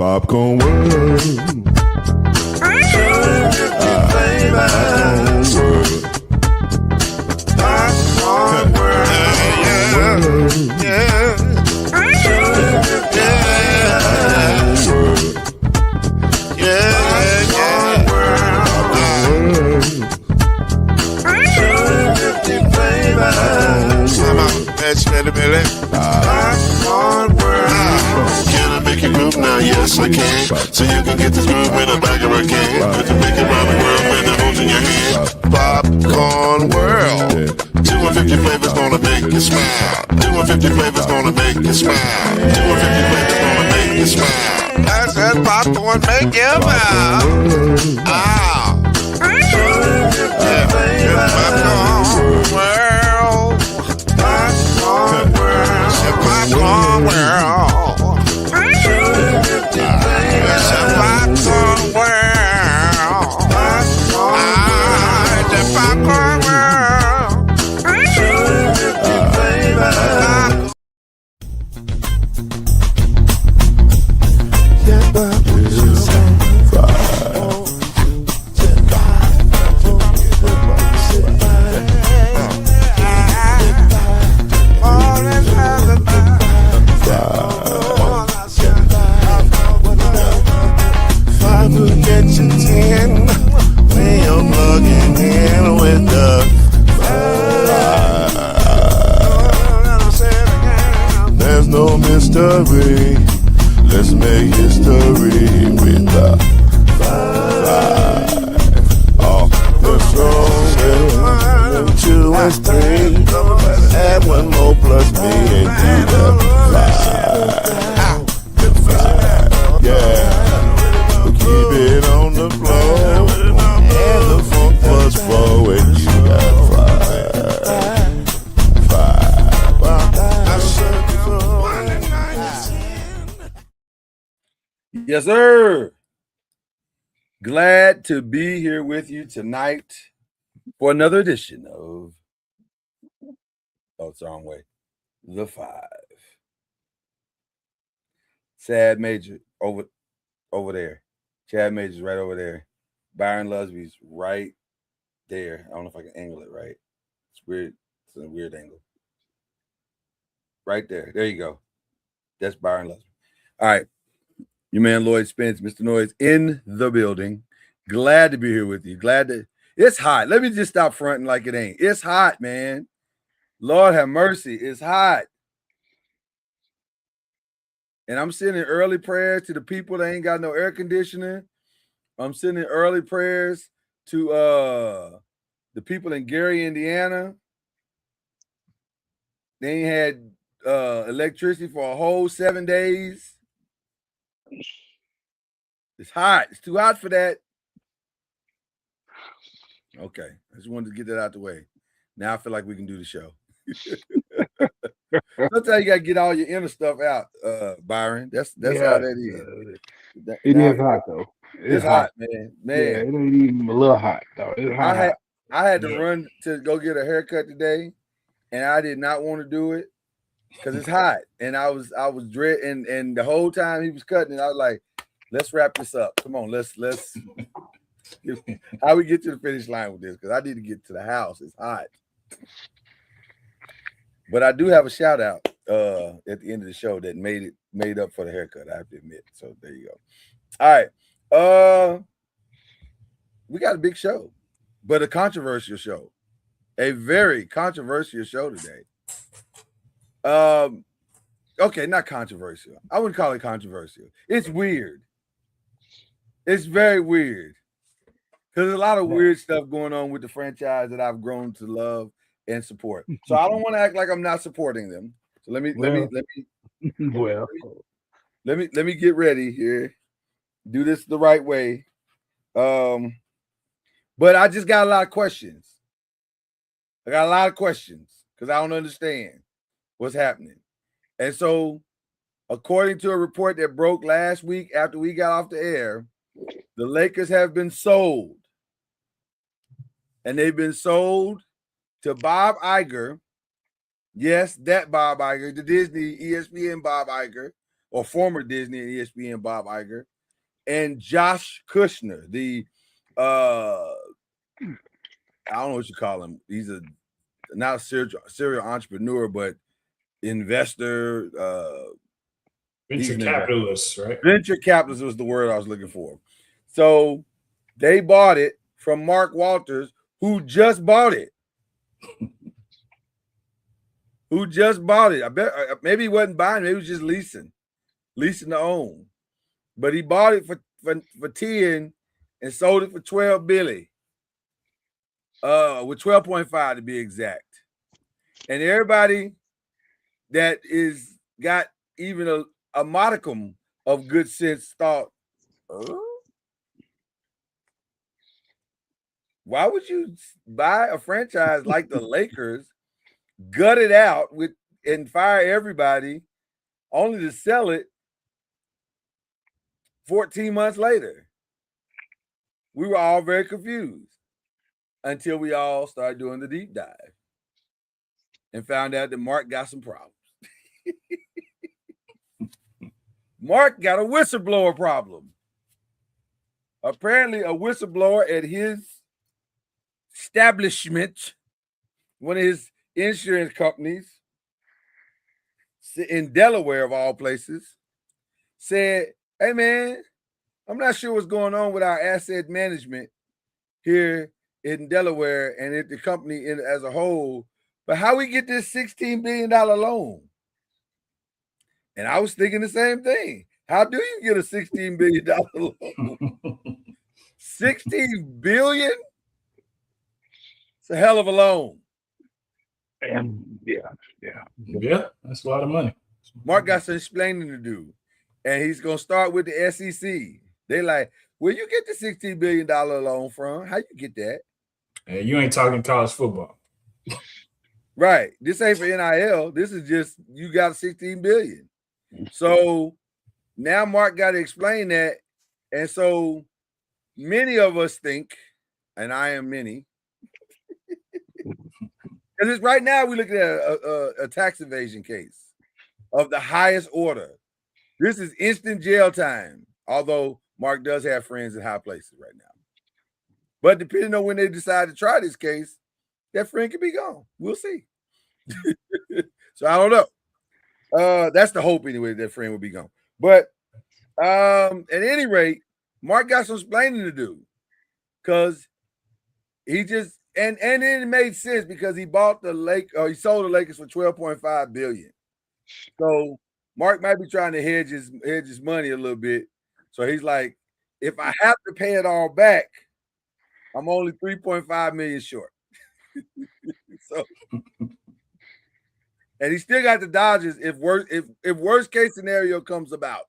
Popcorn World. Popcorn World. Yeah. Can I make you groove now? Yes, I can. So you can get this groove in the back of a can. Put the big around the world when the holes in your hand. Popcorn World. 250 flavors gonna make you smile. 250 flavors gonna make you smile. 250 flavors gonna make you smile. I said popcorn make you smile. Ah. Popcorn World. Popcorn World. Popcorn World. It's a popcorn world. The popcorn mystery. Let's make history with the five. The song 2 and 3. Add 1 more plus me and do the 5. Yeah. We keep it on the floor. And the funk plus 4 and you got 5. Yes, sir. Glad to be here with you tonight for another edition of it's the wrong way. The 5. Chad Major over there. Chad Major's right over there. Byron Lusby's right there. I don't know if I can angle it right. It's weird. It's a weird angle. Right there. There you go. That's Byron Lusby. All right. Your man Lloyd Spence, Mr. Noise, in the building. Glad to be here with you. It's hot. Let me just stop fronting like it ain't. It's hot, man. Lord have mercy. It's hot. And I'm sending early prayers to the people that ain't got no air conditioning. I'm sending early prayers to the people in Gary, Indiana. They ain't had electricity for a whole 7 days. It's hot. It's too hot for that. Okay. I just wanted to get that out the way. Now I feel like we can do the show. Sometimes you got to get all your inner stuff out, Byron. That's how that is. It is hot, though. It's hot, man. Yeah, it ain't even a little hot, though. It's hot. I had to run to go get a haircut today, and I did not want to do it because it's hot. And I was dreading, and the whole time he was cutting it, I was like, let's wrap this up. Come on, let's how we get to the finish line with this, because I need to get to the house. It's hot. But I do have a shout out at the end of the show that made up for the haircut, I have to admit. So there you go. All right. We got a big show, but a controversial show. A very controversial show today. Okay, not controversial. I wouldn't call it controversial. It's weird. It's very weird. Because there's a lot of weird stuff going on with the franchise that I've grown to love and support. So I don't want to act like I'm not supporting them. So let me get ready here. Do this the right way. But I just got a lot of questions. I got a lot of questions because I don't understand what's happening. And so, according to a report that broke last week after we got off the air, the Lakers have been sold. And they've been sold to Bob Iger. Yes, that Bob Iger, the Disney ESPN Bob Iger, or former Disney and ESPN Bob Iger, and Josh Kushner, the I don't know what you call him. He's not a serial entrepreneur, but investor. Venture capitalist, right? Venture capitalist was the word I was looking for. So they bought it from Mark Walters, who just bought it. I bet maybe he wasn't buying, maybe he was just leasing to own. But he bought it for 10 and sold it for 12 billion. With 12.5 to be exact. And everybody that is got even a modicum of good sense thought, why would you buy a franchise like the Lakers, gut it out and fire everybody, only to sell it 14 months later? We were all very confused until we all started doing the deep dive and found out that Mark got some problems. Mark got a whistleblower problem. Apparently, a whistleblower at his establishment, one of his insurance companies in Delaware, of all places, said, "Hey, man, I'm not sure what's going on with our asset management here in Delaware and at the company as a whole, but how we get this $16 billion loan?" And I was thinking the same thing. How do you get a $16 billion loan? $16 billion? It's a hell of a loan. And yeah. That's a lot of money. Mark got some explaining to do, and he's gonna start with the SEC. They like, where you get the $16 billion loan from? How you get that? And you ain't talking college football. Right. This ain't for NIL. This is just you got $16 billion. So now Mark got to explain that. And so many of us think, and I am many, because it's right now we look at a tax evasion case of the highest order. This is instant jail time, although Mark does have friends in high places right now. But depending on when they decide to try this case, that friend could be gone. We'll see. So I don't know. That's the hope anyway, that friend will be gone. But at any rate, Mark got some explaining to do, because he just and it made sense because he bought he sold the Lakers for $12.5 billion. So Mark might be trying to hedge his money a little bit. So he's like, if I have to pay it all back, I'm only 3.5 million short. So, and he still got the Dodgers. If worst case scenario comes about,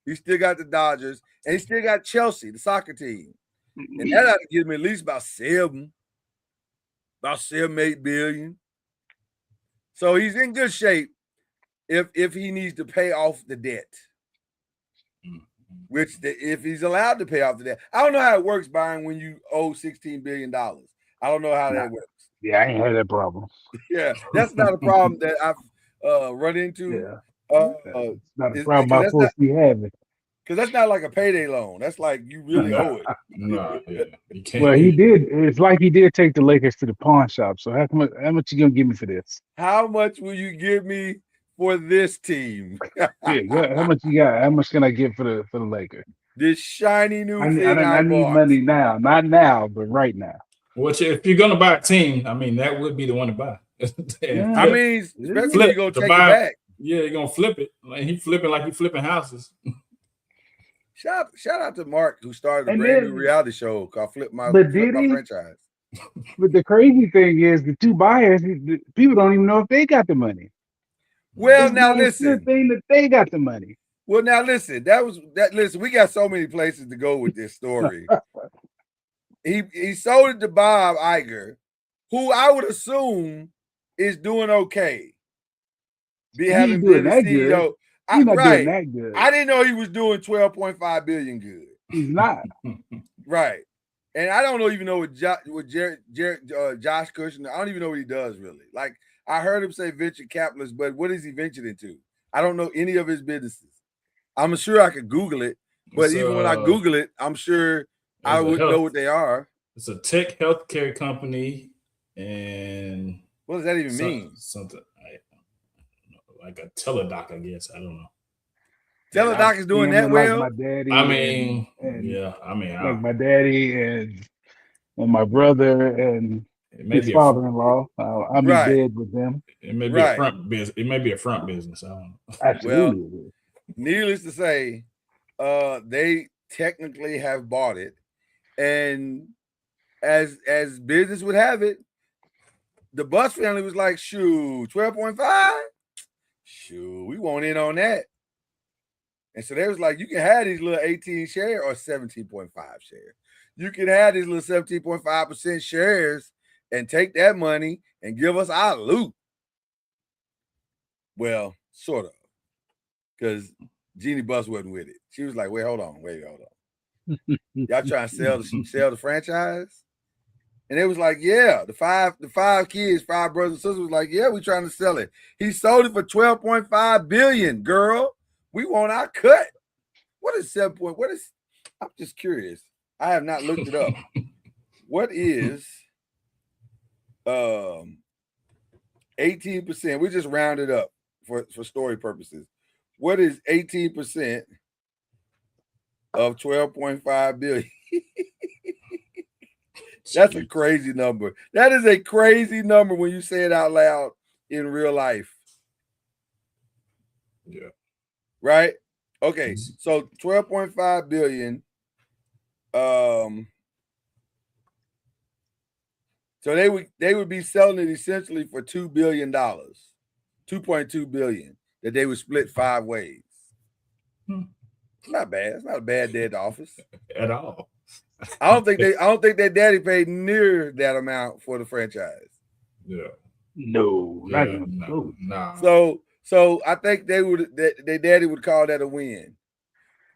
he still got the Dodgers, and he still got Chelsea, the soccer team, and that ought to give him at least about 7, 8 billion. So he's in good shape if he needs to pay off the debt. If he's allowed to pay off the debt. I don't know how it works, Byron, when you owe $16 billion. I don't know how that works. Yeah, I ain't had that problem. Yeah, that's not a problem that I've run into. Yeah. It's not a problem I'm supposed to be having. Because that's not like a payday loan. That's like you really owe it. No, yeah. You can't. Well, he did. It's like he did take the Lakers to the pawn shop. So how much you gonna give me for this? How much will you give me for this team? Yeah, how much you got? How much can I get for the Lakers? This shiny new thing. I need money now. Not now, but right now. Which, if you're gonna buy a team, I mean, that would be the one to buy. Yeah. I mean, especially you go take it back. Yeah, you're gonna flip it. Like he flipping houses. Shout out to Mark, who started a brand new reality show called Flip My Franchise. But the crazy thing is, the two buyers, people don't even know if they got the money. Well, now listen, the thing that they got the money. Well, now listen, listen, we got so many places to go with this story. He sold it to Bob Iger, who I would assume is doing okay. Having been the CEO. He's not doing that good. I didn't know he was doing $12.5 billion good. He's not. Right. And I don't even know what Josh Kushner, I don't even know what he does really. Like, I heard him say venture capitalist, but what is he ventured into? I don't know any of his businesses. I'm sure I could Google it, but It's, even when I Google it, I'm sure I it's a would health- know what they are. It's a tech healthcare company, and What does that even mean? Something like a teledoc, I guess. I don't know. Teladoc is doing that Scamming well. Like my daddy. I mean, and yeah. I mean, like my daddy and my brother and it may his be father-in-law. I'm Right. in bed with them. It may be Right. a front business. It may be a front business. I don't know. Absolutely. it is. Needless to say, they technically have bought it, and as business would have it, the Bus family was like, "Shoot, 12.5, shoot, we want in on that." And so they was like, "You can have these little 18 share or 17.5 shares. You can have these little 17.5% shares and take that money and give us our loot." Well, sort of, because Jeannie Buss wasn't with it. She was like, wait, hold on. Y'all trying to sell the franchise? And it was like, yeah, the five kids, 5 brothers and sisters was like, yeah, we trying to sell it. He sold it for $12.5 billion, girl. We want our cut. What is 7 point? What is? I'm just curious. I have not looked it up. What is 18%? We just rounded up for story purposes. What is 18% of 12.5 billion? That's a crazy number. That is a crazy number when you say it out loud in real life. Yeah. Right? Okay. So 12.5 billion. So they would be selling it essentially for $2 billion, 2.2 billion that they would split 5 ways. Not bad. It's not a bad day at the office At all. I don't think their daddy paid near that amount for the franchise. Yeah. No, Yeah, not even close. nah. So I think their daddy would call that a win,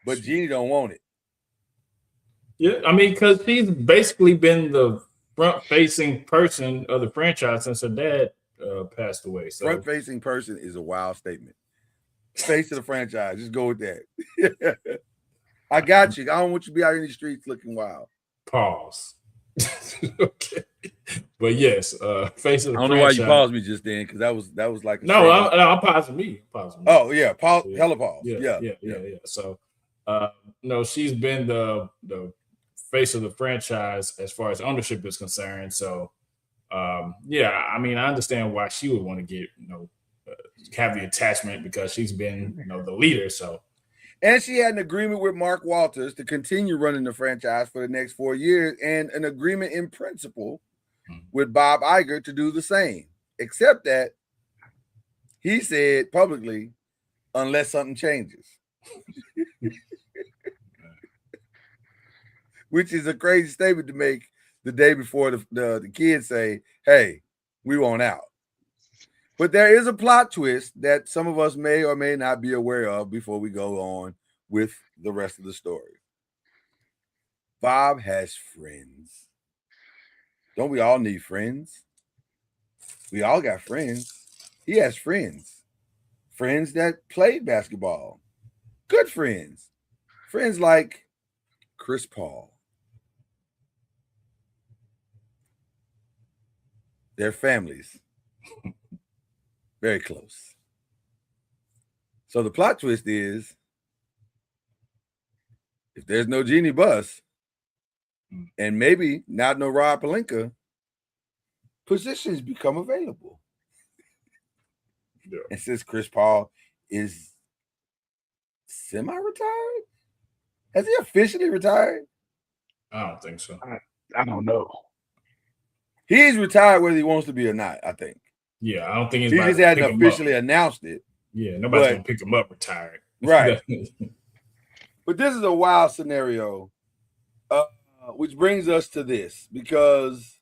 but Jeannie don't want it. Yeah, I mean, because she's basically been the front-facing person of the franchise since her dad passed away. So Front-facing person is a wild statement. Face of the franchise. Just go with that. I got you. I don't want you to be out in the streets looking wild. Pause. Okay. But yes, face of the franchise. I don't know why you paused me just then, because that was like I'm pausing me. Oh yeah, pause, Yeah. hella pause. Yeah. So no, she's been the face of the franchise as far as ownership is concerned. So yeah, I mean, I understand why she would want to get, have the attachment, because she's been, the leader. So, and she had an agreement with Mark Walters to continue running the franchise for the next 4 years, and an agreement in principle with Bob Iger to do the same, except that he said publicly, unless something changes. Which is a crazy statement to make the day before the kids say, hey, we want out. But there is a plot twist that some of us may or may not be aware of before we go on with the rest of the story. Bob has friends. Don't we all need friends? We all got friends. He has friends. Friends that played basketball. Good friends. Friends like Chris Paul. Their families. Very close. So the plot twist is, if there's no Jeannie Buss, and maybe not no Rob Pelinka, positions become available. Yeah. And since Chris Paul is semi-retired, has he officially retired? I don't think so. I don't know. He's retired whether he wants to be or not, I think. Yeah, I don't think He just hadn't officially announced it. Yeah, nobody's going to pick him up retired. Right. But this is a wild scenario, which brings us to this, because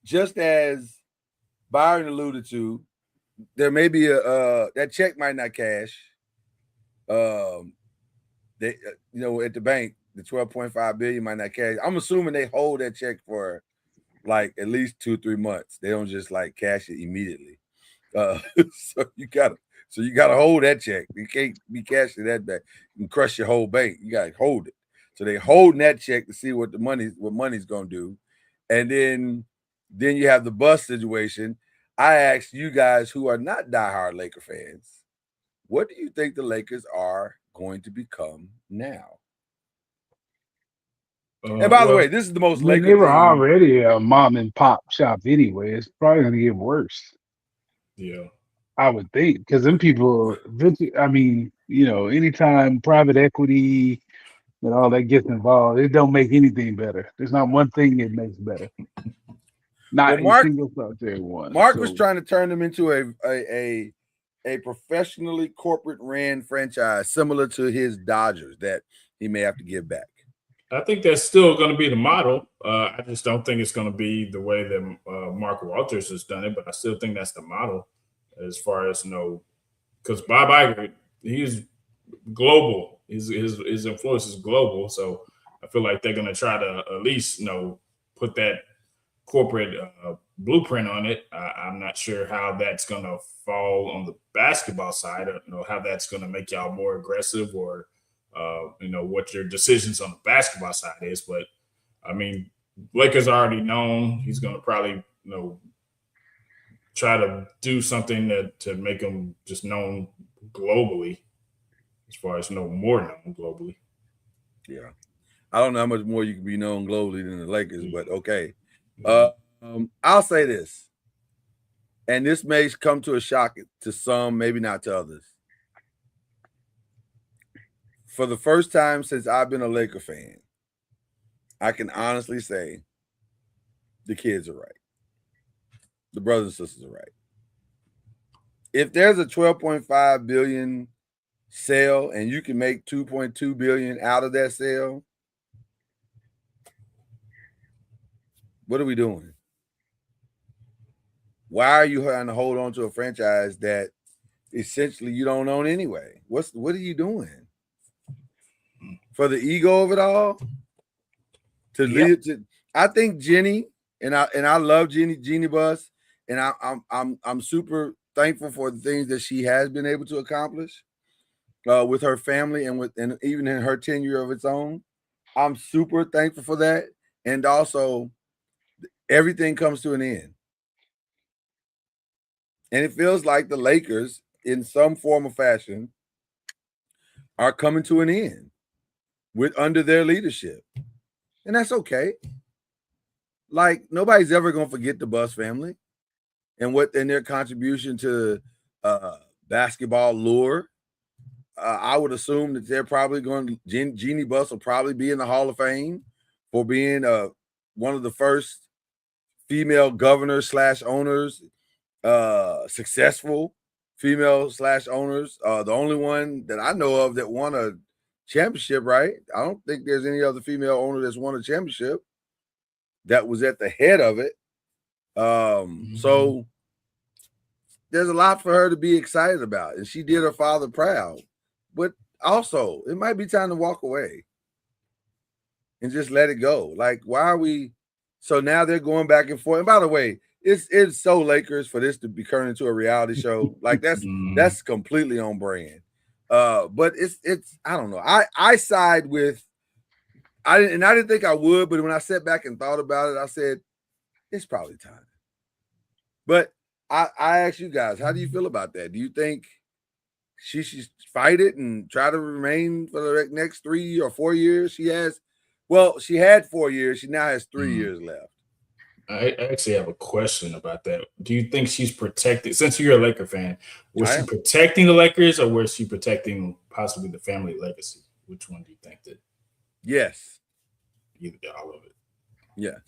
just as Byron alluded to, there may be that check might not cash. They, at the bank, the $12.5 billion might not cash. I'm assuming they hold that check for like at least 2 or 3 months. They don't just like cash it immediately. So you gotta So you got to hold that check. You can't be cashing that back and crush your whole bank. You got to hold it. So they holding that check to see what money's gonna do, and then you have the bus situation. I asked you guys who are not diehard Laker fans, what do you think the Lakers are going to become now? And by the way, this is the most Laker they were thing. already a mom and pop shop anyway. It's probably going to get worse. Yeah. I would think, because them people, I mean, anytime private equity and all that gets involved, it don't make anything better. There's not one thing it makes better. Not Well, a single solitary one. Mark was trying to turn them into a professionally corporate ran franchise similar to his Dodgers that he may have to give back. I think that's still going to be the model. I just don't think it's going to be the way that Mark Walters has done it, but I still think that's the model as far as, because Bob Iger, he's global. His influence is global. So I feel like they're going to try to at least, put that corporate blueprint on it. I'm not sure how that's going to fall on the basketball side. I don't know how that's going to make y'all more aggressive or, what your decisions on the basketball side is. But, I mean, Lakers already known. He's going to probably, try to do something to make him just known globally, as far as more known globally. Yeah. I don't know how much more you can be known globally than the Lakers, but okay. I'll say this, and this may come to a shock to some, maybe not to others. For the first time since I've been a Laker fan, I can honestly say the kids are right. The brothers and sisters are right. If there's a $12.5 billion sale and you can make $2.2 billion out of that sale, what are we doing? Why are you trying to hold on to a franchise that essentially you don't own anyway? What are you doing? For the ego of it all? I think Jenny, and I love Jeannie Buss, and I'm super thankful for the things that she has been able to accomplish with her family and even in her tenure of its own. I'm super thankful for that. And also, everything comes to an end. And it feels like the Lakers, in some form or fashion, are coming to an end under their leadership. And that's okay. Like, nobody's ever going to forget the Buss family and their contribution to basketball lore. I would assume that they're probably Jeannie Buss will probably be in the Hall of Fame for being one of the first female governors / owners, successful female / owners. The only one that I know of that won a championship, right? I don't think there's any other female owner that's won a championship that was at the head of it. So there's a lot for her to be excited about, and she did her father proud. But also, it might be time to walk away and just let it go. Like, why are we? So now they're going back and forth. And by the way, it's so Lakers for this to be turned into a reality show. Like that's completely on brand. But it's I don't know. I side with I didn't think I would, but when I sat back and thought about it, I said it's probably time. But I ask you guys, how do you feel about that? Do you think she should fight it and try to remain for the next 3 or 4 years? She had 4 years. She now has 3 years left. I actually have a question about that. Do you think she's protected? Since you're a Laker fan, was she protecting the Lakers or was she protecting possibly the family legacy? Which one do you think that? Yes. All of it. Yes.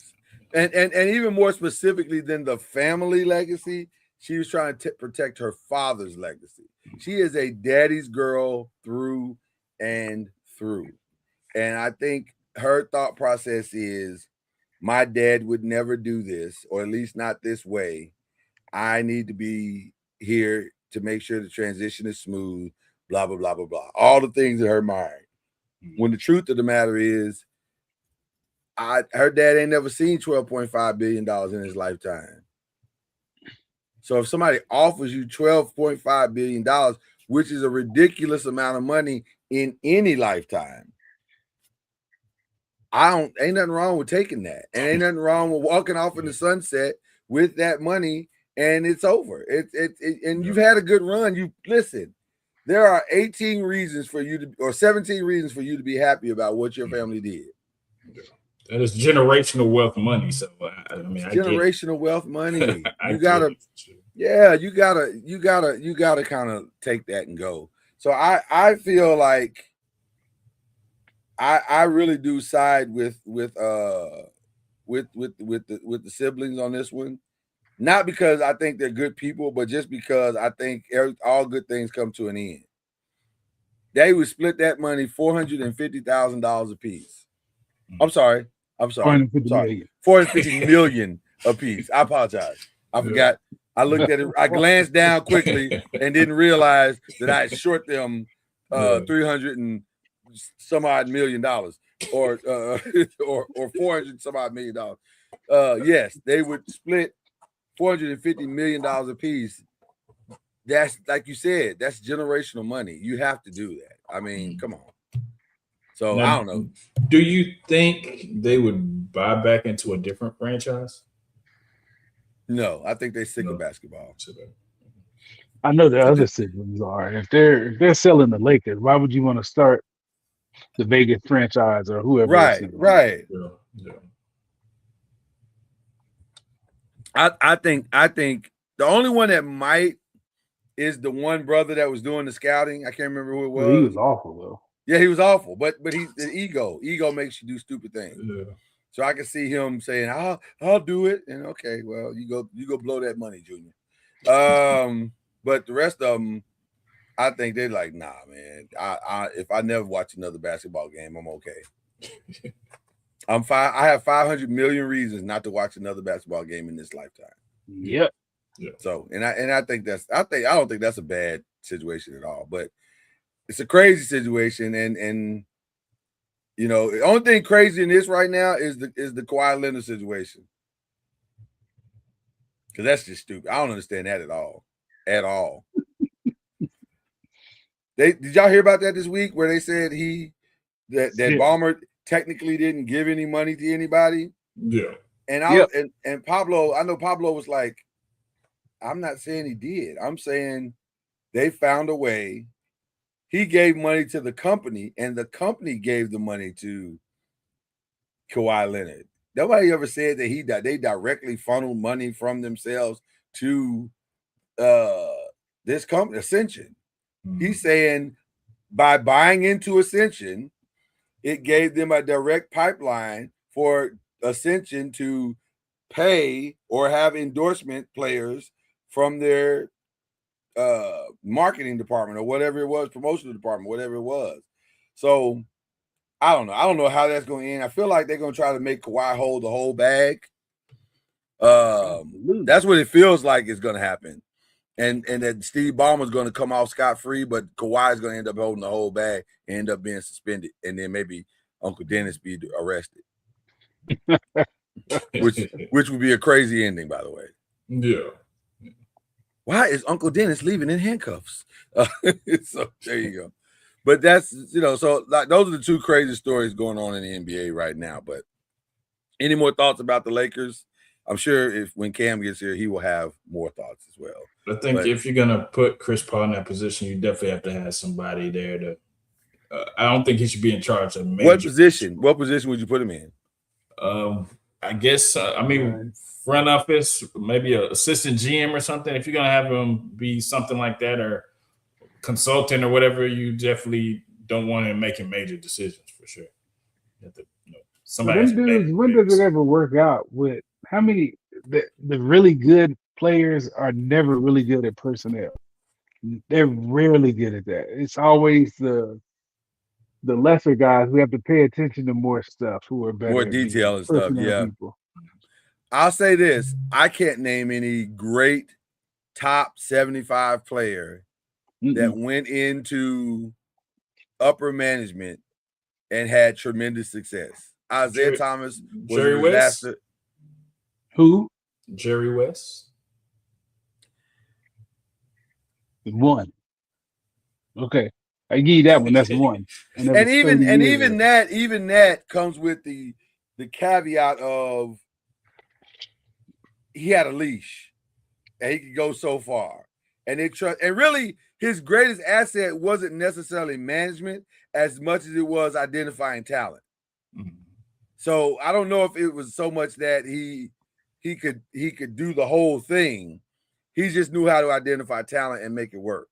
And even more specifically than the family legacy, she was trying to protect her father's legacy. She is a daddy's girl through and through. And I think her thought process is, my dad would never do this, or at least not this way. I need to be here to make sure the transition is smooth, blah, blah, blah, blah, blah. All the things in her mind. When the truth of the matter is, her dad ain't never seen $12.5 billion in his lifetime. So if somebody offers you $12.5 billion, which is a ridiculous amount of money in any lifetime, ain't nothing wrong with taking that. And ain't nothing wrong with walking off in the sunset with that money, and it's over. And you've had a good run. You listen, there are 18 reasons for you to, or 17 reasons for you to be happy about what your family did. That is generational wealth money. So I mean, generational wealth money. You gotta, you gotta kind of take that and go. So I feel like I really do side with the siblings on this one. Not because I think they're good people, but just because I think all good things come to an end. They would split that money $450,000 a piece. I'm sorry. 450 million a piece. I apologize. I forgot. I looked at it. I glanced down quickly and didn't realize that I had short them 300 and some odd million dollars, or 400 some odd million dollars. Yes, they would split $450 million a piece. That's, like you said, that's generational money. You have to do that. I mean, come on. So now, I don't know. Do you think they would buy back into a different franchise? No, I think they're sick of basketball. I know the other siblings are. If they're selling the Lakers, why would you want to start the Vegas franchise or whoever? Right. Yeah. I think the only one that might is the one brother that was doing the scouting. I can't remember who it was. Well, he was awful though. Yeah, he was awful, but he's the ego. Ego makes you do stupid things. Yeah. So I can see him saying, "I'll do it," and okay, well, you go blow that money, Junior. But the rest of them, I think they're like, nah, man. If I never watch another basketball game, I'm okay. I have 500 million reasons not to watch another basketball game in this lifetime. Yep. Yeah. So, I don't think that's a bad situation at all, but it's a crazy situation, and you know, the only thing crazy in this right now is the Kawhi Leonard situation, because that's just stupid. I don't understand that at all. Did y'all hear about that this week where they said that Ballmer technically didn't give any money to anybody? Yeah. And and Pablo, I know Pablo was like, I'm not saying he did. I'm saying they found a way. He gave money to the company, and the company gave the money to Kawhi Leonard. Nobody ever said that they directly funneled money from themselves to this company, Ascension. Mm-hmm. He's saying by buying into Ascension, it gave them a direct pipeline for Ascension to pay or have endorsement players from their marketing department or whatever it was, promotional department, whatever it was. So I don't know. I don't know how that's going to end. I feel like they're going to try to make Kawhi hold the whole bag. That's what it feels like is going to happen. And that Steve Ballmer's going to come off scot-free, but Kawhi is going to end up holding the whole bag and end up being suspended. And then maybe Uncle Dennis be arrested. which would be a crazy ending, by the way. Yeah. Why is Uncle Dennis leaving in handcuffs? So there you go. But that's, so like those are the two crazy stories going on in the NBA right now. But any more thoughts about the Lakers? I'm sure when Cam gets here, he will have more thoughts as well. I think if you're going to put Chris Paul in that position, you definitely have to have somebody there to I don't think he should be in charge of What position would you put him in? I guess, front office, maybe an assistant GM or something. If you're going to have him be something like that or consultant or whatever, you definitely don't want him making major decisions for sure. You have to, when does it ever work out with how many the really good players are never really good at personnel? They're rarely good at that. It's always the lesser guys who have to pay attention to more stuff, who are better, more detail and stuff. Yeah. People. I'll say this: I can't name any great top 75 player that went into upper management and had tremendous success. Isaiah Thomas was Jerry West. Who? Jerry West. One. Okay. I give you that one. That's one. And, that And was even 30 and years even ago. that comes with the caveat of he had a leash and he could go so far. And really his greatest asset wasn't necessarily management as much as it was identifying talent. Mhm. So I don't know if it was so much that he could do the whole thing. He just knew how to identify talent and make it work.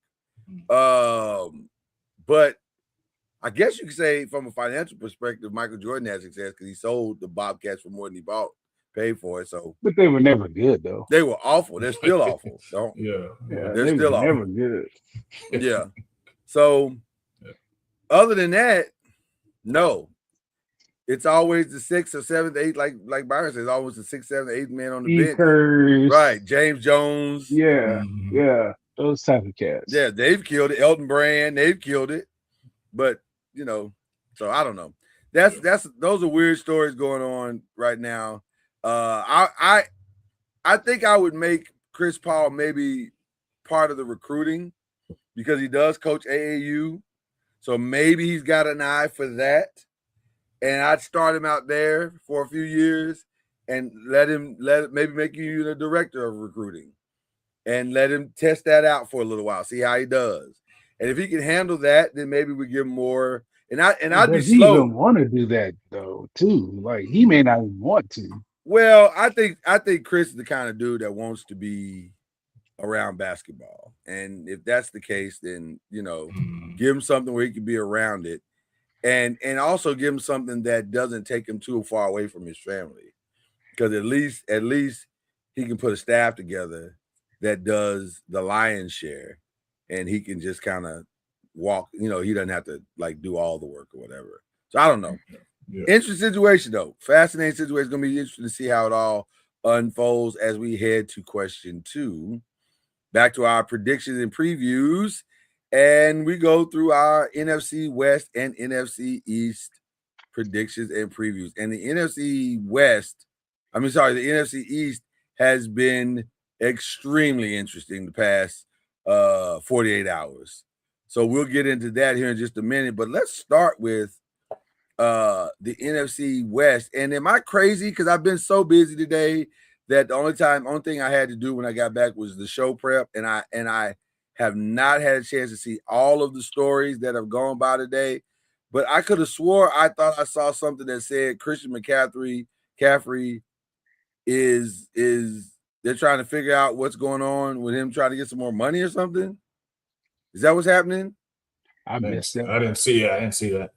But I guess you could say from a financial perspective, Michael Jordan had success because he sold the Bobcats for more than he paid for it. So, But they were never good, though. they were awful. They're still awful. Yeah. Yeah, They're they still were awful. never good. Yeah. So, other than that, no. It's always the 6th or 7th, 8th, like Byron says, always the 6th, 7th, 8th man on the Steve bench. Kerr. Right. James Jones. Yeah. Mhm. Yeah. Those type of cats. Yeah, they've killed it. Elton Brand, they've killed it. But, so I don't know. Those are weird stories going on right now. I think I would make Chris Paul maybe part of the recruiting because he does coach AAU. So maybe he's got an eye for that. And I'd start him out there for a few years and let him maybe make you the director of recruiting and let him test that out for a little while, see how he does. And if he can handle that, then maybe we give him more. And I'd be Does he slow. even want to do that though? Too like he may not even want to. Well, I think Chris is the kind of dude that wants to be around basketball, and if that's the case, then Mhm. give him something where he can be around it, and also give him something that doesn't take him too far away from his family, because at least he can put a staff together that does the lion's share, and he can just kind of walk. He doesn't have to like do all the work or whatever. So I don't know. Yeah. Interesting situation though. Fascinating situation. It's gonna be interesting to see how it all unfolds as we head to question 2. Back to our predictions and previews, and we go through our NFC West and NFC East predictions and previews. And the NFC East has been extremely interesting the past 48 hours. So we'll get into that here in just a minute. But let's start with the NFC West. And am I crazy? Because I've been so busy today that the only thing I had to do when I got back was the show prep, and I have not had a chance to see all of the stories that have gone by today. But I could have swore I thought I saw something that said Christian McCaffrey is they're trying to figure out what's going on with him trying to get some more money or something. Is that what's happening? I missed that. I didn't see that.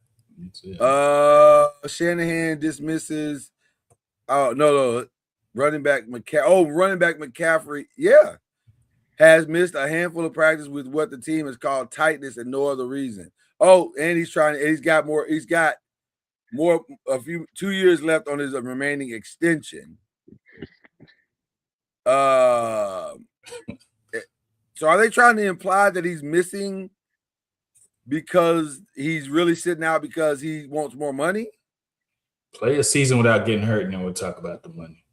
Shanahan dismisses. Oh no, running back McCaffrey, yeah, has missed a handful of practice with what the team has called tightness and no other reason. Oh, and he's got more. He's got more. 2 years left on his remaining extension. So are they trying to imply that he's missing because he's really sitting out because he wants more money? Play a season without getting hurt, and then we'll talk about the money.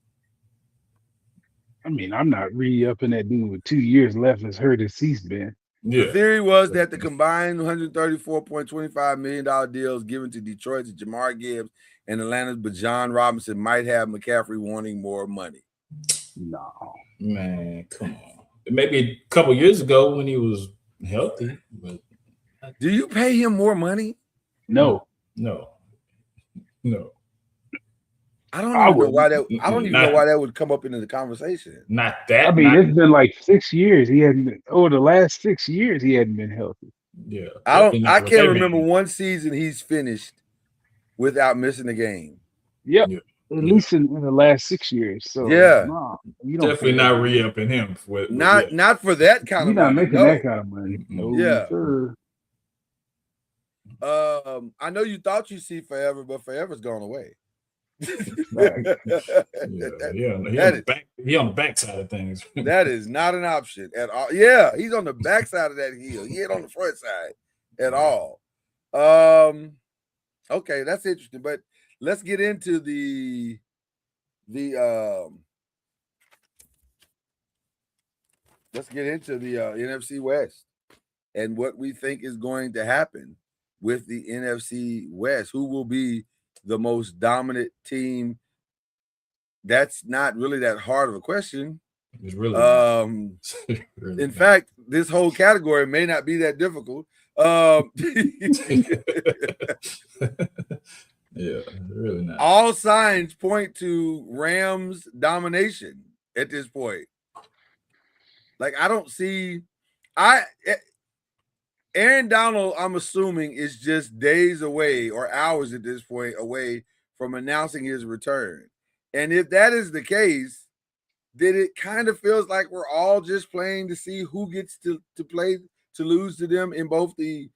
I mean, I'm not re-upping that dude with 2 years left as hurt as he's been. Yeah. The theory was that the combined $134.25 million deals given to Detroit's Jamar Gibbs and Atlanta's Bijan Robinson might have McCaffrey wanting more money. No. Man, come on. Maybe a couple years ago when he was healthy, but do you pay him more money? No. I don't even know why that. I don't even know why that would come up into the conversation. Not that. I mean, it's been like 6 years. He hadn't been over the last 6 years. He hadn't been healthy. Yeah, I can't remember one season he's finished without missing a game. Yep. Yeah. At least in the last 6 years. So yeah, no, you don't definitely not re-upping him. Not for that kind of money. You're not making that kind of money. No, yeah. Sure. I know you thought you see Forever, but Forever's gone away. He on the back side of things. That is not an option at all. Yeah, he's on the back side of that hill. He ain't on the front side at all. Okay, that's interesting. But let's get into the NFC West. and what we think is going to happen with the NFC West. Who will be the most dominant team? That's not really that hard of a question. It's really, really in fact, this whole category may not be that difficult. Yeah, really not. All signs point to Rams domination at this point. Like, I don't see Aaron Donald, I'm assuming, is just days away or hours at this point away from announcing his return. And if that is the case, then it kind of feels like we're all just playing to see who gets to play to lose to them in both the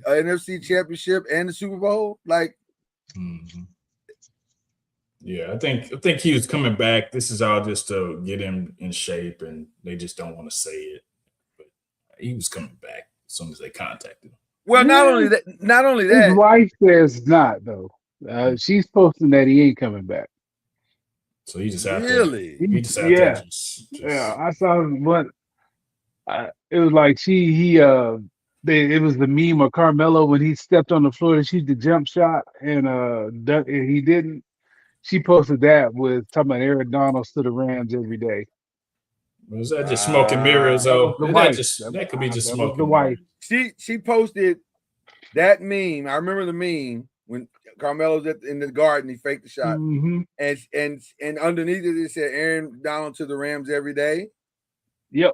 NFC Championship and the Super Bowl. Like, yeah, I think he was coming back. This is all just to get him in shape, and they just don't want to say it. But he was coming back as soon as they contacted him. Well, not only that. His wife says not though. She's posting that he ain't coming back. So he just have really? He just have to yeah. I saw what it was like. It was the meme of Carmelo when he stepped on the floor to shoot the jump shot and he didn't. She posted that with talking about Aaron Donald to the Rams every day. Was that just smoke and mirrors? Though that could be just smoke. The wife. She posted that meme. I remember the meme when Carmelo's in the garden. He faked the shot, and underneath it said Aaron Donald to the Rams every day. Yep.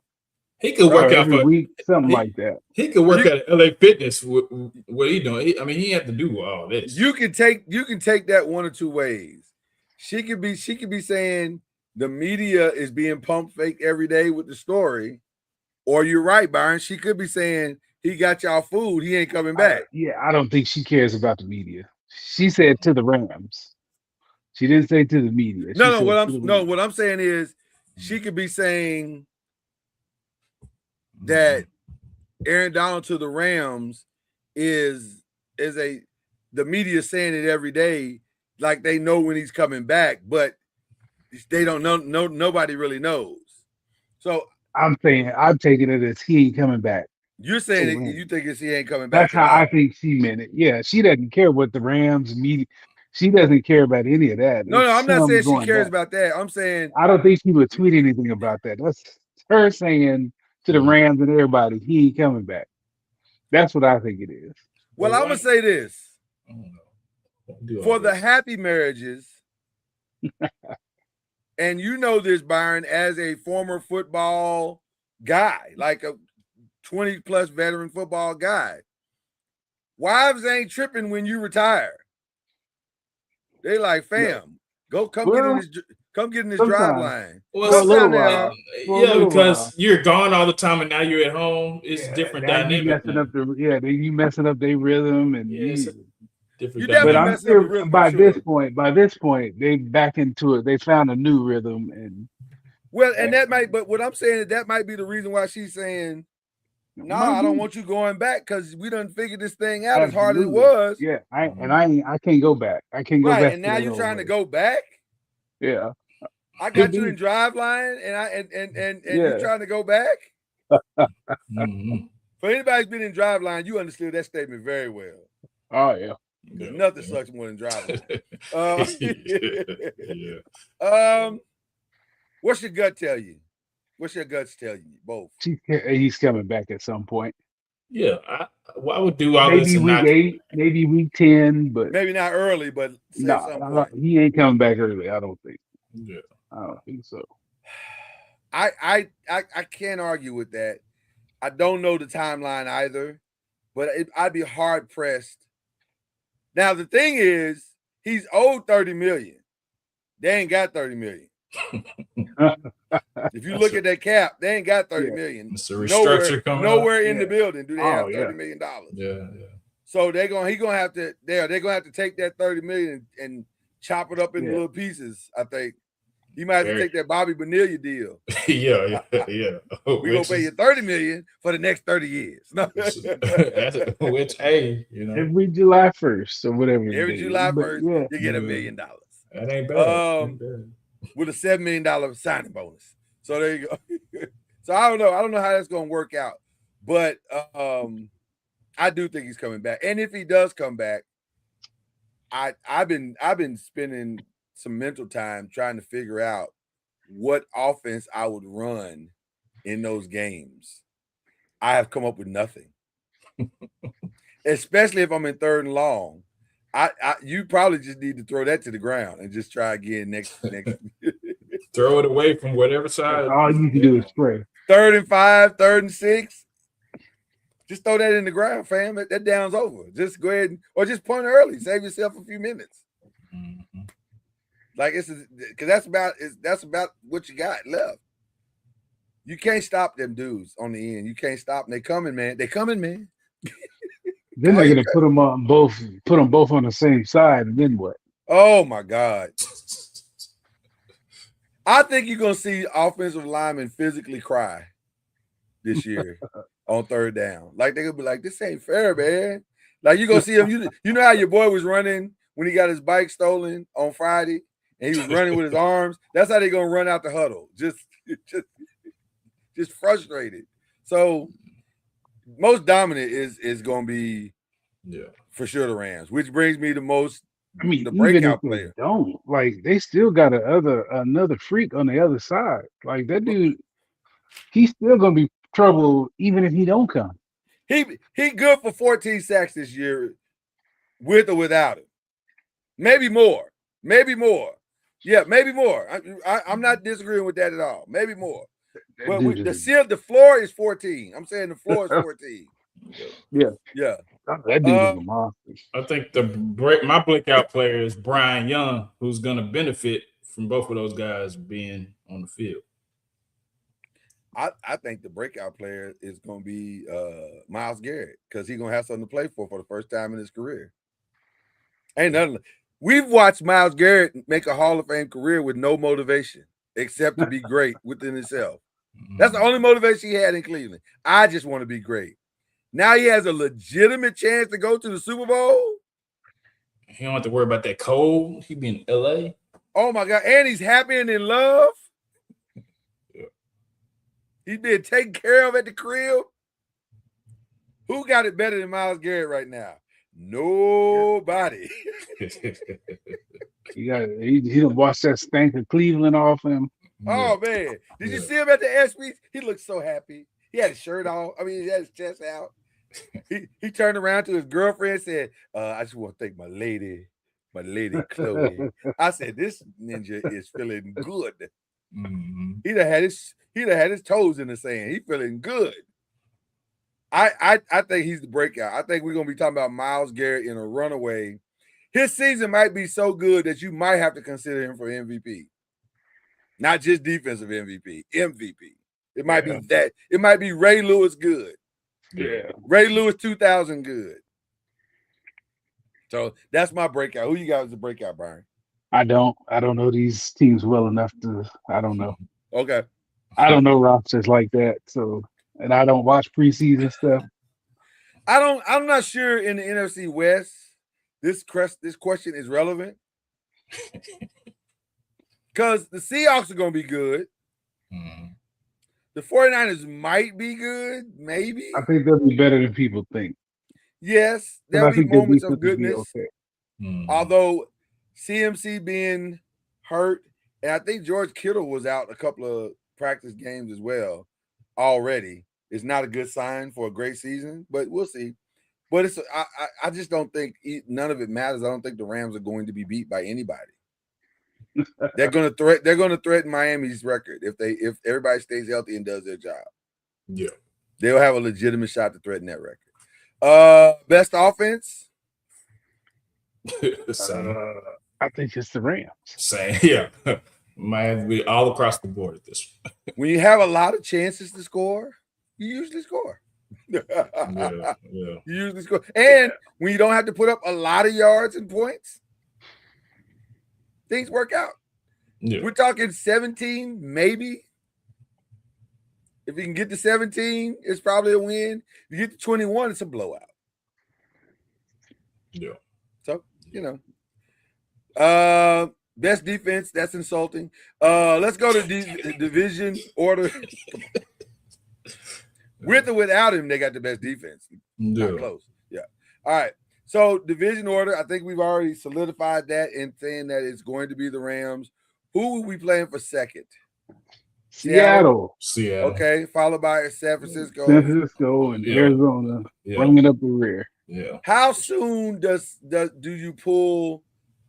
He could work out every week, something like that. He could work at LA Fitness. What he doing? He had to do all this. You can take that one or two ways. She could be saying the media is being pump fake every day with the story, or you're right, Byron. She could be saying he got y'all food. He ain't coming back. I don't think she cares about the media. She said to the Rams. She didn't say to the media. What I'm saying is she could be saying that Aaron Donald to the Rams is the media saying it every day, like they know when he's coming back, but they don't know. Nobody really knows. So I'm taking it as he ain't coming back. You're saying you think he ain't coming back. That's how I think she meant it. Yeah, she doesn't care what the Rams media. She doesn't care about any of that. No, I'm not saying she cares about that. I'm saying I don't think she would tweet anything about that. That's her saying to the Rams and everybody, he ain't coming back. That's what I think it is. Well, I'm gonna say this. For the happy marriages, and you know this, Byron, as a former football guy, like a 20-plus veteran football guy, wives ain't tripping when you retire. They like, fam, come get in this drive line. Well, because you're gone all the time and now you're at home. It's different dynamic. You messing up their rhythm and different. But I'm sure by this point, they back into it. They found a new rhythm and that might. But what I'm saying is that might be the reason why she's saying, I don't want you going back because we done figured this thing out as hard as it was. Yeah, I can't go back. I can't go back. And now you're trying to go back. Yeah, I got you in drive line, and you're trying to go back. For anybody who's been in drive line, you understood that statement very well. Oh yeah. Nothing sucks more than driving. What's your gut tell you? What's your guts tell you? Both. He's coming back at some point. Yeah, I would do all maybe this. Week 8, maybe week 10, but maybe not early. But he ain't coming back early. I don't think. Yeah, I don't think so. I can't argue with that. I don't know the timeline either, but I'd be hard pressed. Now the thing is, he's owed $30 million. They ain't got $30 million. If you look at that cap, they ain't got $30 million. It's a restructure nowhere in the building do they have $30 million. Yeah. So they're gonna have to take that $30 million and chop it up into little pieces. I think he might have to take that Bobby Bonilla deal. Yeah. We're gonna pay you $30 million for the next 30 years. Which, hey, every July 1st or whatever. Every July 1st, you get $1 million. That ain't bad. With a $7 million signing bonus. So there you go. So I don't know how that's gonna work out. But I do think he's coming back. And if he does come back, I've been spending some mental time trying to figure out what offense I would run in those games. I have come up with nothing. Especially if I'm in 3rd and long. You probably just need to throw that to the ground and just try again next. Throw it away from whatever side. All you can do is spray. 3rd and 5, 3rd and 6. Just throw that in the ground, fam. That down's over. Just go ahead or just punt early. Save yourself a few minutes. Mm-hmm. Like because that's about what you got left. You can't stop them dudes on the end. You can't stop them. They coming, man. Then they're gonna put them both on the same side, and then what? Oh my God. I think you're gonna see offensive linemen physically cry this year on 3rd down. Like they're gonna be like, this ain't fair, man. Like you're gonna see him. You know how your boy was running when he got his bike stolen on Friday and he was running with his arms. That's how they're gonna run out the huddle. Just frustrated. So most dominant is gonna be for sure the Rams, which brings me to the breakout player. They still got another freak on the other side. Like that dude, he's still gonna be trouble even if he don't come. He good for 14 sacks this year, with or without him. Maybe more. Yeah, maybe more. I'm not disagreeing with that at all. Maybe more. But the floor is 14. I'm saying the floor is 14. Yeah. That dude is a monster. I think my breakout player is Brian Young, who's going to benefit from both of those guys being on the field. I think the breakout player is going to be Myles Garrett because he's going to have something to play for the first time in his career. Ain't nothing. We've watched Myles Garrett make a Hall of Fame career with no motivation except to be great within himself. That's the only motivation he had in Cleveland. I just want to be great. Now he has a legitimate chance to go to the Super Bowl. He don't have to worry about that cold. He be in LA. Oh my God. And he's happy and in love. Yeah. He's being taken care of at the crib. Who got it better than Myles Garrett right now? Nobody. He done washed that stank of Cleveland off him. Oh man. Did you see him at the ESPYs? He looked so happy. He had his shirt off. I mean, he had his chest out. He turned around to his girlfriend and said, I just want to thank my lady Chloe. I said, this ninja is feeling good. Mm-hmm. He'd have had his toes in the sand. He's feeling good. I think he's the breakout. I think we're gonna be talking about Myles Garrett in a runaway. His season might be so good that you might have to consider him for MVP. Not just defensive MVP. It might be that. It might be Ray Lewis good. Yeah. Ray Lewis 2000 good. So that's my breakout. Who you got as a breakout, Brian? I don't know these teams well enough to. I don't know. Okay. I don't know rosters like that. So, and I don't watch preseason stuff. I'm not sure in the NFC West this question is relevant because the Seahawks are going to be good. Mm-hmm. The 49ers might be good, maybe. I think they'll be better than people think. Yes, there'll be moments of goodness. Okay. Mm-hmm. Although CMC being hurt, and I think George Kittle was out a couple of practice games as well already. It's not a good sign for a great season, but we'll see. But I just don't think none of it matters. I don't think the Rams are going to be beat by anybody. They're going to threaten Miami's record if everybody stays healthy and does their job. Yeah. They'll have a legitimate shot to threaten that record. Best offense? I think it's the Rams. Same. Yeah. Might have to be all across the board at this point. When you have a lot of chances to score, you usually score. Yeah. You usually score. And when you don't have to put up a lot of yards and points, things work out. Yeah. We're talking 17, maybe. If you can get to 17, it's probably a win. If you get to 21, it's a blowout. Yeah. So, best defense, that's insulting. Let's go to division order. With or without him, they got the best defense. Not close. Yeah. All right. So division order, I think we've already solidified that in saying that it's going to be the Rams. Who are we playing for second? Seattle. Okay, followed by San Francisco. San Francisco and Arizona bringing up the rear. Yeah. How soon do you pull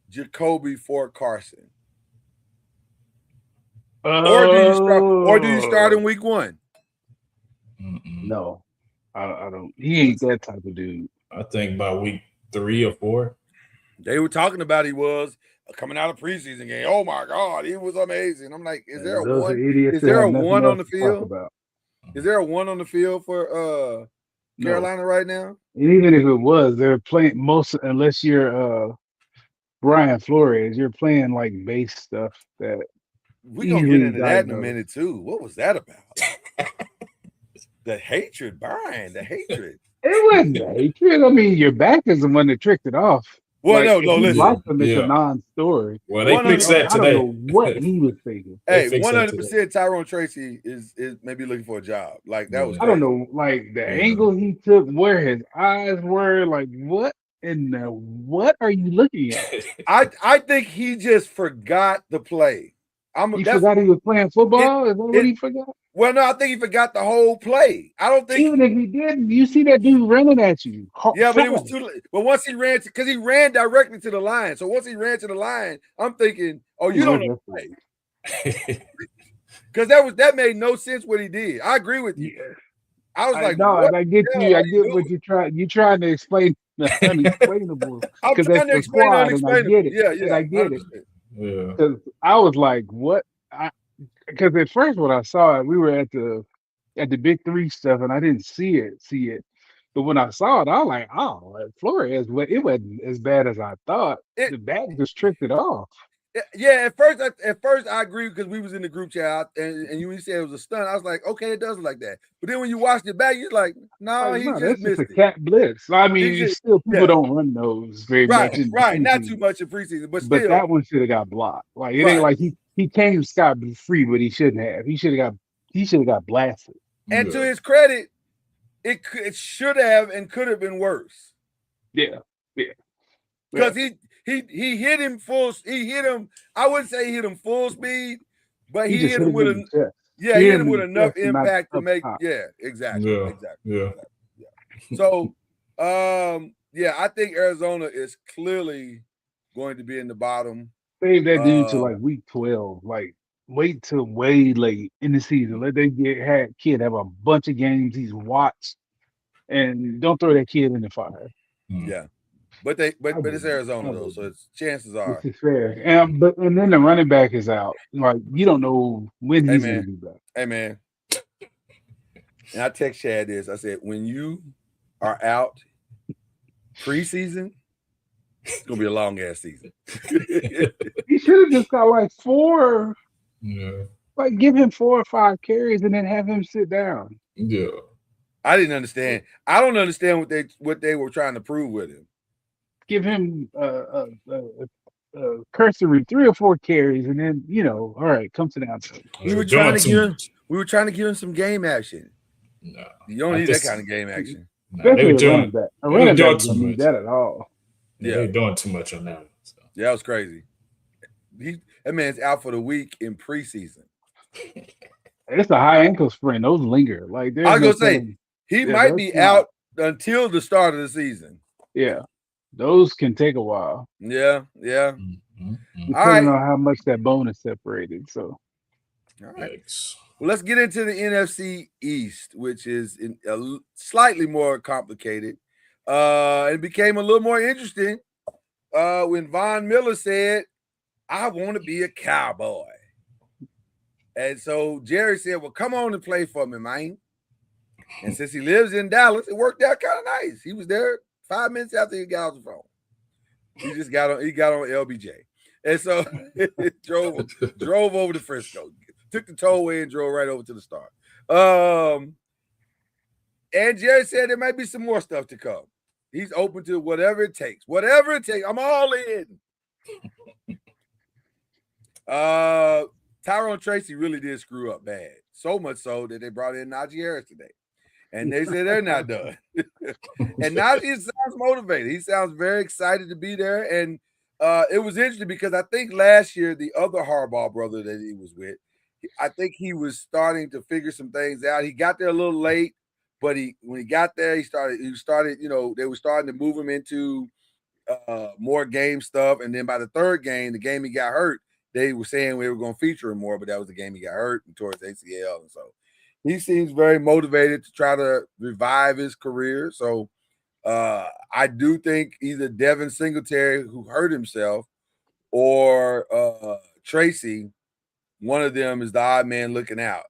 Jacoby for Carson? Or do you start in week 1? No, I don't. He ain't that type of dude. I think by week 3 or 4. They were talking about he was coming out of preseason game. Oh my God, he was amazing. I'm like, is there a one? Is there a one on the field? Is there a one on the field for Carolina right now? And even if it was, they're playing unless you're Brian Flores, you're playing like base stuff that we're gonna get into that in a minute too. What was that about? The hatred, Brian, the hatred. It wasn't hatred. I mean, your back is the one that tricked it off. Well, no, listen. It's a non-story. Well, they fixed that today. I don't know what he was thinking. Hey, 100% Tyrone Tracy is maybe looking for a job. Like that was. I don't know, like the angle he took, where his eyes were. Like, what in the what are you looking at? I think he just forgot the play. He forgot he was playing football. Is that what he forgot? Well, no, I think he forgot the whole play. I don't think even if he didn't, you see that dude running at you. Yeah, but it was too late. But once he ran, because he ran directly to the line. So once he ran to the line, I'm thinking, oh, you don't know the play. Because that made no sense what he did. I agree with you. Yeah. I was like, no, I get you. I get what you're trying to explain the unexplainable. I'm trying to explain the unexplainable. I get it. Yeah, I get it. Yeah. Because I was like, what? Because at first when I saw it, we were at the Big 3 stuff, and I didn't see it. But when I saw it, I was like, oh, Flores, it wasn't as bad as I thought. The back just tricked it off. Yeah, at first I agree because we was in the group chat and you said it was a stunt. I was like, okay, it does look like that. But then when you watched it back, you're like, no, he just missed it. A cat blitz. I mean, people don't run those very much. Right, not too much in preseason, but still. But that one should have got blocked. Like it ain't like he came scot free, but he shouldn't have. He should have got blasted. And to his credit, it should have and could have been worse. Yeah. Because he hit him full. He hit him. I wouldn't say he hit him full speed, but he hit him with hit him with enough impact to make. Yeah, exactly. Yeah. So, I think Arizona is clearly going to be in the bottom. Save that dude to like week 12. Like wait till way late in the season. Let that kid have a bunch of games he's watched, and don't throw that kid in the fire. Yeah. But it's Arizona though, so its chances are. This is fair. And then the running back is out. Like you don't know when he's gonna be back. Hey man. And I text Chad this. I said, when you are out preseason, it's gonna be a long ass season. He should have just got like 4. Yeah. Like give him 4 or 5 carries and then have him sit down. Yeah. I didn't understand. I don't understand what they were trying to prove with him. Give him a cursory 3 or 4 carries, and then all right, come sit down. We were trying to give him some game action. No, you don't need that kind of game action. No, they were doing that. A running back don't need that at all. Yeah, they're doing too much on that. So. Yeah, that was crazy. That man's out for the week in preseason. It's a high ankle sprain; those linger. Like I was gonna say, he might be out until the start of the season. Yeah. Those can take a while. Yeah. Depending on how much that bone is separated. So, all right. Well, let's get into the NFC East, which is slightly more complicated. It became a little more interesting when Von Miller said, "I want to be a Cowboy," and so Jerry said, "Well, come on and play for me, man." And since he lives in Dallas, it worked out kind of nice. He was there 5 minutes after he got off the phone. He just got on LBJ. And so drove over to Frisco, took the tollway and drove right over to the start. And Jerry said there might be some more stuff to come. He's open to whatever it takes. Whatever it takes. I'm all in. Tyrone Tracy really did screw up bad. So much so that they brought in Najee Harris today. And they say they're not done. And now he sounds motivated. He sounds very excited to be there. And it was interesting because I think last year, the other Harbaugh brother that he was with, I think he was starting to figure some things out. He got there a little late, but when he got there, he started, they were starting to move him into more game stuff. And then by the third game, the game he got hurt, they were saying we were going to feature him more, but that was the game he got hurt and tore his ACL. And so he seems very motivated to try to revive his career. So I do think either Devin Singletary, who hurt himself, or Tracy, one of them is the odd man looking out.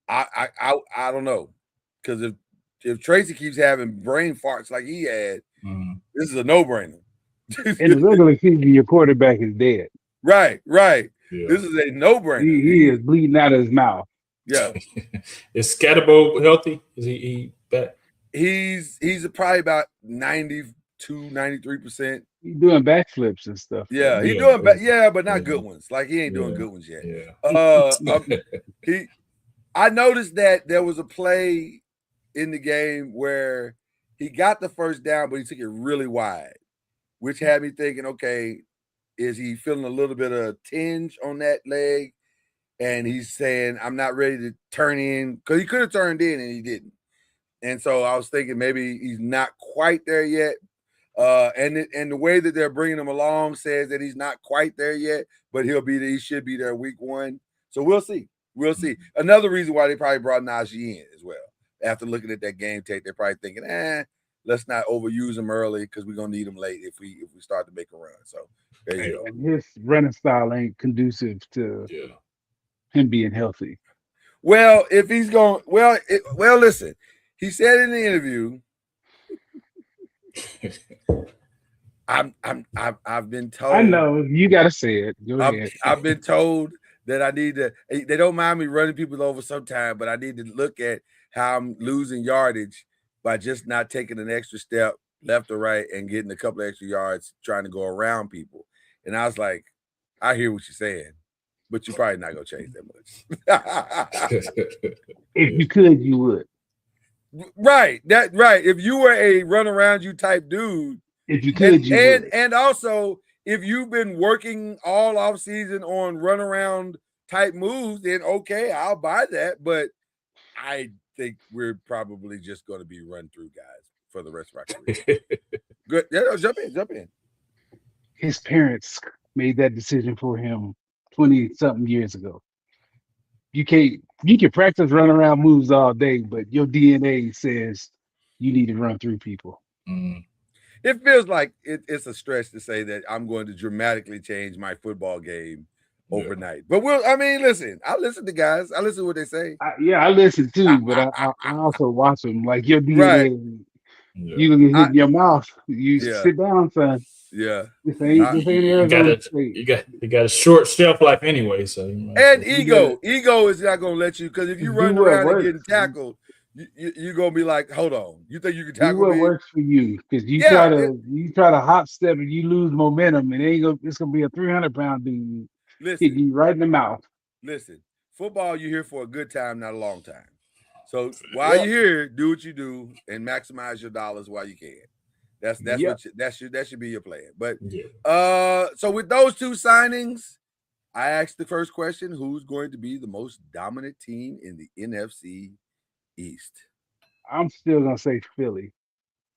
I don't know, because if Tracy keeps having brain farts like he had, this is a no-brainer. In the regular season, your quarterback is dead. Right. Yeah. This is a no-brainer. He is bleeding out of his mouth. Yeah. Is Scatterbo healthy? Is he back? He's probably about 92, 93%. He's doing backflips and stuff. Yeah, he's Yeah. doing but not good ones. Like, he ain't doing good ones yet. Yeah. I noticed that there was a play in the game where he got the first down, but he took it really wide, which had me thinking, okay, is he feeling a little bit of tinge on that leg? And he's saying, I'm not ready to turn in, because he could have turned in and he didn't. And so I was thinking maybe he's not quite there yet. And the way that they're bringing him along says that he's not quite there yet, but he should be there week 1. So we'll see. We'll see. Another reason why they probably brought Najee in as well. After looking at that game tape, they're probably thinking, let's not overuse him early because we're gonna need him late if we start to make a run. So there you go. And his running style ain't conducive to him being healthy. Well, if he's going, listen. He said in the interview, I've been told. I know you got to say it. Go ahead. I've been told that I need to. They don't mind me running people over sometime, but I need to look at how I'm losing yardage by just not taking an extra step left or right and getting a couple of extra yards trying to go around people. And I was like, I hear what you're saying, but you're probably not gonna change that much. If you could, you would. Right. If you were a run around you type dude, if you could, you would. And also if you've been working all off season on run around type moves, then okay, I'll buy that. But I think we're probably just going to be run through guys for the rest of our career. Good. Yeah, no, jump in. His parents made that decision for him 20-something years ago. You can practice run around moves all day, but your DNA says you need to run through people. It feels like it's a stretch to say that I'm going to dramatically change my football game overnight. But listen, I listen to guys. I listen to what they say. I listen too, but I also watch them. Like your DNA, you can get hit in your mouth. You sit down, son. Yeah, this ain't Arizona State. You got a short shelf life anyway, so and ego is not gonna let you, because if you run around and getting tackled, you're gonna be like, hold on, you think you can tackle what me? Works for you, because you try to hop step and you lose momentum, and it's gonna be a 300-pound dude hitting you right in the mouth. Listen, football, you're here for a good time, not a long time. So while you're here, do what you do and maximize your dollars while you can. That should be your plan. But so with those two signings, I asked the first question: who's going to be the most dominant team in the NFC East? I'm still gonna say Philly,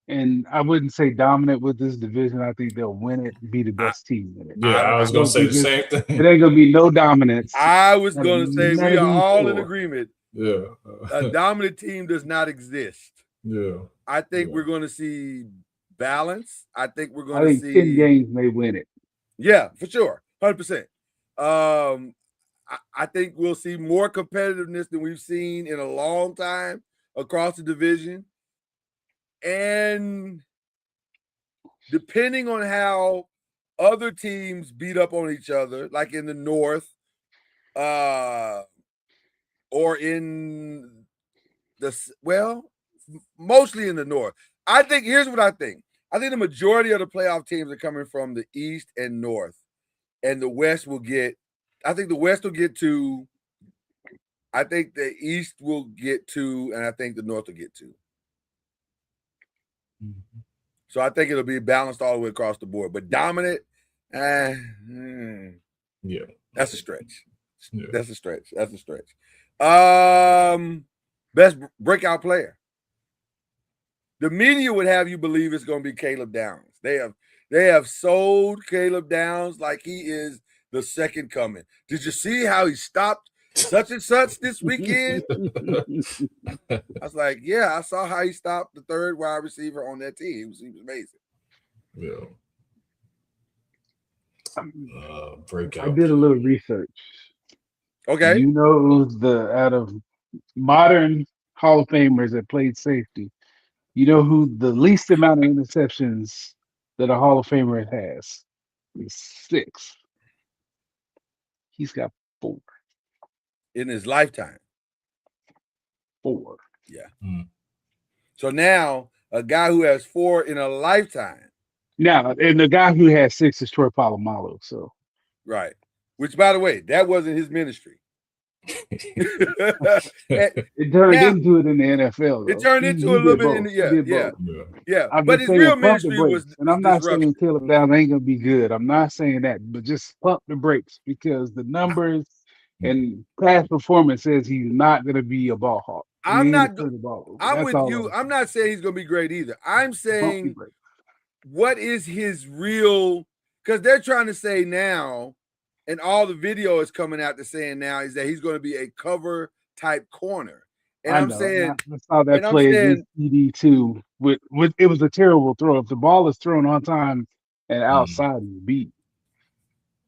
and I wouldn't say dominant with this division. I think they'll win it and be the best team in it. Yeah, I was gonna say the same thing. It ain't gonna be no dominance. I was gonna say we are all in agreement. Yeah, a dominant team does not exist. Yeah, I think we're gonna see balance. I think we're going to see 10 games may win it. Yeah, for sure. 100%. I think we'll see more competitiveness than we've seen in a long time across the division. And depending on how other teams beat up on each other, like in the North, or in mostly in the North. I think here's what I think. I think the majority of the playoff teams are coming from the East and North, and the West will get. I think the West will get 2. I think the East will get 2, and I think the North will get 2. Mm-hmm. So I think it'll be balanced all the way across the board. But dominant, Yeah. that's a stretch. Yeah. That's a stretch. That's a stretch. Best breakout player. The media would have you believe it's going to be Caleb Downs. They have sold Caleb Downs like he is the second coming. Did you see how he stopped such and such this weekend? I was like, yeah, I saw how he stopped the third wide receiver on that team. He was amazing. Yeah. Breakout. I did a little research. Okay. You know, out of modern Hall of Famers that played safety, you know who the least amount of interceptions that a Hall of Famer has? Is 6. He's got 4. In his lifetime. 4. Yeah. Mm. So now a guy who has 4 in a lifetime. Now, and the guy who has 6 is Troy Polamalu. So, right. Which, by the way, that wasn't his ministry. it turned into it in the NFL. Though. It turned into a little bit in the yeah. But his real ministry was. And I'm not saying Caleb Downs ain't gonna be good. I'm not saying that, but just pump the brakes because the numbers and past performance says he's not gonna be a ball hawk. I'm with all you. I'm not saying he's gonna be great either. I'm saying what is his real? Because they're trying to say now. And all the video is coming out to saying now is that he's going to be a cover type corner. And I'm saying I saw that play against ED2 with it was a terrible throw. If the ball is thrown on time and outside, you beat.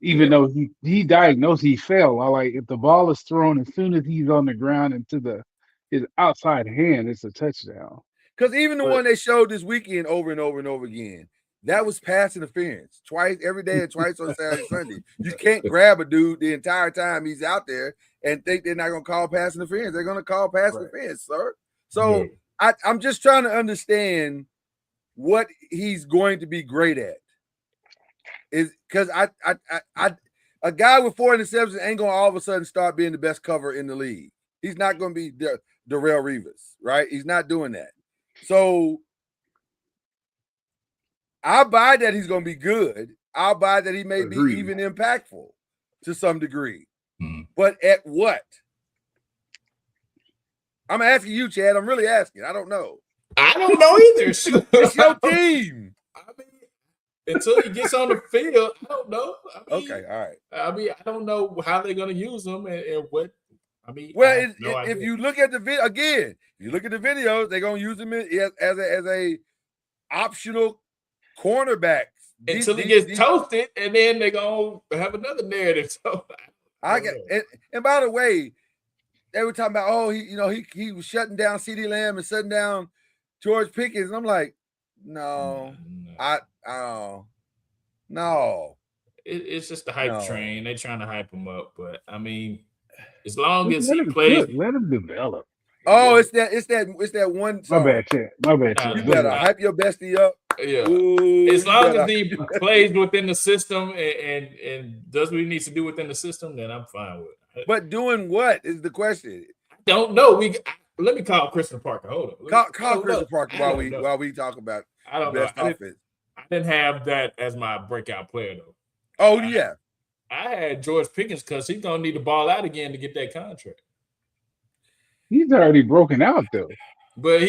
Even though he diagnosed he fell. I like if the ball is thrown as soon as he's on the ground into his outside hand, it's a touchdown. Because even the one they showed this weekend over and over and over again. That was pass interference twice every day and twice on Saturday and Sunday. You can't grab a dude the entire time he's out there and think they're not going to call pass interference. They're going to call pass interference, sir. So I'm just trying to understand what he's going to be great at. Is because a guy with 4 interceptions ain't going to all of a sudden start being the best cover in the league. He's not going to be Darrelle Revis, right? He's not doing that. So I'll buy that he's going to be good. I'll buy that he may be even impactful to some degree. But at what? I'm asking you, Chad. I'm really asking. I don't know. I don't know either. It's your team. I mean, until he gets on the field, I don't know. Okay, all right. I mean, I don't know how they're going to use him and what. I mean, well, if you look at the video again, you look at the videos, they're going to use him as a optional cornerbacks until he gets toasted, and then they're gonna have another narrative. So and by the way, they were talking about he was shutting down CeeDee Lamb and shutting down George Pickens. And I'm like, no. It's just the hype train. They're trying to hype him up, but I mean, as long as he plays, let him develop. Oh, it's that one song. My bad, Chad. My bad. You better hype your bestie up. Yeah. Ooh, as long as he plays within the system and does what he needs to do within the system, then I'm fine with it. But doing what is the question? I don't know. Let me call Christian Parker. Hold on. Call Christian Parker while we talk about I don't best know. offense. I didn't have that as my breakout player though. Oh yeah. I had George Pickens because he's gonna need the ball out again to get that contract. He's already broken out though. But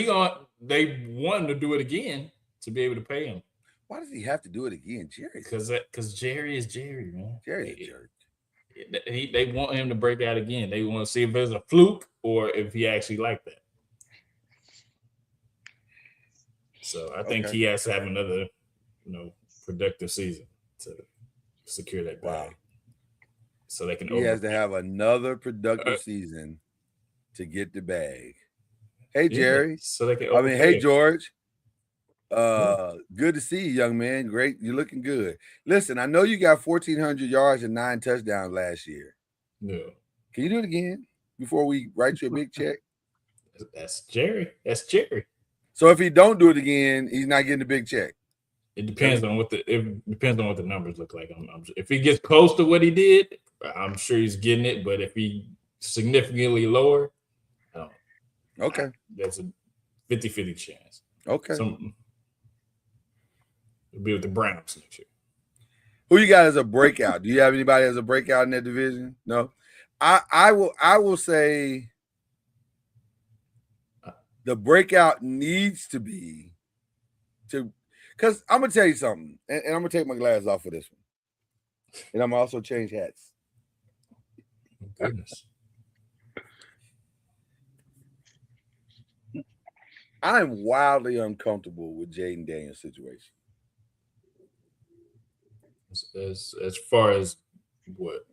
they want him to do it again to be able to pay him. Why does he have to do it again, Jerry? Because Jerry is Jerry, man. Jerry's a jerk. They want him to break out again. They want to see if there's a fluke or if he actually like that. So I think he has to have another, productive season to secure that bag. So they can. He has to have another productive season to get the bag. Hey Jerry. So they can. Hey George. Good to see you, young man. Great, you're looking good. Listen, I know you got 1,400 yards and 9 touchdowns last year. Yeah. Can you do it again before we write you a big check? That's Jerry. So if he don't do it again, he's not getting a big check. It depends on what the numbers look like. If he gets close to what he did, I'm sure he's getting it. But if he significantly lower, Okay. there's a 50-50 chance. Okay. It'll be with the Browns next year. Who you got as a breakout? Do you have anybody as a breakout in that division? No. I will say the breakout needs to be because I'm gonna tell you something, and I'm gonna take my glasses off for this one, and I'm also change hats. Oh, goodness. I'm wildly uncomfortable with Jaden Daniels' situation. As far as what?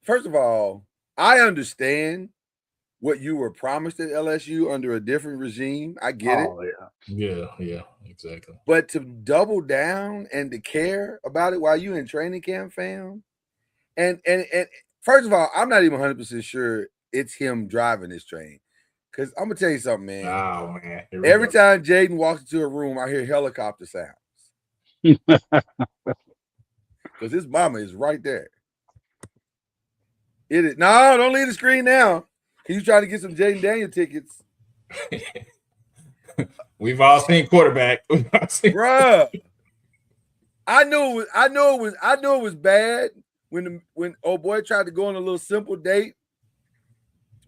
First of all, I understand what you were promised at LSU under a different regime. I get it. Yeah, exactly. But to double down and to care about it while you in training camp, fam. And first of all, I'm not even 100% sure it's him driving this train. Because I'm gonna tell you something, man. Oh man. Every time Jaden walks into a room, I hear helicopter sounds. Because his mama is right there. It is. No, don't leave the screen now. He's trying to get some Jaden Daniel tickets. We've all seen quarterback. Bruh. I knew it was bad when old boy tried to go on a little simple date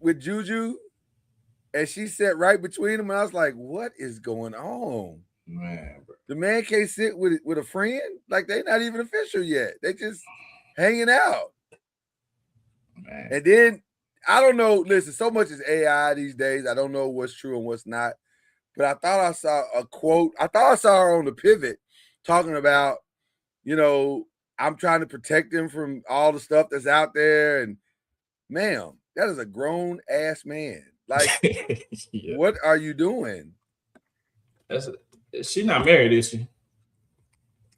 with Juju, and she sat right between them, and I was like, what is going on? Man, bro. The man can't sit with a friend? Like, they're not even official yet. They just hanging out. Man. And then, I don't know, listen, so much is AI these days. I don't know what's true and what's not. But I thought I saw a quote. I thought I saw her on the pivot talking about, I'm trying to protect him from all the stuff that's out there. And, ma'am, that is a grown-ass man. Like, Yeah. What are you doing? She's not married, is she?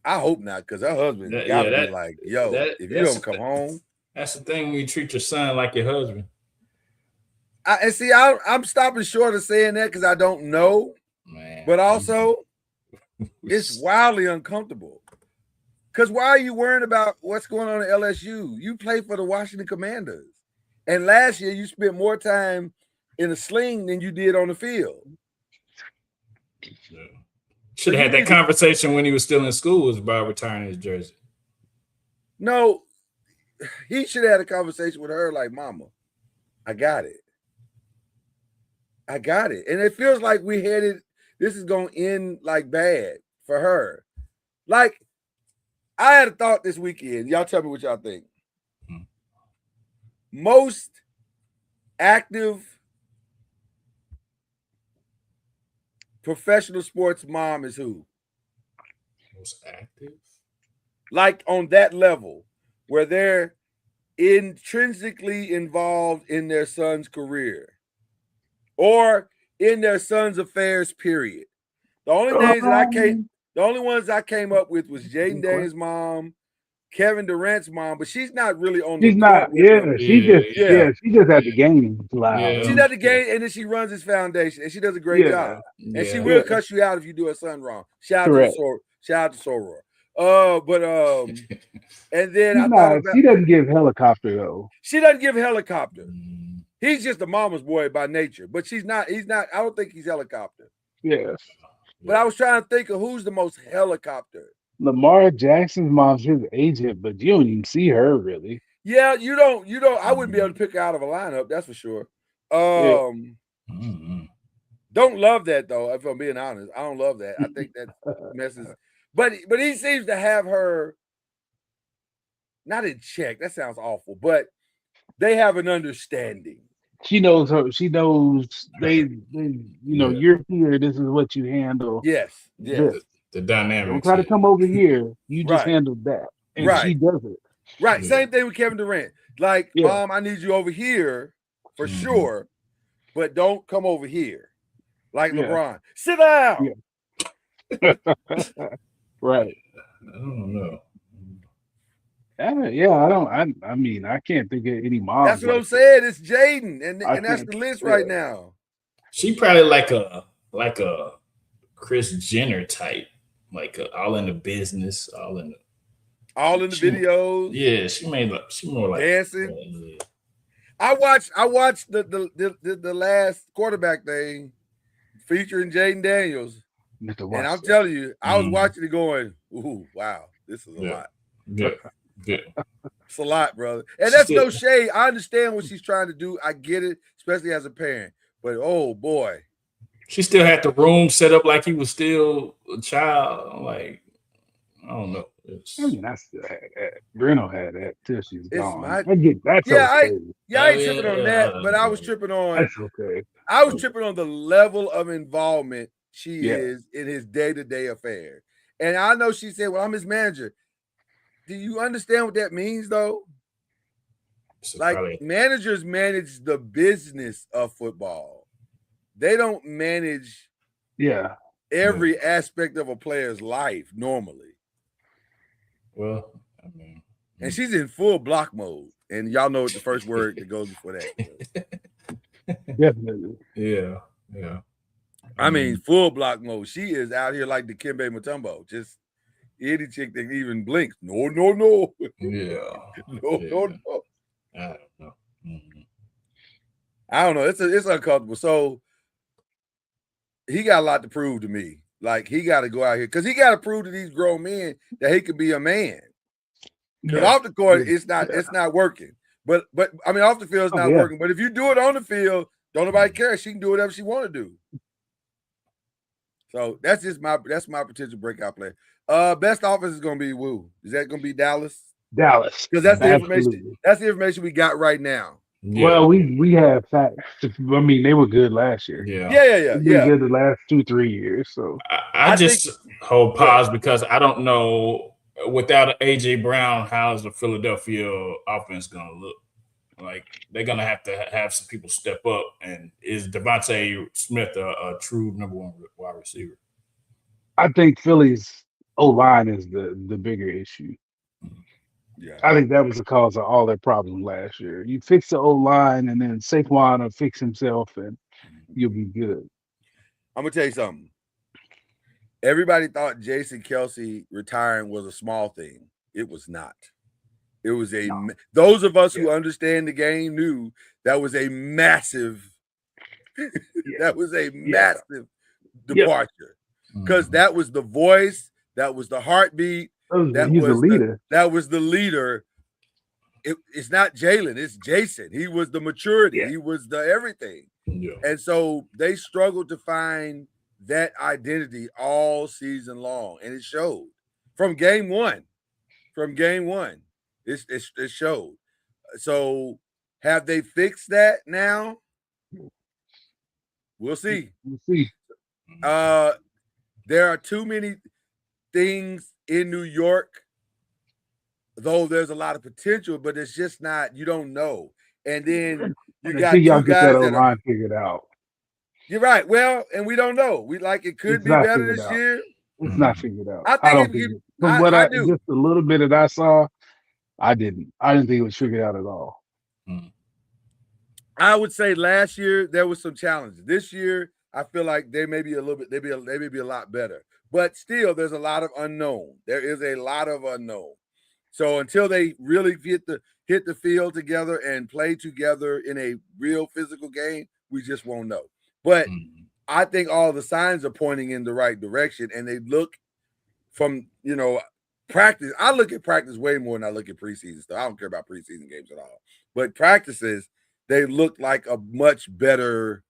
I hope not, because her husband got to be like, yo, if you don't come home. That's the thing when you treat your son like your husband. I'm stopping short of saying that because I don't know. Man. But also, it's wildly uncomfortable. Because why are you worrying about what's going on at LSU? You play for the Washington Commanders. And last year, you spent more time in a sling than you did on the field. Yeah. Should have had that conversation when he was still in school was about retiring his jersey. No, he should have had a conversation with her like, mama, I got it. I got it. And it feels like this is going to end like bad for her. Like, I had a thought this weekend. Y'all tell me what y'all think. Most active professional sports mom is who? Most active? Like on that level where they're intrinsically involved in their son's career or in their son's affairs, period. The only ones I came up with was Jaden Daniels' mom, Kevin Durant's mom, but she's not really on. She's not. Yeah, she just at the game. Yeah. She's at the game, and then she runs his foundation, and she does a great job. And she will cuss you out if you do her son wrong. Shout out to Soror. And then she doesn't give helicopter though. She doesn't give helicopter. He's just a mama's boy by nature, but he's not. I don't think he's helicopter. Yeah. But I was trying to think of who's the most helicopter. Lamar Jackson's mom's his agent, but you don't even see her really. Yeah, you don't. I wouldn't be able to pick her out of a lineup. That's for sure. Don't love that though. If I'm being honest, I don't love that. I think that messes. But he seems to have her not in check. That sounds awful, but they have an understanding. She knows her. She knows they you're here. This is what you handle. Yes. The dynamics. Don't try to come over here. You just handled that. And she does it. Right. Yeah. Same thing with Kevin Durant. Like, Mom, I need you over here for sure, but don't come over here. Like LeBron. Sit down. Yeah. Right. I don't know. I can't think of any mom. That's what I'm saying. It's Jaden, and that's the list right now. She probably like a Kris Jenner type, like all in the business, all in the videos. Yeah, she more like dancing. I watched the last quarterback thing featuring Jaden Daniels, and I'm telling you, I was watching it going, "Ooh, wow, this is a lot." Yeah. It's a lot, brother. And that's no shade. I understand what she's trying to do. I get it, especially as a parent. But oh boy, she still had the room set up like he was still a child. Like, I don't know. I mean, I still had that. Bruno had that till she's gone. I get that's yeah, okay. I ain't tripping on that, but I was tripping on. That's okay. I was tripping on the level of involvement she is in his day-to-day affairs. And I know she said, "Well, I'm his manager." Do you understand what that means, though? Like, managers manage the business of football. They don't manage every aspect of a player's life normally. Well, I mean, and she's in full block mode. And y'all know what the first word that goes before that. Definitely. Yeah. I mean, full block mode. She is out here like the Dikembe Mutombo. Just any chick that even blinks. No. Yeah. No. I don't know. I don't know. It's uncomfortable. So he got a lot to prove to me. Like, he got to go out here because he got to prove to these grown men that he could be a man. Because off the court, it's not working. But I mean, off the field, it's not working. But if you do it on the field, don't nobody care. She can do whatever she want to do. So that's my potential breakout player. Best offense is gonna be Woo. Is that gonna be Dallas? Dallas. Because that's the information. That's the information we got right now. Yeah. Well, we have facts. I mean, they were good last year. Yeah. Good the last 2-3 years. So I just hold pause because I don't know without AJ Brown, how's the Philadelphia offense gonna look? Like, they're gonna have to have some people step up. And is Devontae Smith a true number one wide receiver? I think Philly's O-line is the bigger issue. Yeah, I think that was the cause of all their problems last year. You fix the O-line, and then Saquon will fix himself, and you'll be good. I'm gonna tell you something. Everybody thought Jason Kelce retiring was a small thing. It was not. It was those of us who understand the game knew that was a massive departure. Because that was the voice, that was the heartbeat, he's the leader. That was the leader. It's not Jalen, it's Jason. He was the maturity, he was the everything. Yeah. And so they struggled to find that identity all season long, and it showed from game one. It showed. So have they fixed that now? We'll see. There are too many things in New York, though there's a lot of potential, but it's just not, you don't know. And then you got two guys that are figured out. You're right. Well, and we don't know. It could be better this year. It's not figured out. I think just a little bit that I saw, I didn't think it was figured out at all. I would say last year there was some challenges. This year, I feel like they may be a lot better. But still, there's a lot of unknown. There is a lot of unknown. So until they really hit the field together and play together in a real physical game, we just won't know. But I think all the signs are pointing in the right direction, and they look from, practice. I look at practice way more than I look at preseason stuff. I don't care about preseason games at all. But practices, they look like a much better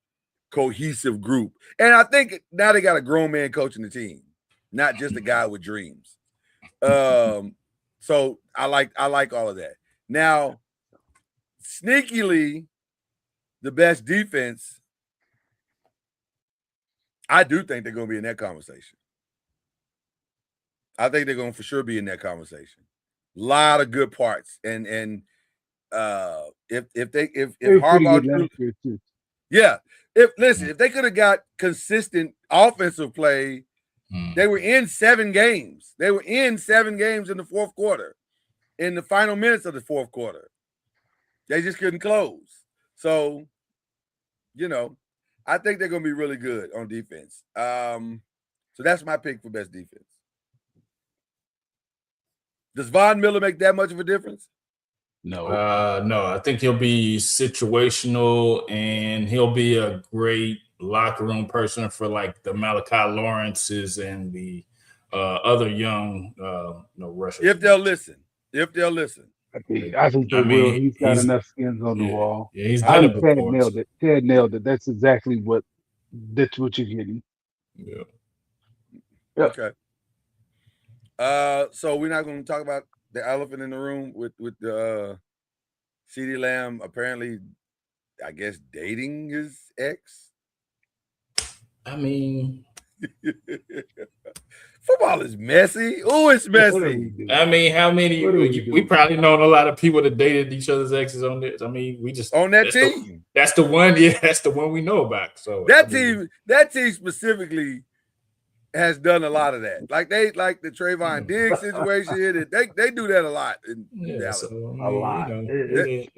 cohesive group. And I think now they got a grown man coaching the team, not just a guy with dreams. So I like all of that. Now, sneakily, the best defense, I do think they're going to be in that conversation. I think they're going to for sure be in that conversation. A lot of good parts, and if Harbaugh, if they could have got consistent offensive play, they were in 7 games. They were in 7 games in the fourth quarter, in the final minutes of the fourth quarter. They just couldn't close. So, I think they're going to be really good on defense. So that's my pick for best defense. Does Von Miller make that much of a difference? No, I think he'll be situational, and he'll be a great locker room person for like the Malachi Lawrences and the other young rushers. If they'll listen. I think they will. He's got enough skins on the wall. Yeah, he's I done it think Ted before. nailed it. Ted nailed it. That's exactly what you're getting. Yeah. Yep. Okay. So we're not going to talk about the elephant in the room with the CeeDee Lamb apparently, I guess, dating his ex. I mean, football is messy. Oh, it's messy. I mean, how many? We probably known a lot of people that dated each other's exes on this. I mean, we just on that team. That's the one. Yeah, that's the one we know about. So that team specifically has done a lot of that. Like the Trayvon Diggs situation, and they do that a lot in Dallas. So, a lot. They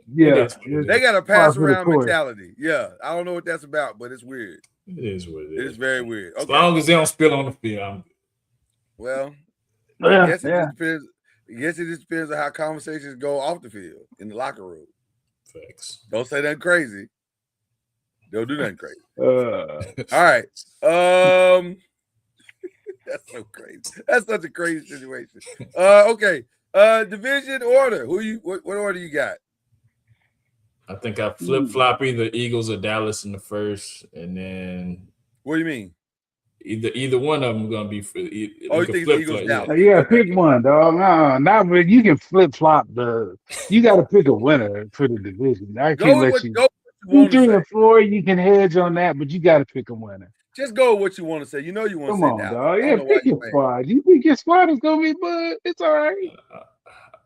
got a pass around mentality. Yeah, I don't know what that's about, but it's weird. It is what it is. It's very weird. Okay. As long as they don't spill on the field. Well, I guess it just depends on how conversations go off the field in the locker room. Facts. Don't say nothing crazy. Don't do nothing crazy. All right. That's so crazy. That's such a crazy situation. Okay. Division order. What order you got? I think I flip-flop either Eagles or Dallas in the first, and then what do you mean? Either one of them gonna be for. You think the Eagles Dallas? Yeah, pick one, dog. No, not really. You can flip-flop you got to pick a winner for the division. I can't let you. 2, 3, and 4. You can hedge on that, but you got to pick a winner. Just go with what you want to say. You know you want to say. Come on, dog. Yeah, pick your squad. You think your squad is gonna be bud? It's all right.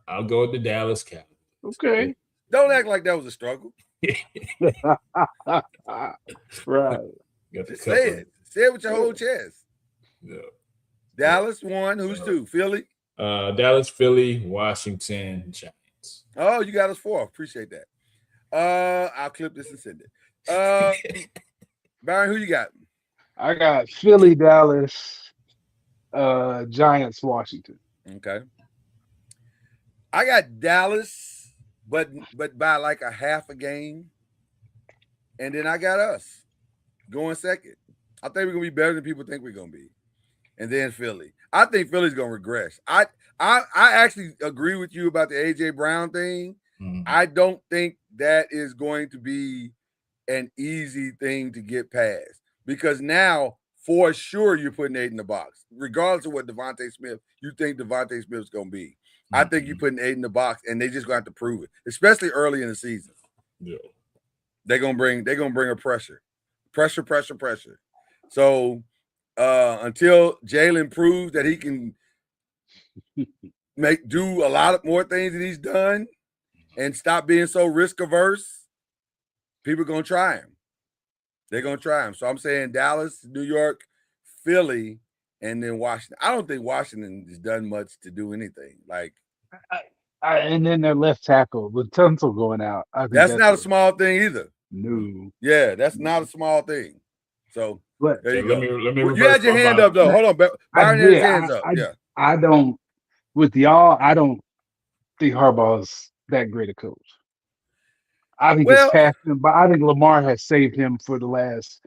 I'll go with the Dallas Cowboys. Okay. Don't act like that was a struggle. Right. Say it. Say it with your whole chest. Yeah. Dallas 1. Who's 2? Philly? Dallas, Philly, Washington, Giants. Oh, you got us 4. Appreciate that. I'll clip this and send it. Byron, who you got? I got Philly, Dallas, Giants, Washington. Okay. I got Dallas, but by like a half a game. And then I got us going second. I think we're gonna be better than people think we're gonna be. And then Philly. I think Philly's gonna regress. I actually agree with you about the AJ Brown thing. Mm-hmm. I don't think that is going to be an easy thing to get past, because now for sure you're putting 8 in the box, regardless of what Devontae Smith you think Devontae Smith's gonna be. Mm-hmm. I think you're putting 8 in the box, and they just gonna have to prove it, especially early in the season. Yeah, they're gonna bring a pressure. So until Jalen proves that he can do a lot of more things that he's done and stop being so risk averse, people are going to try him. They're going to try him. So I'm saying Dallas, New York, Philly, and then Washington. I don't think Washington has done much to do anything. Like, and then their left tackle with Tunsil going out. That's not a small thing either. No. Yeah, that's not a small thing. So there you go. Let me you had your hand up though. Hold on, Byron had his hands up. I don't. With y'all, I don't think Harbaugh's that great a coach. I think it's past him, but I think Lamar has saved him for the last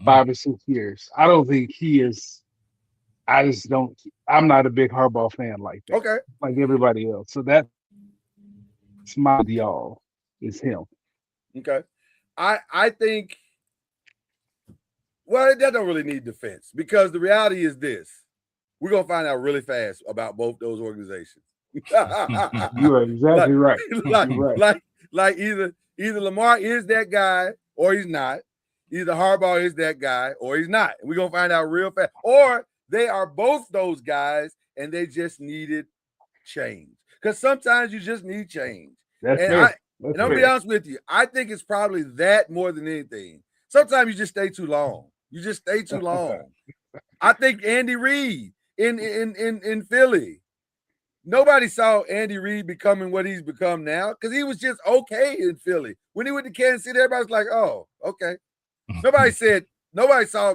5 or 6 years. I don't think he is. I just don't. I'm not a big Harbaugh fan like that. Okay, like everybody else. So that's my y'all is him. Okay, I think. Well, that don't really need defense, because the reality is this: we're gonna find out really fast about both those organizations. You are exactly right. Like either Lamar is that guy or he's not. Either Harbaugh is that guy or he's not. And we're gonna find out real fast. Or they are both those guys and they just needed change. Because sometimes you just need change. That's and fair. I'll be honest with you, I think it's probably that more than anything. Sometimes you just stay too long. You just stay too long. I think Andy Reid in Philly. Nobody saw Andy Reid becoming what he's become now, because he was just okay in Philly. When he went to Kansas City, everybody was like, oh, okay. Nobody saw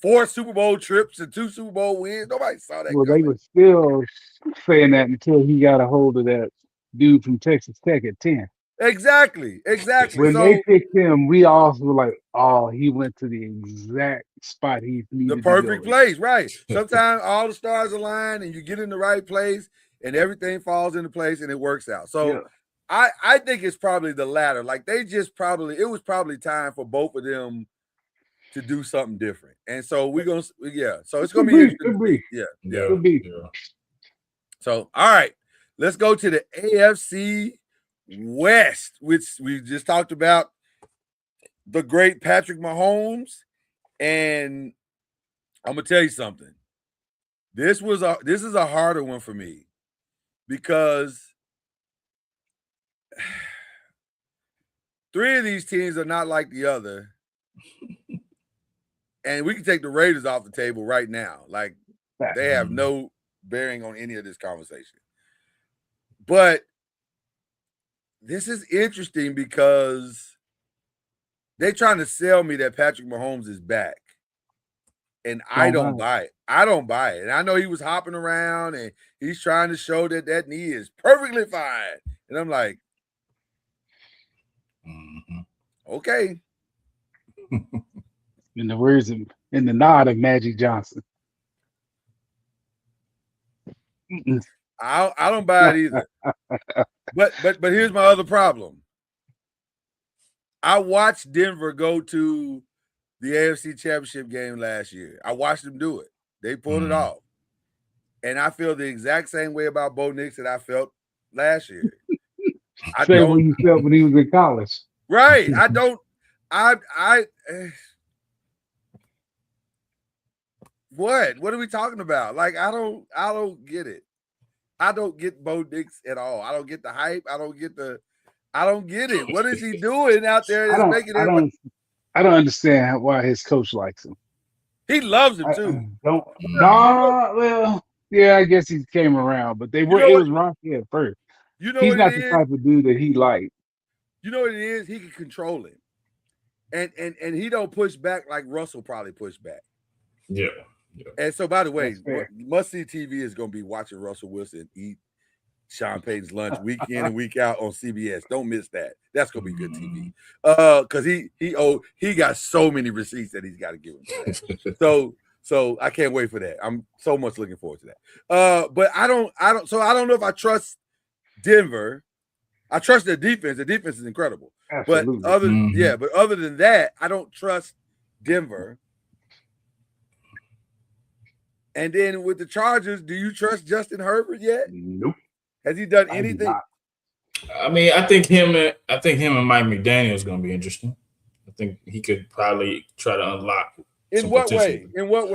4 Super Bowl trips and 2 Super Bowl wins. Nobody saw that. Well, they were still saying that until he got a hold of that dude from Texas Tech at 10. Exactly. When So they picked him, we all were like, "Oh, he went to the exact spot he the needed to perfect go." place, right? Sometimes all the stars align and you get in the right place and everything falls into place and it works out. So Yeah. I think it's probably the latter. Like they just probably it was probably time for both of them to do something different. And so we're gonna so it's gonna be interesting. Could be. Yeah. Could be. Yeah. So all right, let's go to the AFC West, which we just talked about the great Patrick Mahomes. And I'm gonna tell you something. This is a harder one for me because 3 of these teams are not like the other. And we can take the Raiders off the table right now. Like they have no bearing on any of this conversation. But this is interesting because they're trying to sell me that Patrick Mahomes is back. And I don't buy it. I don't buy it. And I know he was hopping around and he's trying to show that that knee is perfectly fine. And I'm like, okay. In the words of, in the nod of Magic Johnson. I don't buy it either. But here's my other problem. I watched Denver go to the AFC Championship game last year. I watched them do it. They pulled it off. And I feel the exact same way about Bo Nix that I felt last year. Same way you felt when he was in college. Right. What are we talking about? Like, I don't get it. I don't get Bo Nix at all. I don't get the hype. I don't get it. What is he doing out there that's making everybody? I don't understand why his coach likes him. He loves him too. Well, yeah, I guess he came around, but it was rocky at first. You know, he's not the type of dude that he liked. You know what it is? He can control it, and he don't push back like Russell probably pushed back. Yeah. And so, by the way, must see TV is going to be watching Russell Wilson eat Sean Payton's lunch week in and week out on CBS. Don't miss that. That's going to be good TV. Because he got so many receipts that he's got to give him. So I can't wait for that. I'm so much looking forward to that. But I don't know if I trust Denver. I trust their defense. The defense is incredible. Absolutely. But other than that, I don't trust Denver. And then with the Chargers, do you trust Justin Herbert yet? Nope. Has he done anything? I mean, I think him and Mike McDaniel is going to be interesting. I think he could probably try to unlock. In what way? I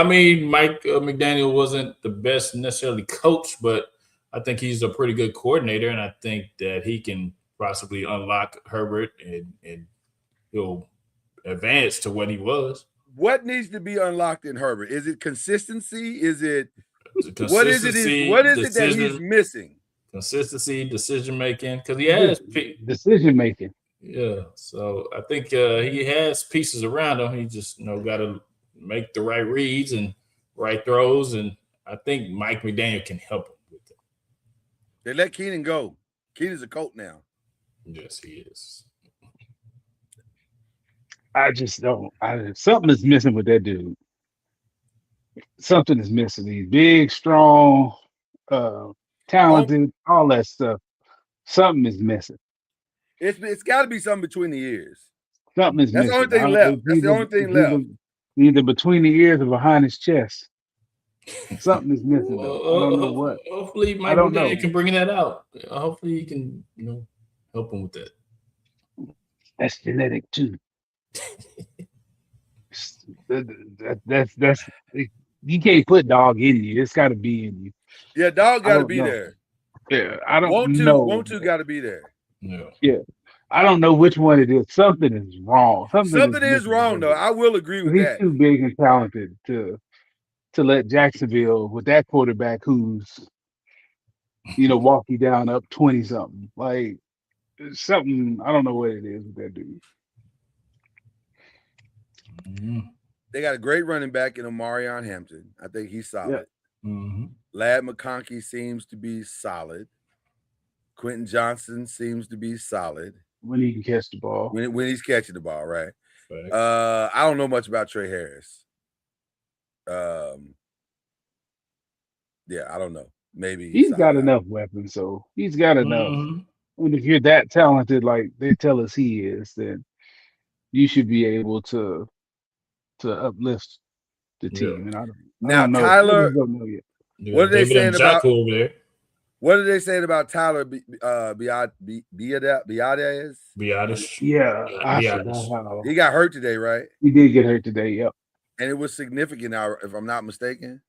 mean, Mike McDaniel wasn't the best necessarily coach, but I think he's a pretty good coordinator, and I think that he can possibly unlock Herbert and he'll advance to what he was. What needs to be unlocked in Herbert? Is it consistency? Is it what is it that he's missing? Consistency, decision making, because he has decision making. Yeah, so I think he has pieces around him. He just got to make the right reads and right throws, and I think Mike McDaniel can help him with that. They let Keenan go. Keenan's a Colt now. Yes, he is. I just don't. Something is missing with that dude. Something is missing. He's big, strong, talented, all that stuff. Something is missing. It's got to be something between the ears. Something is missing. That's the only thing left. That's the only thing left. Either between the ears or behind his chest. Something is missing. Though. I don't know what. Hopefully, Mike McDaniel can bring that out. Hopefully, he can help him with that. That's genetic too. That's you can't put dog in you. It's got to be in you. Yeah, dog got to be there. Yeah, I don't know. Want to got to be there. Yeah, I don't know which one it is. Something is wrong. Something is wrong though. I will agree with that. He's too big and talented to let Jacksonville with that quarterback who's walk you down up 20 something. Like something. I don't know what it is with that dude. They got a great running back in Omarion Hampton. I think he's solid. Mm-hmm. Lad McConkey seems to be solid. Quentin Johnson seems to be solid when he can catch the ball. when he's catching the ball, right? Facts. I don't know much about Trey Harris. Yeah, I don't know. Maybe He's got solid. enough weapons, so he's got enough. Mhm. And if you're that talented, like they tell us he is, then you should be able to uplift the Yeah. team. And I Now, don't know. Tyler- I just don't know yet. Yeah, What are they David saying about- Njoku over there? What are they saying about Tyler Biadasz? Biotis. Yeah, I Biotis. forgot how He got hurt today, right? he did get hurt today. Yep. And it was significant, if I'm not mistaken.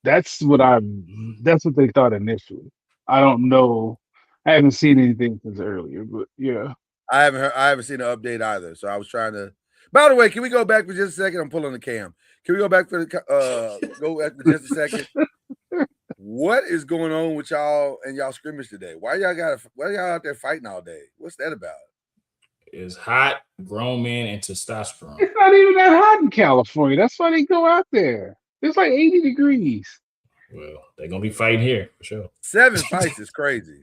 That's what they thought initially. I don't know. I haven't seen anything since earlier, but yeah. I haven't seen an update either. So I was trying to. By the way, can we go back for just a second? I'm pulling the cam. Can we go back for go back for just a second? What is going on with y'all and y'all scrimmage today? Why y'all out there fighting all day? What's that about? Is hot, grown men, and testosterone. It's not even that hot in California. That's why they go out there. It's like 80 degrees. Well, they're gonna be fighting here for sure. 7 fights is crazy.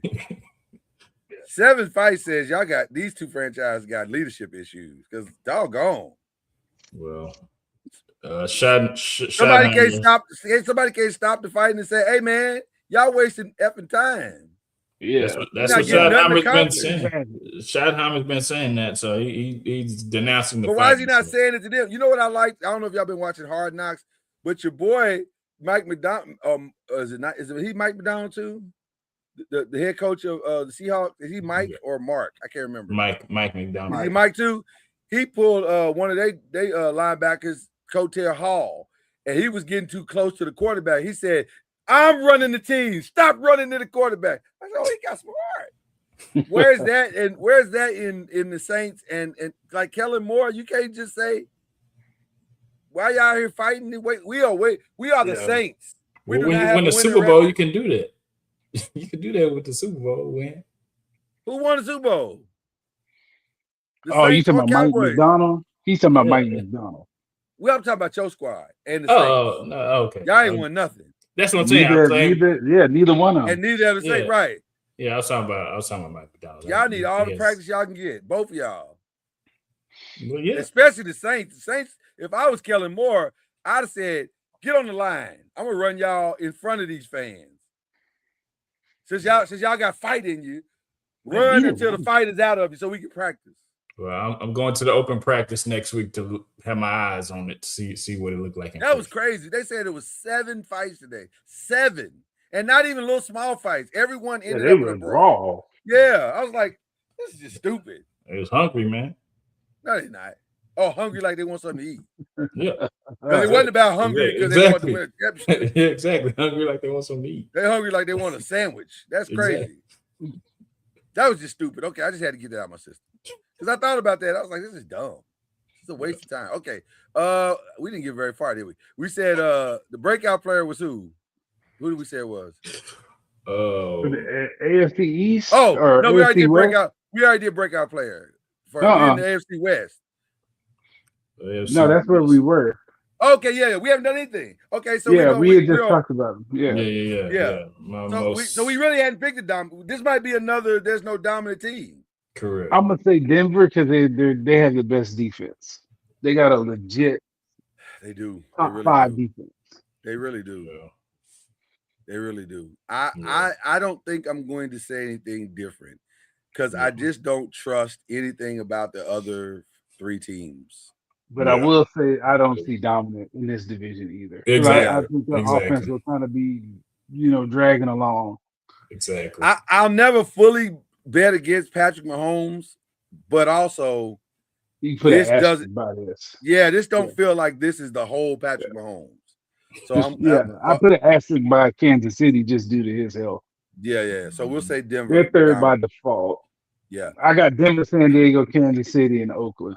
7 fights says y'all got these two franchises got leadership issues because doggone. Well, somebody Somebody can't stop the fighting and say, "Hey man, y'all wasting effing time." Yeah. That's You're what not getting nothing Schottenheimer's been accomplished. saying. Schottenheimer's been saying that, so he's denouncing the. But why is he fighting, not so. saying it to them? You know what I like? I don't know if y'all been watching Hard Knocks, but your boy Mike McDonald, is it he Mike McDonald too? The head coach of the Seahawks, is he Mike or Mark? I can't remember. Mike McDonald. Is he Mike too? He pulled one of they linebackers, Cotel Hall, and he was getting too close to the quarterback. He said, "I'm running the team. Stop running to the quarterback." I said, "Oh, he got smart." Where's that? And where's that in the Saints and like Kellen Moore? You can't just say, "Why y'all here fighting?" We are the Yeah. Saints. We Well, do when not you have win a the winning Super Bowl, record. you can do that. You can do that with the Super Bowl win. Who won the Super Bowl? The Oh, you Saints talking or about Mike Cowboys? McDonald? He's talking about Yeah. Mike McDonald. Well, I'm talking about your squad and the Oh, Saints. no, okay. Y'all ain't won nothing, That's what I'm saying. Neither one of them. and neither of the Saints. Yeah. Right? Yeah, I was talking about Mike McDonald. Y'all need all the Yes. practice y'all can get, both of y'all. Well, yeah. Especially the Saints. The Saints, if I was Kellen Moore, I'd have said, "Get on the line. I'm gonna run y'all in front of these fans. Since y'all got fight in you, run until the fight is out of you so we can practice." Well, I'm going to the open practice next week to have my eyes on it to see what it looked like. In That was person. crazy. They said it was 7 fights today. 7. And not even little small fights. Everyone Yeah, ended they up with a were brawl. raw. Yeah. I was like, this is just stupid. It was hungry, man. No, they're not. Oh, hungry like they want something to eat. Yeah, But it wasn't about hungry because they wanted to win a championship. yeah, exactly. Hungry like they want some meat. They're hungry like they want a sandwich. That's crazy. Exactly. That was just stupid. Okay, I just had to get that out of my system. Because I thought about that. I was like, this is dumb. It's a waste of time. Okay. We didn't get very far, did we? We said the breakout player was who? Who did we say it was? Oh, For the AFC East? Oh, or no, we already AFC did West? breakout. We already did breakout player for we're in the AFC West. No, that's where we were. Okay, yeah, we haven't done anything. Okay, so Yeah, we had just we're on- talked about them. Yeah. Yeah. So we really hadn't picked a dominant. This might be another. There's no dominant team. Correct. I'm gonna say Denver because they have the best defense. They got a legit They do. They top really 5 do. defense. They really do. Yeah. They really do. Yeah. I don't think I'm going to say anything different because I just don't trust anything about the other 3 teams. But I Yeah. will say I don't see dominant in this division either. 'Cause Exactly. I think the offense will kind of be, dragging along. Exactly. I'll never fully bet against Patrick Mahomes, but also, You can put This an asterisk doesn't- by this. yeah, this don't Yeah. feel like this is the whole Patrick Mahomes. So I put an asterisk by Kansas City just due to his health. yeah. So we'll say Denver. They're third down. by default. Yeah. I got Denver, San Diego, Kansas City, and Oakland.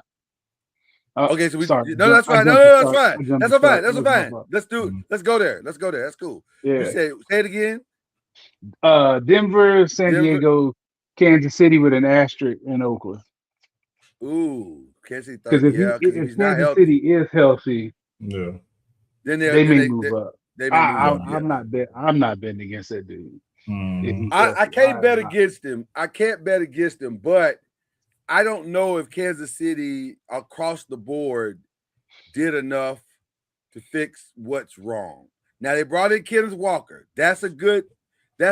Okay, so sorry. no, that's I fine. No, jumped the that's chart. fine. I jumped That's the fine. chart. That's That was fine. my fault. Let's do. Mhm. Let's go there. Let's go there. That's cool. You Yeah. say it again. Denver, San Denver. Diego, Kansas City with an asterisk, and Oakland. Ooh, can't see Because 30. if, Yeah, because if if he's not Kansas healthy, City is healthy, yeah. then they may move up. they didn't move up yet. I'm not betting against that dude. Mhm. I can't bet against him. I can't bet against him, but I don't know if Kansas City across the board did enough to fix what's wrong. Now they brought in Kenneth Walker. That's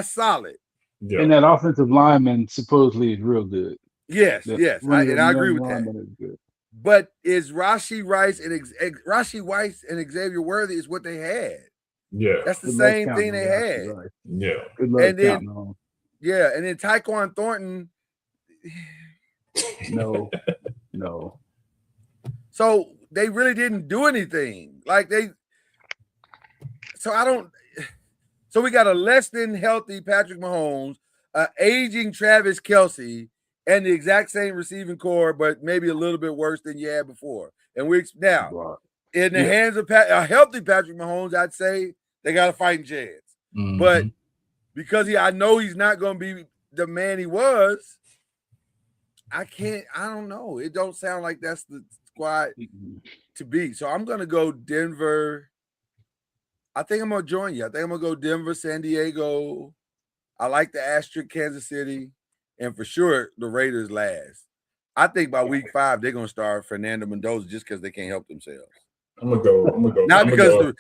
solid. Yeah. And that offensive lineman supposedly is real good. Yes, That I agree with lineman that. is good. But is Rashee Rice and Xavier Worthy is what they had. Yeah. That's the Good luck same counting thing they on Rashee had. Rice. Yeah. Good luck And then- counting on. Yeah, and then Tyquan Thornton. No. So they really didn't do anything. So we got a less than healthy Patrick Mahomes, aging Travis Kelce, and the exact same receiving core, but maybe a little bit worse than you had before. And now Wow. in the hands of a healthy Patrick Mahomes, I'd say they got a fighting chance. Mhm. But because I know he's not going to be the man he was, I don't know. It don't sound like that's the squad to be. So I'm going to go Denver. I think I'm going to join you. I think I'm going to go Denver, San Diego. I like the asterisk Kansas City. And for sure, the Raiders last. I think by week 5, they're going to start Fernando Mendoza just because they can't help themselves. I'm gonna go. Not because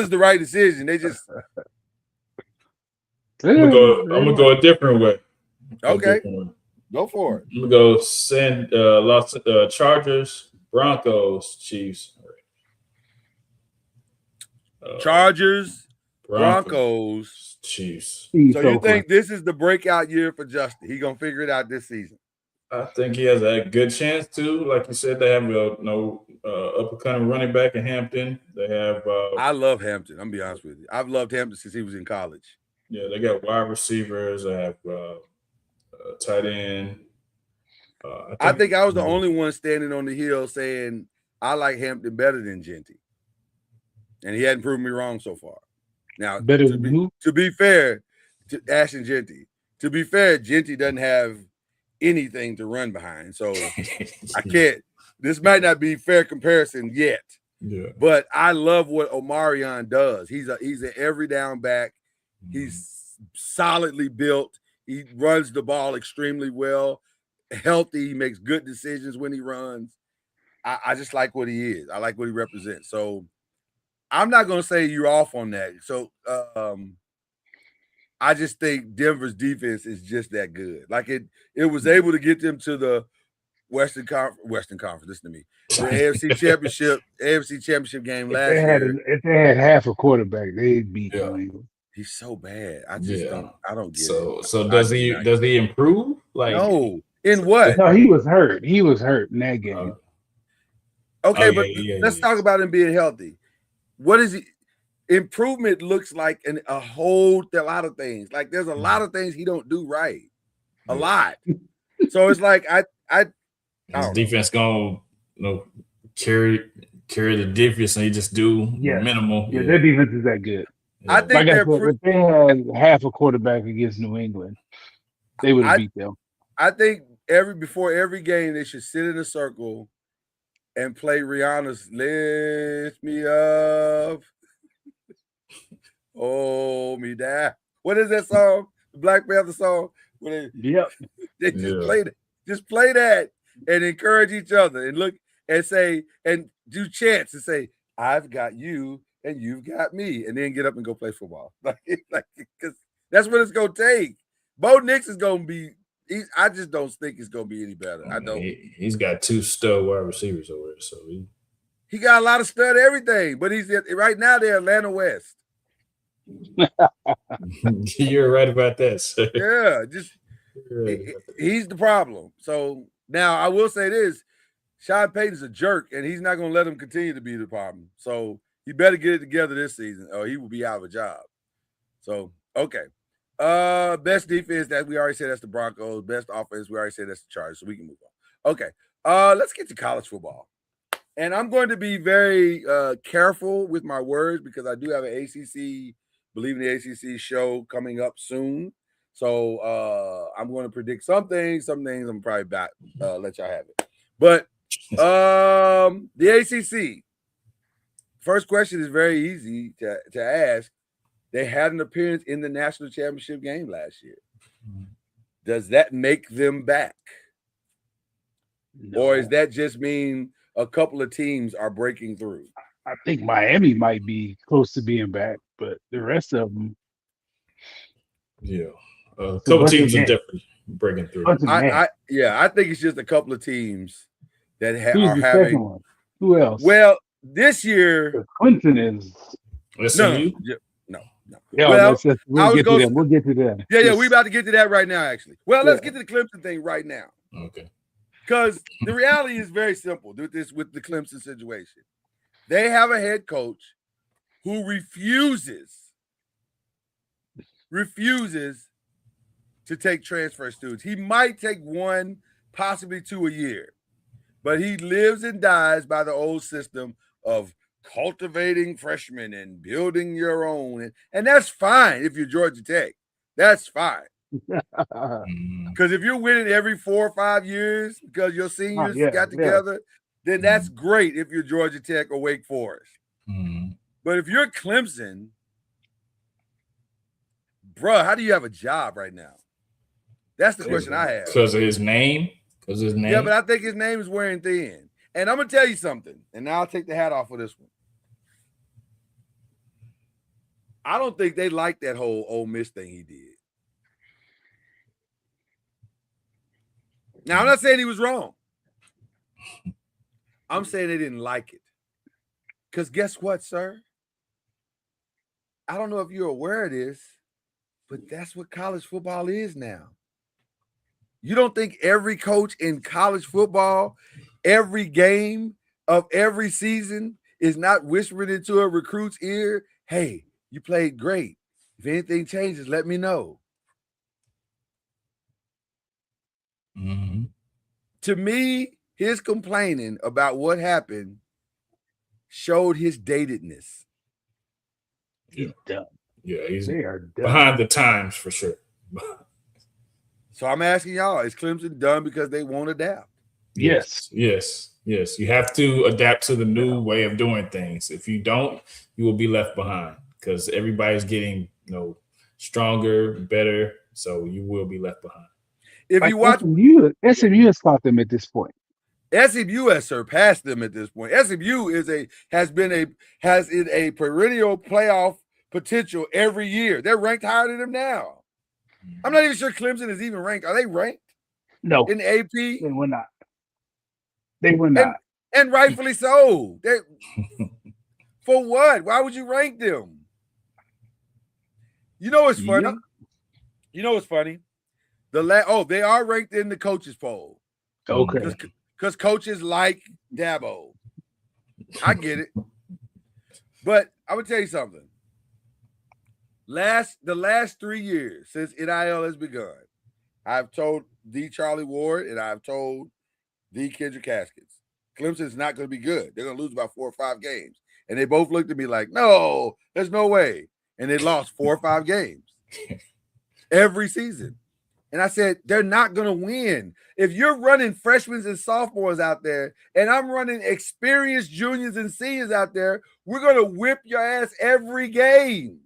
it's the right decision. They just I'm gonna go a different way. okay. Go for it. I'm gonna go Chargers, Broncos, Chiefs. Chargers, Broncos, Chiefs. So you think this is the breakout year for Justin? He gonna figure it out this season? I think he has a good chance to. Like you said, they have up and coming running back in Hampton. They have. I love Hampton. I'm gonna be honest with you. I've loved Hampton since he was in college. Yeah, they got wide receivers. They have tight end. I think I was the only one standing on the hill saying I like Hampton better than Genty, and he hadn't proven me wrong so far. Now, to be fair to Ashton Genty, to be fair, Genty doesn't have anything to run behind, so I can't. This might not be fair comparison yet. Yeah, but I love what Omarion does. He's an every down back. He's solidly built. He runs the ball extremely well. Healthy. He makes good decisions when he runs. I just like what he is. I like what he represents. So I'm not going to say you're off on that. So I just think Denver's defense is just that good. Like it was able to get them to the Western Conference. Listen to me. The AFC Championship game last year. If they had half a quarterback, they'd beat New England. He's so bad. I just don't get it. So does he improve? Like no. In what? No, he was hurt. He was hurt in that game. Let's talk about him being healthy. What is he? Improvement looks like a whole lot of things. Like there's a lot of things he don't do right. A lot. So it's like his defense gonna carry the defense and he just do minimal. Yeah, their defense is that good. Yeah. I think if they had half a quarterback against New England, they would have beat them. I think before every game they should sit in a circle and play Rihanna's "Lift Me Up." Oh, me down. What is that song? The Black Panther song? They just play that and encourage each other and look and say and do chants and say, "I've got you and you've got me," and then get up and go play football. Because that's what it's gonna take. Bo Nix is gonna be. I just don't think it's gonna be any better. I don't. He's got 2 stud wide receivers over there, so he got a lot of stud everything. But right now they're Atlanta West. You're right about that. Yeah, he's the problem. So now I will say this: Sean Payton's a jerk, and he's not gonna let him continue to be the problem. So he better get it together this season, or he will be out of a job. So okay. Best defense that we already said that's the Broncos. Best offense we already said that's the Chargers. So we can move on. Okay. Let's get to college football. And I'm going to be very careful with my words because I do have an ACC, Believe in the ACC show coming up soon. So I'm going to predict some things. Some things I'm probably back. Let y'all have it. But the ACC, first question is very easy to ask. They had an appearance in the national championship game last year. Does that make them back? No. Or is that just mean a couple of teams are breaking through? I think Miami might be close to being back, but the rest of them, Yeah. A a couple bunch teams of are men. definitely breaking through. bunch of men. I think it's just a couple of teams that Who's are the having. second one? Who else? Well, this year, 'Cause Clemson is. SMU? no. Yeah, Well, we'll I was get to gonna- that. We'll get to that. Yeah, we about to get to that right now, actually. Well, let's Yeah. get to the Clemson thing right now. Okay. Because the reality is very simple with the Clemson situation. They have a head coach who refuses to take transfer students. He might take one, possibly two a year, but he lives and dies by the old system of cultivating freshmen and building your own. And that's fine if you're Georgia Tech. That's fine. Because if you're winning every 4 or 5 years because your seniors got together, then that's great if you're Georgia Tech or Wake Forest. But if you're Clemson, bruh, how do you have a job right now? That's the question I have. Because of his name? Yeah, but I think his name is wearing thin. And I'm going to tell you something, and now I'll take the hat off for this one. I don't think they like that whole Ole Miss thing he did. Now, I'm not saying he was wrong. I'm saying they didn't like it. Because guess what, sir? I don't know if you're aware of this, but that's what college football is now. You don't think every coach in college football, every game of every season is not whispering into a recruit's ear, hey, you played great. If anything changes, let me know. To me, his complaining about what happened showed his datedness. He's done. Yeah, he's They are done. behind the times for sure. So I'm asking y'all, is Clemson done because they won't adapt? Yes. You have to adapt to the new way of doing things. If you don't, you will be left behind because everybody's getting stronger, better. So you will be left behind. If you watch SMU has caught them at this point. SMU has surpassed them at this point. SMU has a perennial playoff potential every year. They're ranked higher than them now. I'm not even sure Clemson is even ranked. Are they ranked? No, In the AP? they were not. They were not. And rightfully so. For what? Why would you rank them? You know what's funny? Yeah. You know what's funny? They are ranked in the coaches poll. Okay. Because coaches like Dabo. I get it. But I would tell you something. The last 3 years since NIL has begun, I've told the Charlie Ward and I've told the Kendrick Haskins, Clemson is not going to be good. They're going to lose about 4 or 5 games. And they both looked at me like, no, there's no way. And they lost 4 or 5 games every season. And I said, they're not going to win. If you're running freshmen and sophomores out there, and I'm running experienced juniors and seniors out there, we're going to whip your ass every game.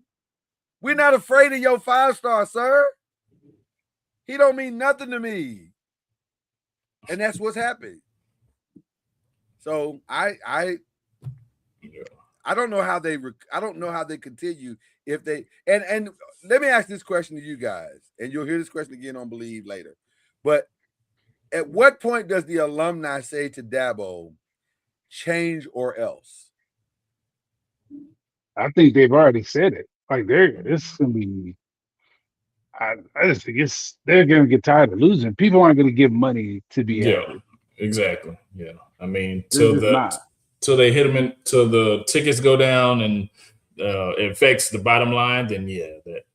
We're not afraid of your 5-star, sir. He don't mean nothing to me. And that's what's happened. So I don't know how they continue if they and let me ask this question to you guys, and you'll hear this question again on Believe later. But at what point does the alumni say to Dabo, change or else? I think they've already said it. Like it's gonna be. I just think they're gonna get tired of losing. People aren't gonna give money to be happy. Exactly. Yeah, I mean Till they hit them till the tickets go down and it affects the bottom line. Then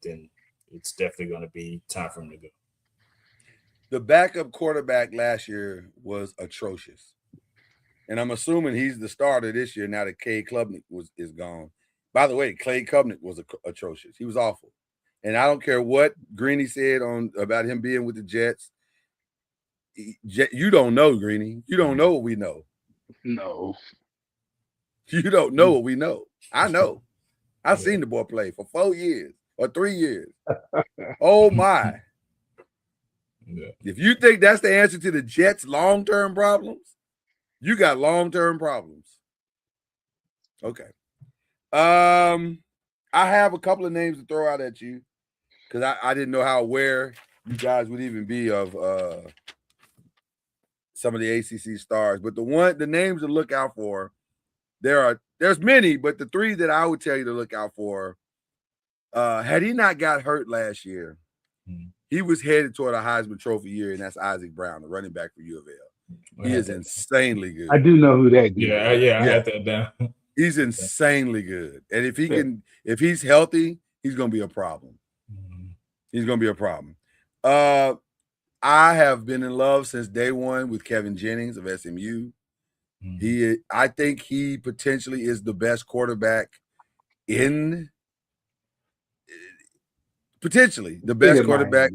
then it's definitely going to be time for him to go. The backup quarterback last year was atrocious, and I'm assuming he's the starter this year now that Cade Klubnik is gone. By the way, Cade Klubnik was atrocious. He was awful, and I don't care what Greeny said about him being with the Jets. You don't know, Greeny. You don't know what we know. No. You don't know what we know. I know. I've seen the boy play for 4 years or 3 years. Oh my. Yeah. If you think that's the answer to the Jets' long-term problems, you got long-term problems. Okay. I have a couple of names to throw out at you because I didn't know how aware you guys would even be of some of the ACC stars. But the names to look out for, there's many, but the three that I would tell you to look out for, had he not got hurt last year, he was headed toward a Heisman Trophy year, and that's Isaac Brown, the running back for U of L. He is insanely good. I do know who that is. Yeah, I had that down. He's insanely good. And if he's healthy, he's gonna be a problem. He's gonna be a problem. I have been in love since day one with Kevin Jennings of SMU. I think he potentially is the best quarterback potentially the best quarterback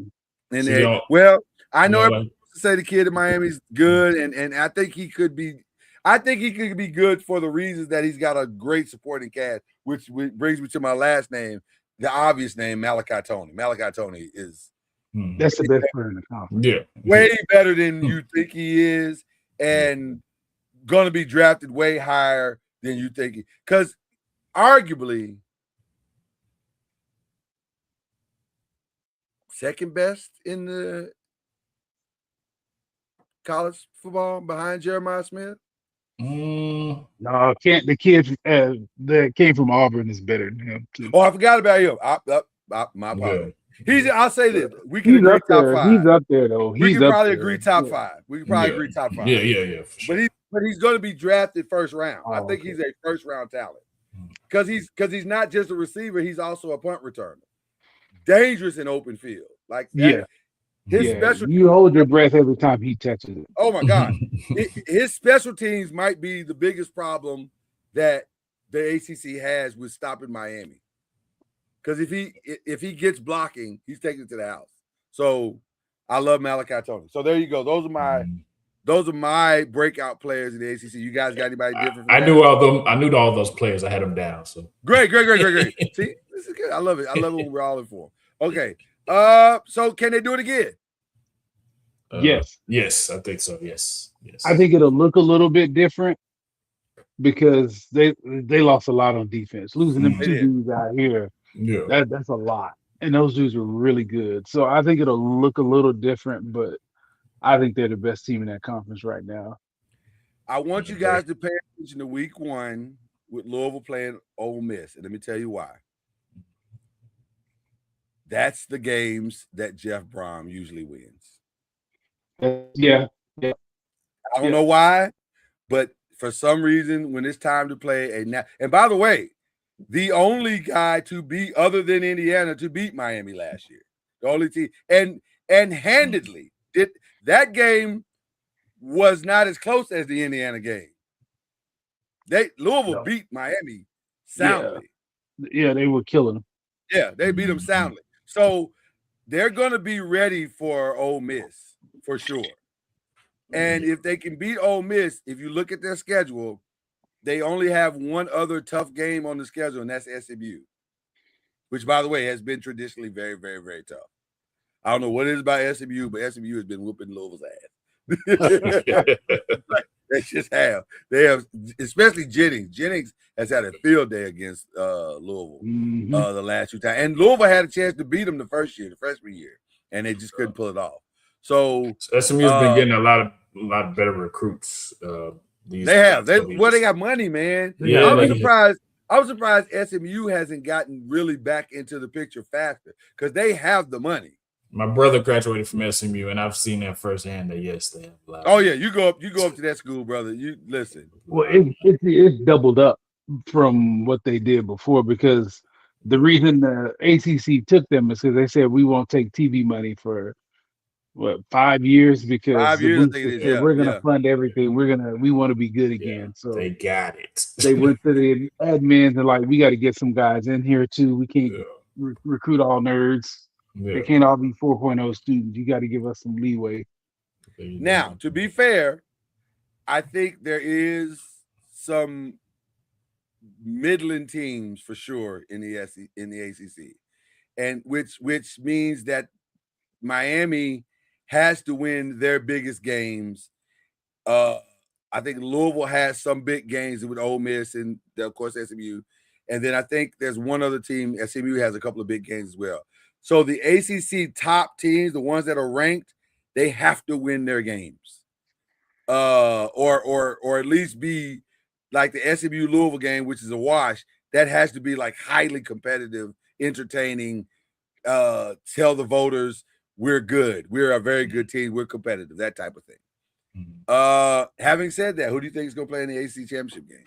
in there. Well, I know everyone say the kid in Miami's good, and I think he could be. I think he could be good for the reasons that he's got a great supporting cast, which brings me to my last name, the obvious name, Malachi Tony. Malachi Tony is that's the best player in the conference. Yeah, way better than you think he is, and going to be drafted way higher than you think. Because arguably, second best in the college football behind Jeremiah Smith. No, the kid that came from Auburn is better than him too. Oh, I forgot about him. My apologies. I'll say this: we can agree top five. He's up there though. We can probably agree top five. We can probably agree top five. Yeah. For sure. But he's going to be drafted first round. I think he's a first round talent because he's not just a receiver; he's also a punt returner. Dangerous in open field, like that. His special. You hold your breath every time he touches it. Oh my God, his special teams might be the biggest problem that the ACC has with stopping Miami. Because if he gets blocking, he's taking it to the house. So I love Malachi Tony. So there you go. Those are my breakout players in the ACC. You guys got anybody different? I knew all those players. I had them down. So great. See, this is good. I love it. I love it when we're all in form. Okay. So can they do it again? Yes, I think so. Yes. I think it'll look a little bit different because they lost a lot on defense. Losing them two dudes out here, that's a lot, and those dudes were really good. So I think it'll look a little different, but I think they're the best team in that conference right now. I want you guys to pay attention to week 1 with Louisville playing Ole Miss, and let me tell you why. That's the games that Jeff Brom usually wins. Yeah. I don't know why, but for some reason, when it's time to play and by the way, the only guy to beat other than Indiana to beat Miami last year, the only team, and handedly did that game was not as close as the Indiana game. Louisville beat Miami soundly. Yeah, they were killing them. Yeah, they beat them soundly. So they're going to be ready for Ole Miss for sure. And if they can beat Ole Miss, if you look at their schedule, they only have one other tough game on the schedule, and that's SMU, which, by the way, has been traditionally very, very, very tough. I don't know what it is about SMU, but SMU has been whooping Louisville's ass. They just have. They have, especially Jennings. Jennings has had a field day against Louisville the last 2 times. And Louisville had a chance to beat them the freshman year, and they just couldn't pull it off. So SMU's been getting a lot better recruits. They have. They got money, man. Yeah, I was surprised SMU hasn't gotten really back into the picture faster because they have the money. My brother graduated from SMU, and I've seen that firsthand. That yes, they have a lot. Oh yeah, you go up to that school, brother. You listen. Well, it's doubled up from what they did before because the reason the ACC took them is because they said we won't take TV money for 5 years because 5 years, I think it is, we're gonna fund everything. We want to be good again. So they got it. They went to the admins and like, we got to get some guys in here too. We can't recruit all nerds. They can't all be 4.0 students. You got to give us some leeway. Now, to be fair, I think there is some middling teams for sure in the ACC, and which means that Miami has to win their biggest games. I think Louisville has some big games with Ole Miss and of course SMU, and then I think there's one other team. SMU has a couple of big games as well. So the ACC top teams, the ones that are ranked, they have to win their games, or at least be like the SMU Louisville game, which is a wash. That has to be like highly competitive, entertaining. Tell the voters we're good. We're a very good team. We're competitive. That type of thing. Having said that, who do you think is going to play in the ACC championship game?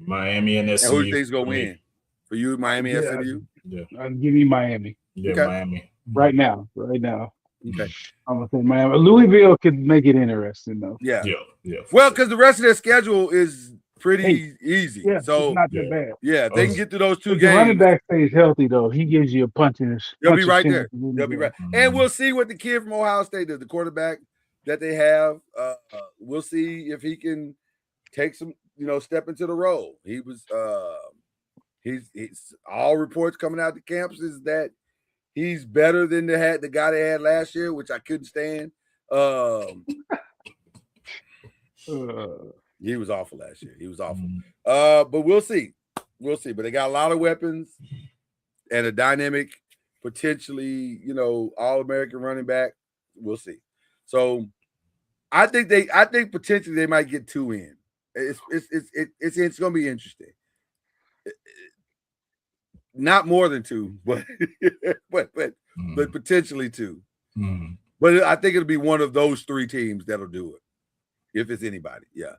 Miami and SMU. And who do you think is going to win? For you, Miami, Yeah. SMU? Yeah. I'll give you Miami Yeah, Okay. Miami. right now. Okay. I'm gonna say Miami. Louisville could make it interesting though. Yeah. Yeah. for Well, sure. because the rest of their schedule is pretty easy. Yeah, So, it's not yeah. that bad. yeah, if they can get through those two If the running games, back stays healthy though, he gives you a punching. they'll be right there. chance to win They'll the be game. right. Mhm. And we'll see what the kid from Ohio State does, the quarterback that they have. We'll see if he can take some, step into the role. He was he's all reports coming out the camps is that he's better than the guy they had last year, which I couldn't stand. He was awful last year. He was awful. Mhm. But we'll see. We'll see. But they got a lot of weapons and a dynamic, potentially, all-American running back. We'll see. So I think potentially they might get 2 in. It's going to be interesting. Not more than 2, but but potentially 2. Mhm. But I think it'll be one of those 3 teams that'll do it, if it's anybody. Yeah.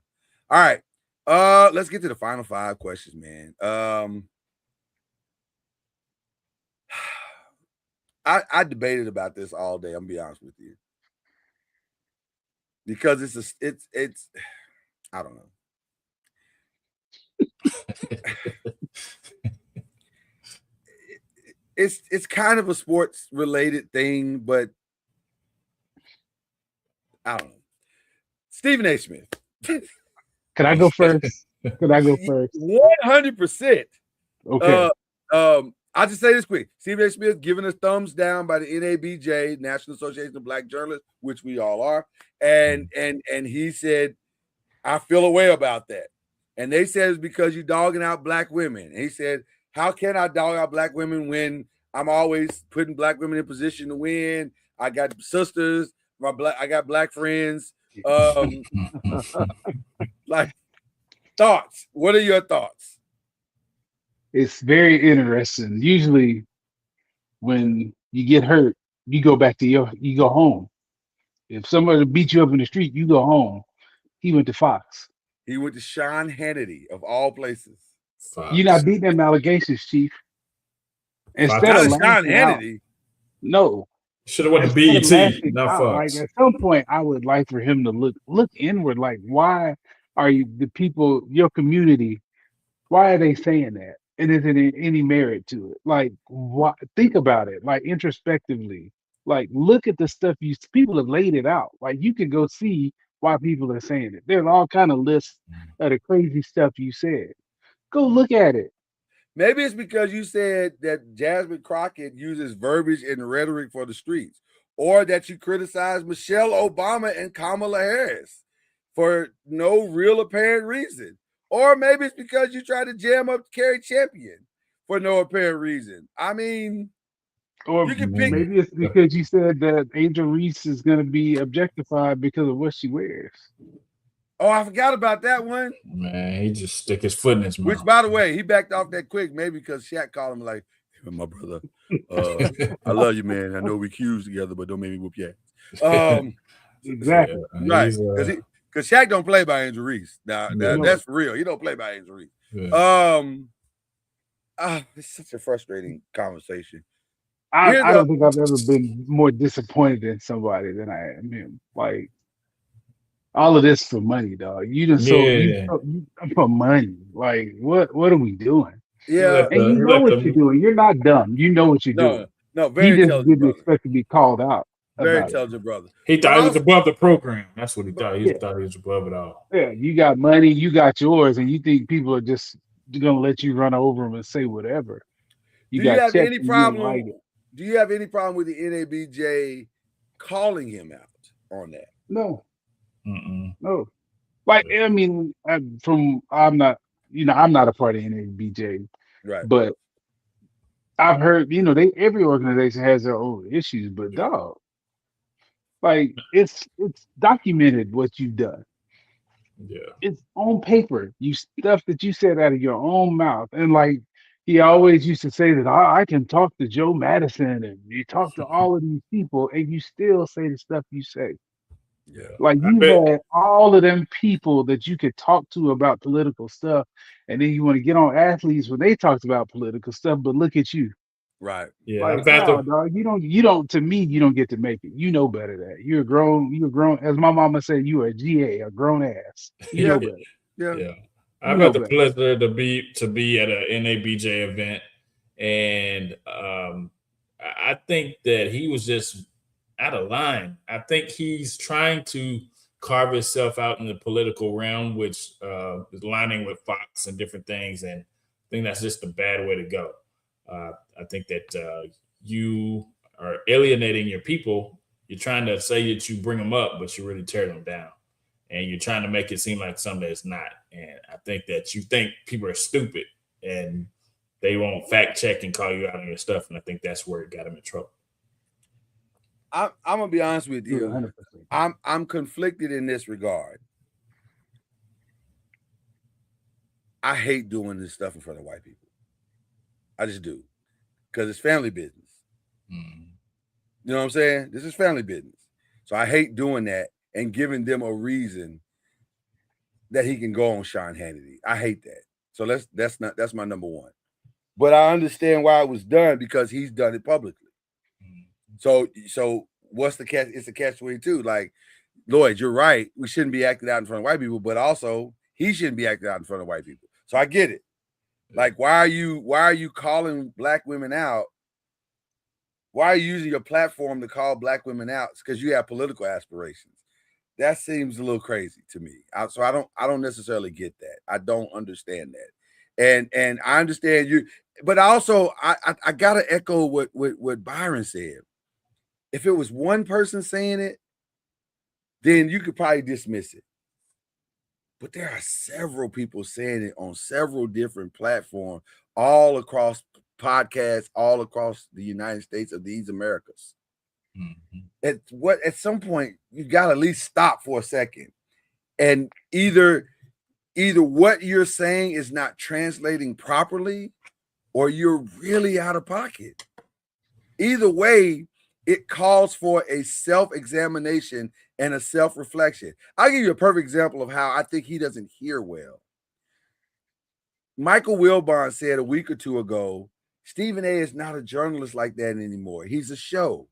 All right. Let's get to the final 5 questions, man. I debated about this all day. I'm gonna be honest with you, because it's I don't know. It's kind of a sports related thing, but I don't know. Stephen A. Smith. Can I go first? 100%. Okay. I'll just say this quick. Stephen A. Smith given a thumbs down by the NABJ, National Association of Black Journalists, which we all are. And he said, I feel a way about that. And they said it's because you're dogging out black women. And he said, how can I dog out black women when I'm always putting black women in position to win? I got sisters, I got black friends. Like, thoughts. What are your thoughts? It's very interesting. Usually when you get hurt, you go back to you go home. If somebody beat you up in the street, you go home. He went to Fox. He went to Sean Hannity, of all places. You're not beating them allegations, Chief. Instead Not of Sean lashing out- Hannity. no. Should have went to Instead of BET, lashing not out, Fox. Like at some point, I would like for him to look inward. Like, why are you the people, your community? Why are they saying that? And is there any merit to it? Like, what? Think about it. Like introspectively. Like, look at the stuff people have laid it out. Like, you can go see why people are saying it. There's all kind of lists of the crazy stuff you said. Go look at it. Maybe it's because you said that Jasmine Crockett uses verbiage and rhetoric for the streets, or that you criticize Michelle Obama and Kamala Harris for no real apparent reason. Or maybe it's because you try to jam up Kerry Champion for no apparent reason. I mean, Or you can pick. maybe it's because you said that Angel Reese is going to be objectified because of what she wears. Oh, I forgot about that one. Man, he just stick his foot in his mouth. Which, by the way, he backed off that quick, maybe because Shaq called him like, hey, my brother, I love you, man. I know we accused together, but don't make me whoop your ass. Exactly. Right. He's, Because Shaq don't play by Angel Reese. Now, Yeah. that's for real. He don't play by Angel Reese. yeah. It's such a frustrating conversation. I Here's don't think I've ever been more disappointed in somebody than I am him. Like, all of this for money, dog. You just Yeah. for money. Like, what are we doing? Yeah. And you You know let what them- you're doing. You're not dumb. You know what you're doing. No, very You just intelligent didn't brother. expect to be called out. Very about it. intelligent brother. He thought he was Also- above the program. That's what he thought. He Yeah. thought he was above it all. Yeah, you got money, you got yours, and you think people are just gonna let you run over them and say whatever. You Do you got have checked any and you didn't problem? like it. Do you have any problem with the NABJ calling him out on that? No, Mm-mm. no. Like I mean, I'm not, I'm not a part of NABJ, Right. but I've heard, every organization has their own issues, but dog, like it's documented what you've done. Yeah. It's on paper. You stuff that you said out of your own mouth. And like he always used to say that I can talk to Joe Madison and you talk to all of these people and you still say the stuff you say. Yeah. Like I you bet. had all of them people that you could talk to about political stuff, and then you want to get on athletes when they talked about political stuff, but look at you. Right. Yeah. Like, I've had no, to. dog, you don't, to me, you don't get to make it. You know better than that. You're grown, as my mama said, you are a GA, a grown ass. You Yeah. know better. Yeah. Yeah. You I've know had the better. pleasure to be at a NABJ event, and I think that he was just out of line. I think he's trying to carve himself out in the political realm, which is lining with Fox and different things, and I think that's just a bad way to go. I think that you are alienating your people. You're trying to say that you bring them up, but you really tear them down. And you're trying to make it seem like something that's not. And I think that you think people are stupid and they won't fact check and call you out on your stuff. And I think that's where it got him in trouble. I'm gonna be honest with you. 100%. I'm conflicted in this regard. I hate doing this stuff in front of white people. I just do. Because it's family business. Mm. You know what I'm saying? This is family business. So I hate doing that and giving them a reason that he can go on Sean Hannity. I hate that. So that's my number one. But I understand why it was done because he's done it publicly. So what's the catch? It's a catch-22. Like, Lloyd, you're right. We shouldn't be acting out in front of white people, but also he shouldn't be acting out in front of white people. So I get it. Like, why are you calling black women out? Why are you using your platform to call black women out? It's because you have political aspirations. That seems a little crazy to me. So I don't necessarily get that. I don't understand that. And I understand you, but also I gotta echo what Byron said. If it was one person saying it, then you could probably dismiss it. But there are several people saying it on several different platforms, all across podcasts, all across the United States of these Americas. Mm-hmm. At some point, you gotta at least stop for a second. And either what you're saying is not translating properly, or you're really out of pocket. Either way, it calls for a self-examination and a self-reflection. I'll give you a perfect example of how I think he doesn't hear well. Michael Wilbon said a week or two ago, Stephen A. is not a journalist like that anymore. He's a show.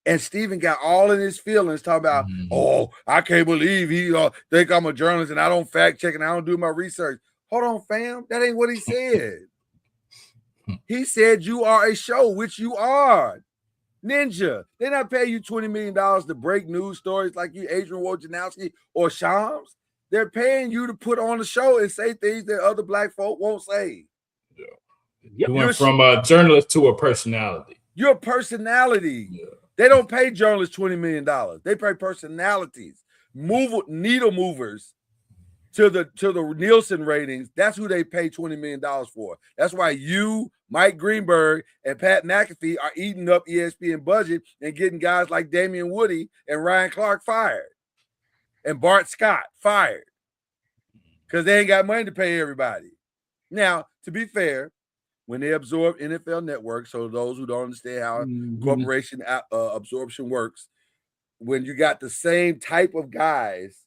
And Stephen got all in his feelings talking about, oh, I can't believe he think I'm a journalist and I don't fact check and I don't do my research. Hold on, fam. That ain't what he said. He said you are a show, which you are. Ninja, they're not paying you $20 million to break news stories like you, Adrian Wojnarowski or Shams. They're paying you to put on the show and say things that other black folk won't say. Yeah. You went from a journalist to a personality. You're a personality. Yeah. They don't pay journalists $20 million. They pay personalities, needle movers to the Nielsen ratings. That's who they pay $20 million for. That's why you, Mike Greenberg, and Pat McAfee are eating up ESPN budget and getting guys like Damian Woody and Ryan Clark fired, and Bart Scott fired because they ain't got money to pay everybody. Now, to be fair, when they absorb NFL Network, so those who don't understand how corporation absorption works, when you got the same type of guys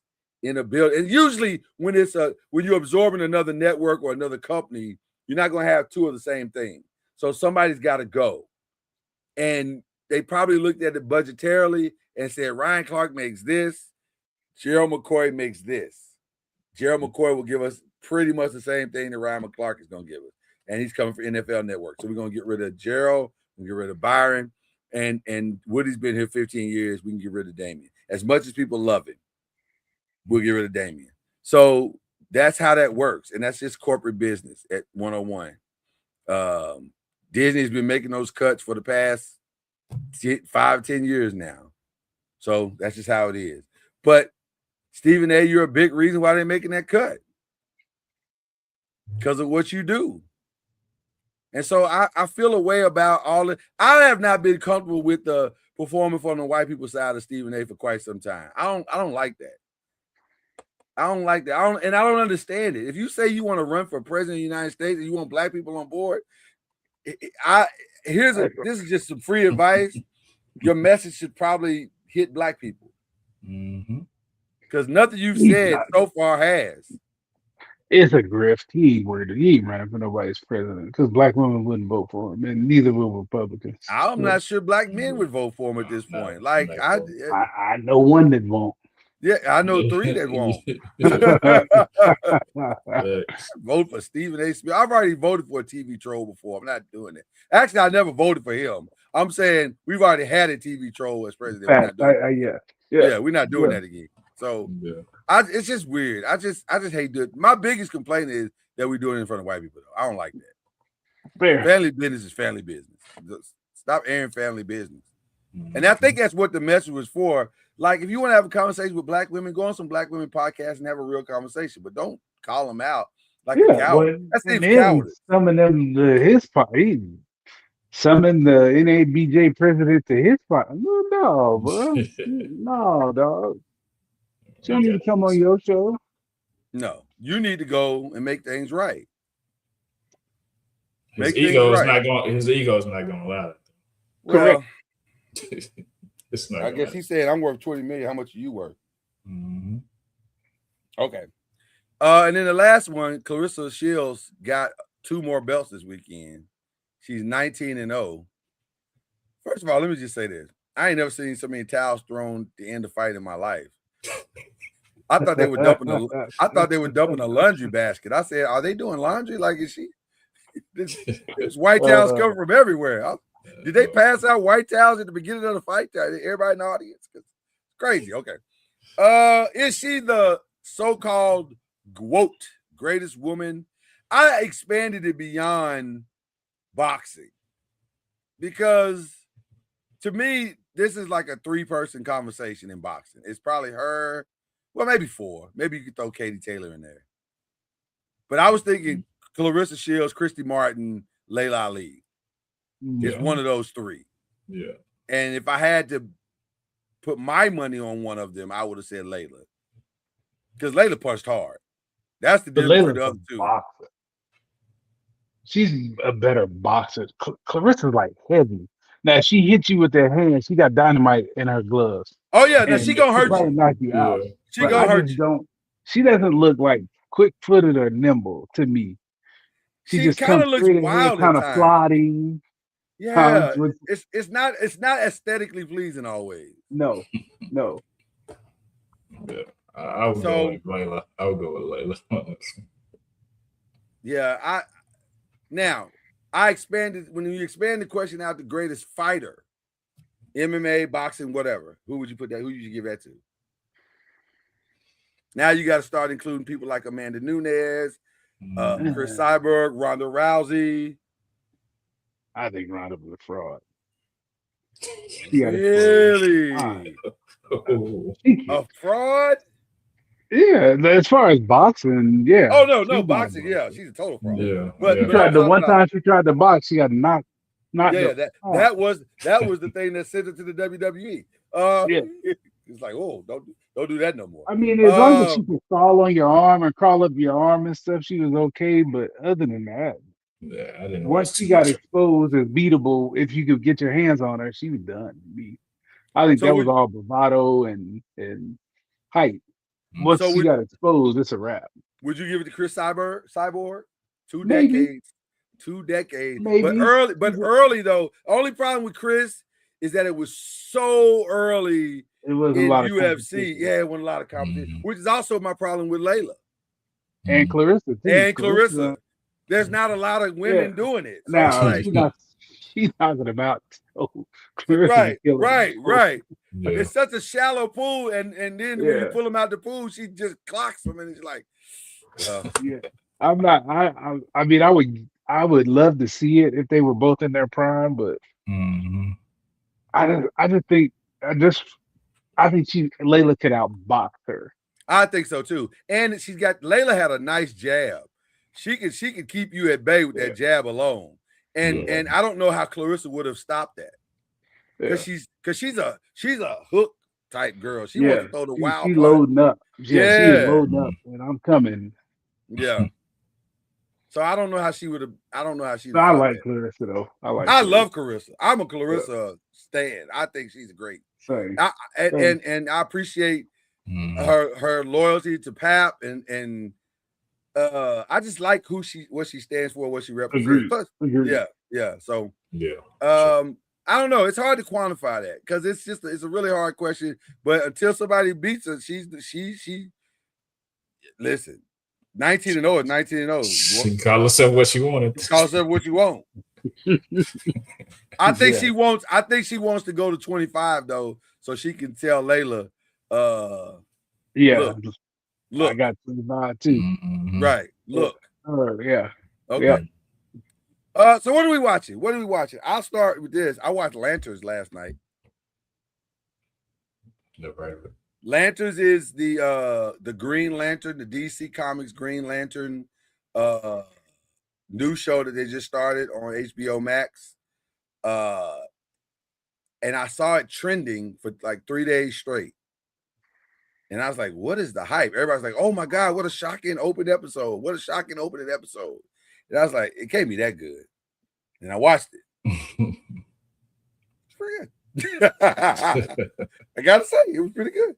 in a building, and usually when you're absorbing another network or another company, you're not going to have two of the same thing. So somebody's got to go. And they probably looked at it budgetarily and said, Ryan Clark makes this, Gerald McCoy makes this. Gerald McCoy will give us pretty much the same thing that Ryan McClark is going to give us. And he's coming for NFL Network. So we're going to get rid of Gerald, we get rid of Byron, and Woody's been here 15 years. We can get rid of Damian. As much as people love him, we'll get rid of Damian. So that's how that works, and that's just corporate business at 101. Disney's been making those cuts for the past 5-10 years now, so that's just how it is. But Stephen A., you're a big reason why they're making that cut, because of what you do. And so I feel a way about all it. I have not been comfortable with the performing from the white people side of Stephen A. for quite some time. I don't like that. I don't like that. I don't understand it. If you say you want to run for president of the United States and you want black people on board, this is just some free advice. Your message should probably hit black people. Because nothing you've said so far has. It's a grift. He ain't worried. He ain't running for nobody's president because black women wouldn't vote for him, and neither will Republicans. I'm not sure black men would vote for him at this point. Like I know one that won't. Yeah, I know 3 that won't. Vote for Stephen A. Smith. I've already voted for a TV troll before. I'm not doing it. Actually, I never voted for him. I'm saying we've already had a TV troll as president. We're not doing that again. So it's just weird. I just hate doing it. My biggest complaint is that we're doing it in front of white people, though. I don't like that. Fair. Family business is family business. Just stop airing family business. And I think that's what the message was for. Like, if you want to have a conversation with black women, go on some black women podcasts and have a real conversation, but don't call them out like a coward. That's cowardice. Some of them to his party. Summon the NABJ president to his party. No, bro. No, dog. She don't need to come on your show. No, you need to go and make things right. His ego is not going to allow it. Well, it's not. I guess he said, "I'm worth $20 million. How much are you worth?" Okay. And then the last one, Clarissa Shields got 2 more belts this weekend. She's 19-0. First of all, let me just say this: I ain't never seen so many towels thrown to end the fight in my life. I thought they were dumping a laundry basket. I said, "Are they doing laundry? Like, is she?" There's white towels coming from everywhere. Did they pass out white towels at the beginning of the fight? Everybody in the audience? It's crazy. Okay. Is she the so-called GWOAT, greatest woman? I expanded it beyond boxing because to me, this is like a 3-person conversation in boxing. It's probably her, well, maybe 4. Maybe you could throw Katie Taylor in there. But I was thinking Clarissa Shields, Christy Martin, Layla Ali. It's one of those 3. Yeah. And if I had to put my money on one of them, I would have said Layla. Because Layla punched hard. That's the difference with the other 2. Boxer. She's a better boxer. Clarissa's like heavy. Now, if she hits you with that hand, she got dynamite in her gloves. Oh, yeah. Now, she going to hurt you. Knock you out. She going to hurt you. She doesn't look like quick-footed or nimble to me. She just kind of looks wild, kind of floating. Yeah, it's not aesthetically pleasing always. No. Yeah, I would go with Layla. I would go with Layla. Yeah, I expanded when you expand the question out, the greatest fighter, MMA, boxing, whatever. Who would you put that? Who would you give that to? Now you got to start including people like Amanda Nunes, Chris Cyborg, Ronda Rousey. I think Ronda was a fraud. Really? A fraud? Yeah, as far as boxing, yeah. Oh no, boxing, yeah, she's a total fraud. Yeah, but time she tried to box, she got knocked. Yeah, that was the thing that sent her to the WWE. It's like, oh, don't do that no more. I mean, as long as she could crawl on your arm and crawl up your arm and stuff, she was okay. But other than that, yeah, I didn't. Once she got exposed as beatable, if you could get your hands on her, she was done. I think that was all bravado and hype. Once she got exposed, it's a wrap. Would you give it to Chris Cyborg? 2 Maybe. decades. 2 decades. Maybe. But early though. Only problem with Chris is that it was so early. It was in a lot UFC. Yeah, it wasn't a lot of competition, which is also my problem with Layla. And Clarissa, too. And Clarissa. There's not a lot of women doing it. So now, she's talking about Clarissa. Right. Yeah. It's such a shallow pool, and then when you pull them out the pool, she just clocks them, and it's like, Yeah, I'm not. I mean, I would love to see it if they were both in their prime, but Mhm. I just think I think Layla could outbox her. I think so too. And Layla had a nice jab. She could keep you at bay with Yeah, that jab alone. And yeah, I don't know how Clarissa would have stopped that. yeah, Because she's a hook type girl. She wants yeah. to throw the She wild punch. loading up. Yeah, she is Yeah. loading up, and I'm coming. Yeah. So I don't know how she would have. I don't know how she'd But have I fought like that. Clarissa though. I like. I Clarissa. love Clarissa. I'm a Clarissa stan. I think she's great. Same. And I appreciate Mhm. her loyalty to Pap and I just like what she stands for, what she represents. Agreed. Plus, Agreed. yeah. So Yeah. I don't know. It's hard to quantify that because it's a really hard question. But until somebody beats her, she listen. 19-0 is 19-0. She can call herself what she wanted. Call yourself what you want. I think Yeah. she wants. I think she wants to go to 25 though, so she can tell Layla, Yeah. look, I got 25 too. Mhm. right, look, Yeah. okay. Yeah. So what are we watching? I'll start with this. I watched Lanterns last night. Never heard of it. Lanterns is the Green Lantern, the DC Comics Green Lantern new show that they just started on HBO Max. And I saw it trending for like 3 days straight. And I was like, what is the hype? Everybody's like, oh my God, what a shocking opening episode. What a shocking opening episode. And I was like, it can't be that good. And I watched it. It's pretty good. I gotta say, it was pretty good.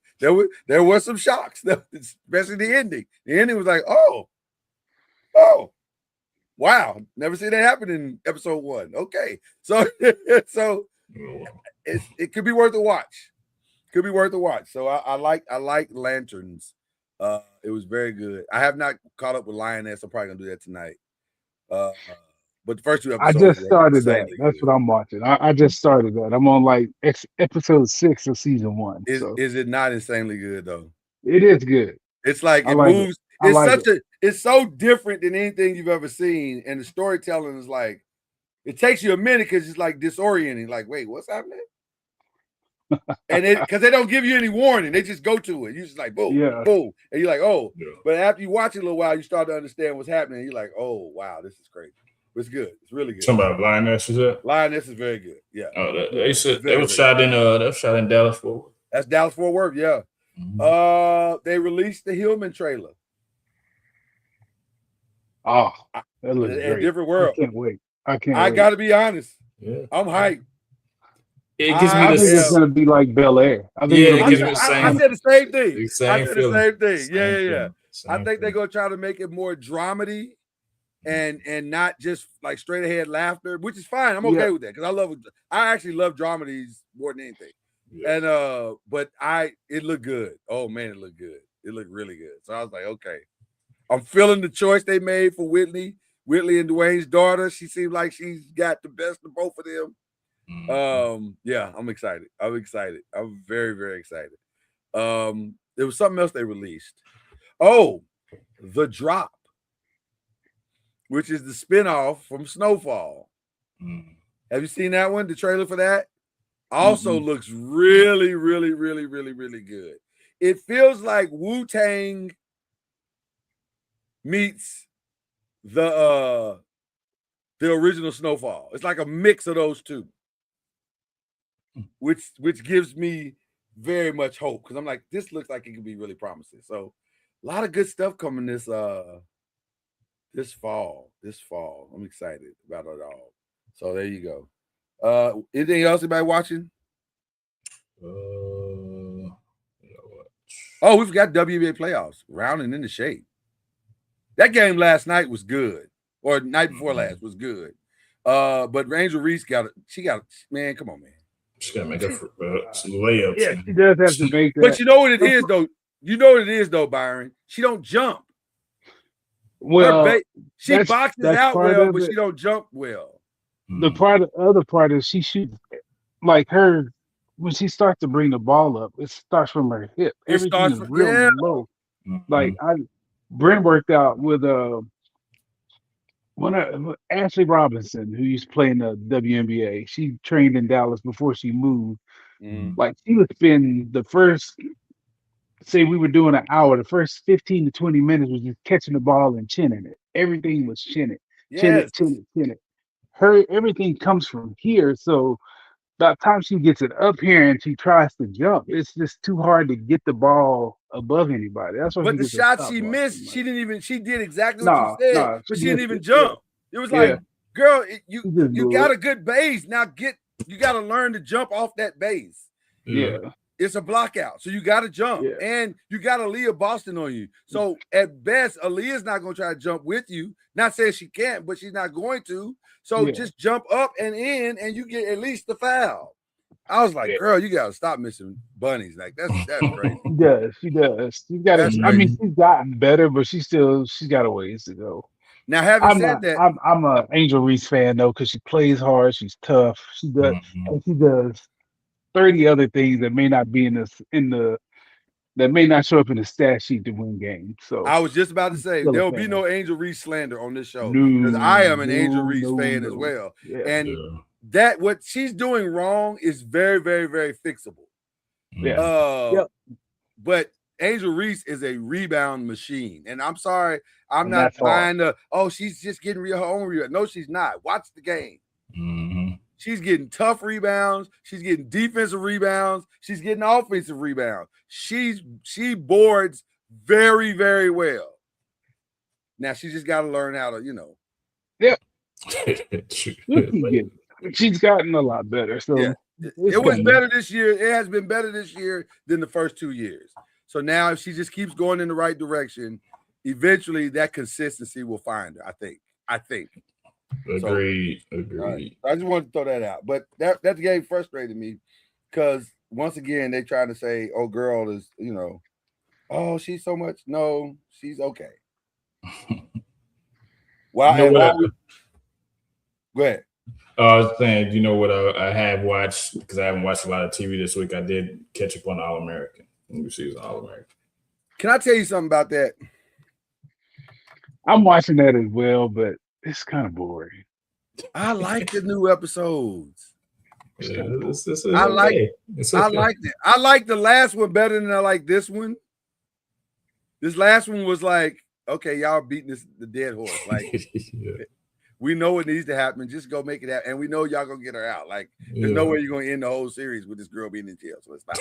There were some shocks, especially the ending. The ending was like, oh, wow, never seen that happen in episode 1. Okay, so it could be worth a watch. Could be worth a watch. So I like Lanterns. It was very good. I have not caught up with Lioness. I'm probably gonna do that tonight. But the first 2 I episodes. just started that. insanely That's good. what I'm watching. I just started that. I'm on like episode 6 of season 1. So Is it not insanely good though? it is good. It's like I it like moves. I It's like such it's so different than anything you've ever seen, and the storytelling is like it takes you a minute because it's like disorienting. Like, wait, what's happening? And because they don't give you any warning, they just go to it. You just like boom, Yeah. boom, and you're like, oh. Yeah. But after you watch it a little while, you start to understand what's happening. You're like, oh wow, this is great. It's good. It's really good. Somebody Lioness is that? Lioness is very good. Yeah. Oh, they said Very, they were shot in Dallas Fort Worth. That's Dallas Fort Worth. Yeah. Mhm. They released the Hillman trailer. Oh, that looks A great. different world. I can't wait. I I got to be honest. Yeah. I'm hyped. It gives I me think it's the gonna be like Bel Air. I think Yeah, it'll it I, be gives me like- the I same- said the same thing. the same I said feeling. the same thing. Same Yeah. feeling. I Same think they're feeling. gonna try to make it more dramedy and not just like straight ahead laughter, which is fine. I'm okay Yeah. with that because I actually love dramedies more than anything. Yeah. And but it looked good. Oh man, it looked good. It looked really good. So I was like, okay. I'm feeling the choice they made for Whitley and Dwayne's daughter. She seems like she's got the best of both of them. Mhm. Yeah, I'm excited. I'm very, very excited. There was something else they released. Oh, The Drop, which is the spinoff from Snowfall. Mhm. Have you seen that one? The trailer for that also looks really, really, really, really, really good. It feels like Wu-Tang meets the original Snowfall. It's like a mix of those two, which gives me very much hope because I'm like, this looks like it could be really promising. So a lot of good stuff coming this fall. I'm excited about it all. So there you go. Anything else anybody watching? What? Oh, we forgot WNBA playoffs, rounding into shape. That game last night was good, or night before last was good. But Angel Reese man, come on, man. She's gonna make some layups. Yeah, she does have to make that. But you know what it is, though? You know what it is, though, Byron? She don't jump. Well, she that's- boxes that's out part well, of but it. she don't jump well. the other part is she shoots like her when she starts to bring the ball up. It starts from her hip. It Everything starts is from- real yeah. low. Mhm. Like Brent worked out with one of Ashley Robinson, who used to play in the WNBA. She trained in Dallas before she moved. Mm. Like she would spend the first, say we were doing an hour, the first 15 to 20 minutes was just catching the ball and chinning it. Everything was chin it, chin Yes. it, chin it, chin it. Her everything comes from here. So by the time she gets it up here and she tries to jump, it's just too hard to get the ball above anybody. That's why But she the gets a shot stop she block missed, so she much. didn't even. She did exactly what Nah, you said, nah, but she she didn't missed even it. jump. It was Yeah. like, girl, She just you blew got it. a good base. Now you got to learn to jump off that base. Yeah. It's a block out, so you got to jump, Yeah. and you got Aaliyah Boston on you. So at best, Aaliyah's not going to try to jump with you. Not saying she can't, but she's not going to. So Yeah. just jump up and in, and you get at least the foul. I was like, Yeah. girl, you got to stop missing bunnies. Like that's crazy. She does. She does. She got That's to. I mean, crazy. she's gotten better, but she's got a ways to go. Now, having I'm said not. that, I'm a Angel Reese fan though, because she plays hard. She's tough. She does, and she does 30 other things that may not be that may not show up in the stat sheet to win games. So I was just about to I'm say still there a will be fan. no Angel Reese slander on this show No, because I am an Angel no, Reese no, fan as no. well. Yeah. And that what she's doing wrong is very, very, very fixable. Yeah. Yep. But Angel Reese is a rebound machine. And I'm sorry, I'm And not that's hard. buying she's just getting her own rebound. No, she's not. Watch the game. Mm-hmm. She's getting tough rebounds. She's getting defensive rebounds. She's getting offensive rebounds. She boards very, very well. Now she just got to learn how to, Yep. She's gotten a lot better. So yeah. It was better this year. It has been better this year than the first 2 years. So now if she just keeps going in the right direction, eventually that consistency will find her, I think. Agreed. Right. I just wanted to throw that out. But that game frustrated me because once again, they trying to say, oh, girl is, oh, she's so much. No, she's okay. Wow. Go ahead. I was saying, you know what I have watched, because I haven't watched a lot of TV this week. I did catch up on All American. New season All American. Can I tell you something about that? I'm watching that as well, but it's kind of boring. I like the new episodes. Yeah, I like it. I liked it. I like the last one better than I like this one. This last one was like, okay, y'all beating the dead horse. Like, we know what needs to happen. Just go make it happen. And we know y'all gonna get her out. Like, there's no way you're gonna end the whole series with this girl being in jail. So it's not.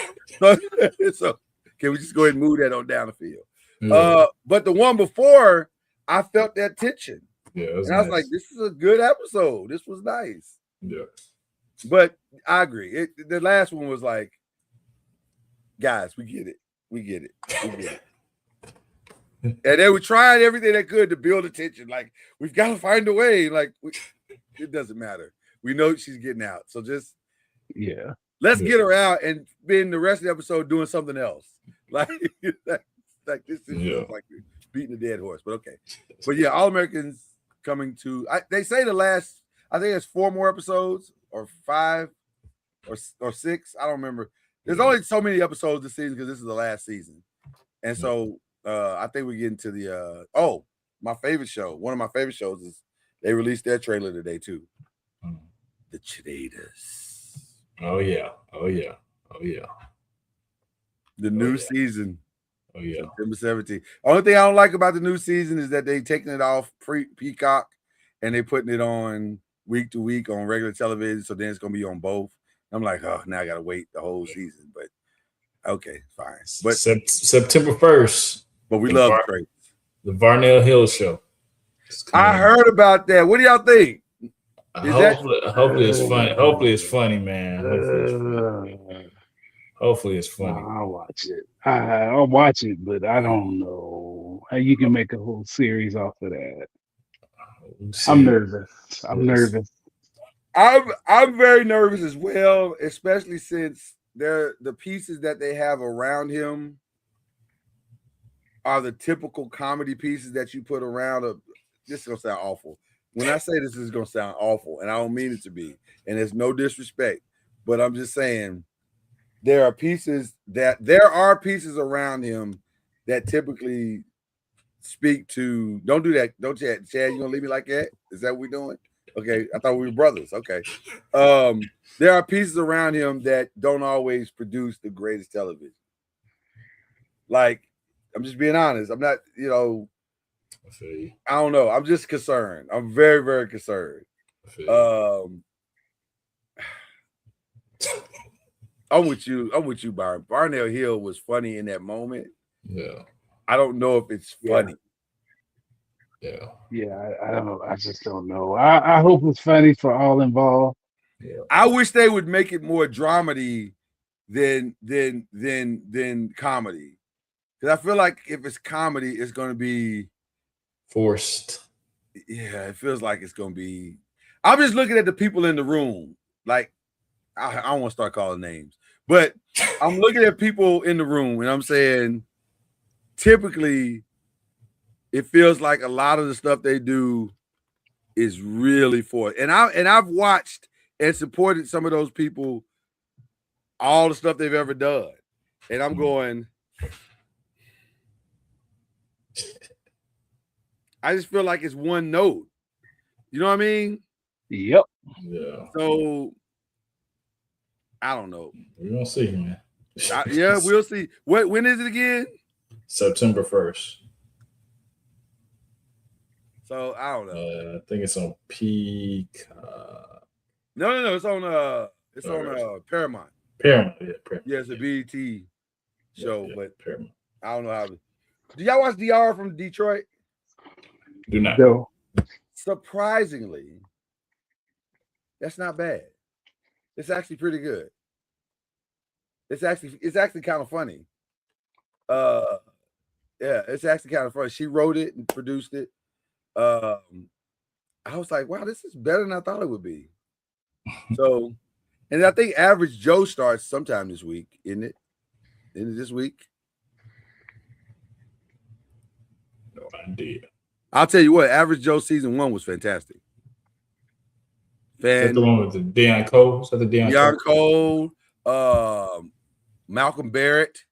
So can we just go ahead and move that on down the field? Yeah. But the one before, I felt that tension. Yeah, and I was like, this is a good episode. This was nice. Yeah. But I agree. The last one was like, guys, we get it. We get it. And they were trying everything they could to build attention. Like, we've got to find a way. Like, it doesn't matter. We know she's getting out. So just, let's get her out and spend the rest of the episode doing something else. Like this is like beating a dead horse. But okay. But yeah, All Americans coming to, they say I think it's 4 more episodes or 5 or 6. I don't remember. There's only so many episodes this season because this is the last season. And so I think we're getting to the my favorite show. One of my favorite shows is they released their trailer today too. The Cheetahs. Oh yeah. The new season. Oh yeah. September 17th. Only thing I don't like about the new season is that they taking it off Peacock and they putting it on week to week on regular television. So then it's gonna be on both. I'm like, oh, now I gotta wait the whole season. But okay, fine. But September 1st. But we love the Varnell Hill Show. I heard about that. What do y'all think? Hopefully it's funny. Hopefully it's funny, man. Hopefully it's funny. I'll watch it. I'll watch it, but I don't know how you can make a whole series off of that. I'm nervous. I'm very nervous as well, especially since the pieces that they have around him are the typical comedy pieces that you put around this is gonna sound awful. When I say this is gonna sound awful, and I don't mean it to be, and there's no disrespect, but I'm just saying there are pieces around him that typically speak to. Don't do that. Don't Chad. Chad, you gonna leave me like that? Is that what we're doing? Okay, I thought we were brothers. Okay. There are pieces around him that don't always produce the greatest television. Like, I'm just being honest. I'm not, I don't know. I'm just concerned. I'm very, very concerned. I'm with you, Byron. Barnell Hill was funny in that moment. Yeah. I don't know if it's funny. Yeah, I don't know. I just don't know. I hope it's funny for all involved. Yeah. I wish they would make it more dramedy than comedy. Because I feel like if it's comedy, it's going to be forced. Yeah, it feels like it's going to be. I'm just looking at the people in the room. Like, I don't want to start calling names, but I'm looking at people in the room and I'm saying, typically, it feels like a lot of the stuff they do is really for it. And I've watched and supported some of those people, all the stuff they've ever done. And I'm going, I just feel like it's one note. You know what I mean? Yep. Yeah. So I don't know. We're gonna see, man. Yeah, we'll see. When is it again? September 1st. So I don't know. I think it's on Peak. No. It's on Paramount. Paramount, yeah. Paramount. Yeah, it's a BET show, but Paramount. I don't know how. Do y'all watch DR from Detroit? Do not. No. Surprisingly, that's not bad. It's actually pretty good. It's actually kind of funny. Yeah, it's actually kind of funny. She wrote it and produced it. I was like, wow, this is better than I thought it would be. So, and I think Average Joe starts sometime this week, isn't it? Isn't it this week? No idea. I'll tell you what, Average Joe season 1 was fantastic. Is that the one with the Deion Cole? Is that the Deion Cole, Malcolm Barrett.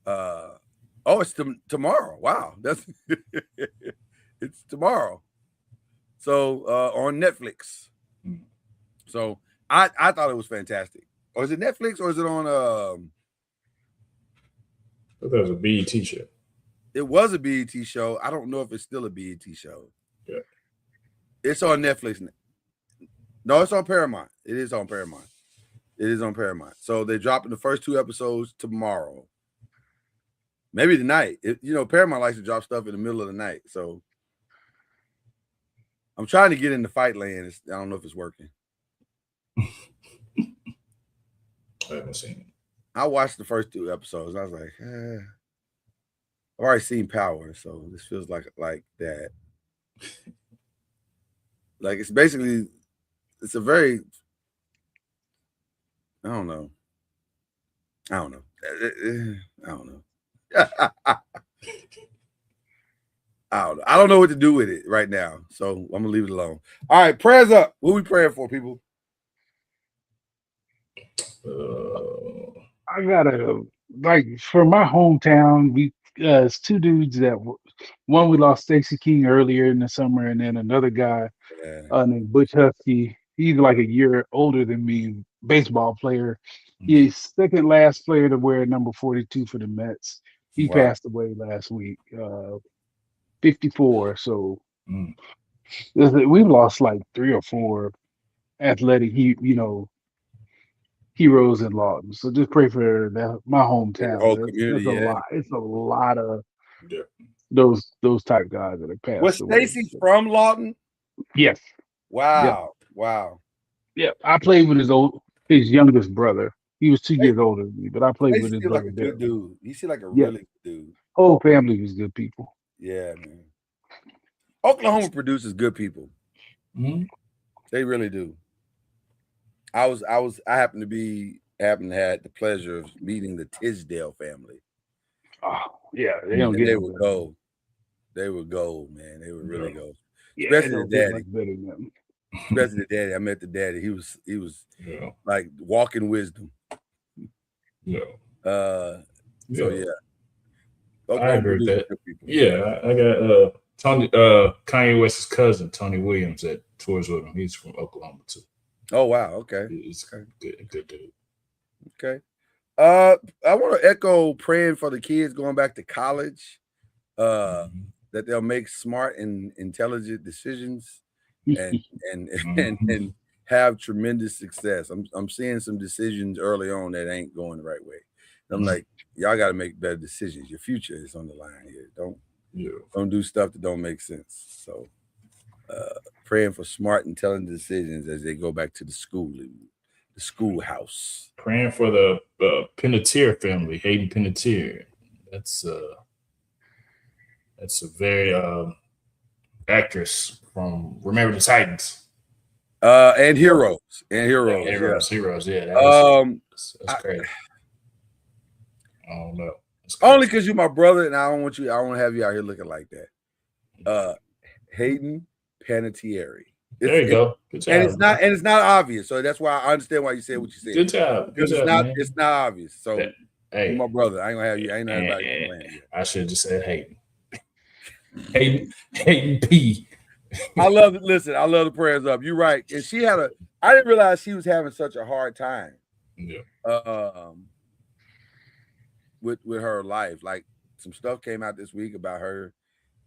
It's tomorrow. Wow, that's it's tomorrow. So on Netflix. So I thought it was fantastic. Or is it Netflix or is it on? I thought it was a BET show. It was a BET show. I don't know if it's still a BET show. Yeah. It's on Netflix. No, it's on Paramount. It is on Paramount. So they're dropping the first 2 episodes tomorrow. Maybe tonight. Paramount likes to drop stuff in the middle of the night. So I'm trying to get into Fight Land. I don't know if it's working. I haven't seen it. I watched the first 2 episodes. I was like, I've already seen Power, so this feels like that. Like it's a very, I don't know. I don't know. I don't know what to do with it right now, so I'm gonna leave it alone. All right, prayers up. What we praying for, people? I gotta for my hometown. It's 2 dudes one we lost Stacey King earlier in the summer, and then another guy named Butch Husky. He's like a year older than me, baseball player. He's second last player to wear number 42 for the Mets. He passed away last week, 54. So we've lost like 3 or 4 athletic, heroes in Lawton. So just pray for my hometown. Whole community, a lot. It's a lot of those type guys that have passed away. Was Stacey from Lawton? Yes. Wow. Yep. Wow. Yeah, I played with his youngest brother. He was 2 years older than me, but I played with his brother. Like a good dude. He seemed like a really good dude. Whole family was good people. Yeah, man. Oklahoma produces good people. Mm-hmm. They really do. I happened to had the pleasure of meeting the Tisdale family. Oh, yeah. They would go. They would go, man. They would really go. Yeah, Especially the daddy. Especially the daddy. I met the daddy. He was like walking wisdom. Yeah. So yeah. I agree with that. People. Yeah, I got Tony Kanye West's cousin, Tony Williams, that tours with him. He's from Oklahoma too. Oh wow, okay. He's good dude. Okay. I want to echo praying for the kids going back to college, that they'll make smart and intelligent decisions and have tremendous success. I'm seeing some decisions early on that ain't going the right way. I'm like, y'all got to make better decisions. Your future is on the line here. Don't do stuff that don't make sense. So praying for smart, intelligent decisions as they go back to the schoolhouse. Praying for the Panettiere family, Hayden Panettiere. That's a very actress from Remember the Titans. And Heroes. Heroes. Yeah. That's crazy. I don't know. Only because you're my brother, and I don't want to have you out here looking like that. Hayden Panettiere. There you go. Good job. And it's not obvious. So that's why I understand why you said what you said. Good job. Because it's not obvious. So hey, you're my brother. I ain't gonna have you. I ain't know anybody. I should have just said Hayden. Hayden P. I love it. Listen, I love the prayers up. You're right. And I didn't realize she was having such a hard time. Yeah. With her life. Like some stuff came out this week about her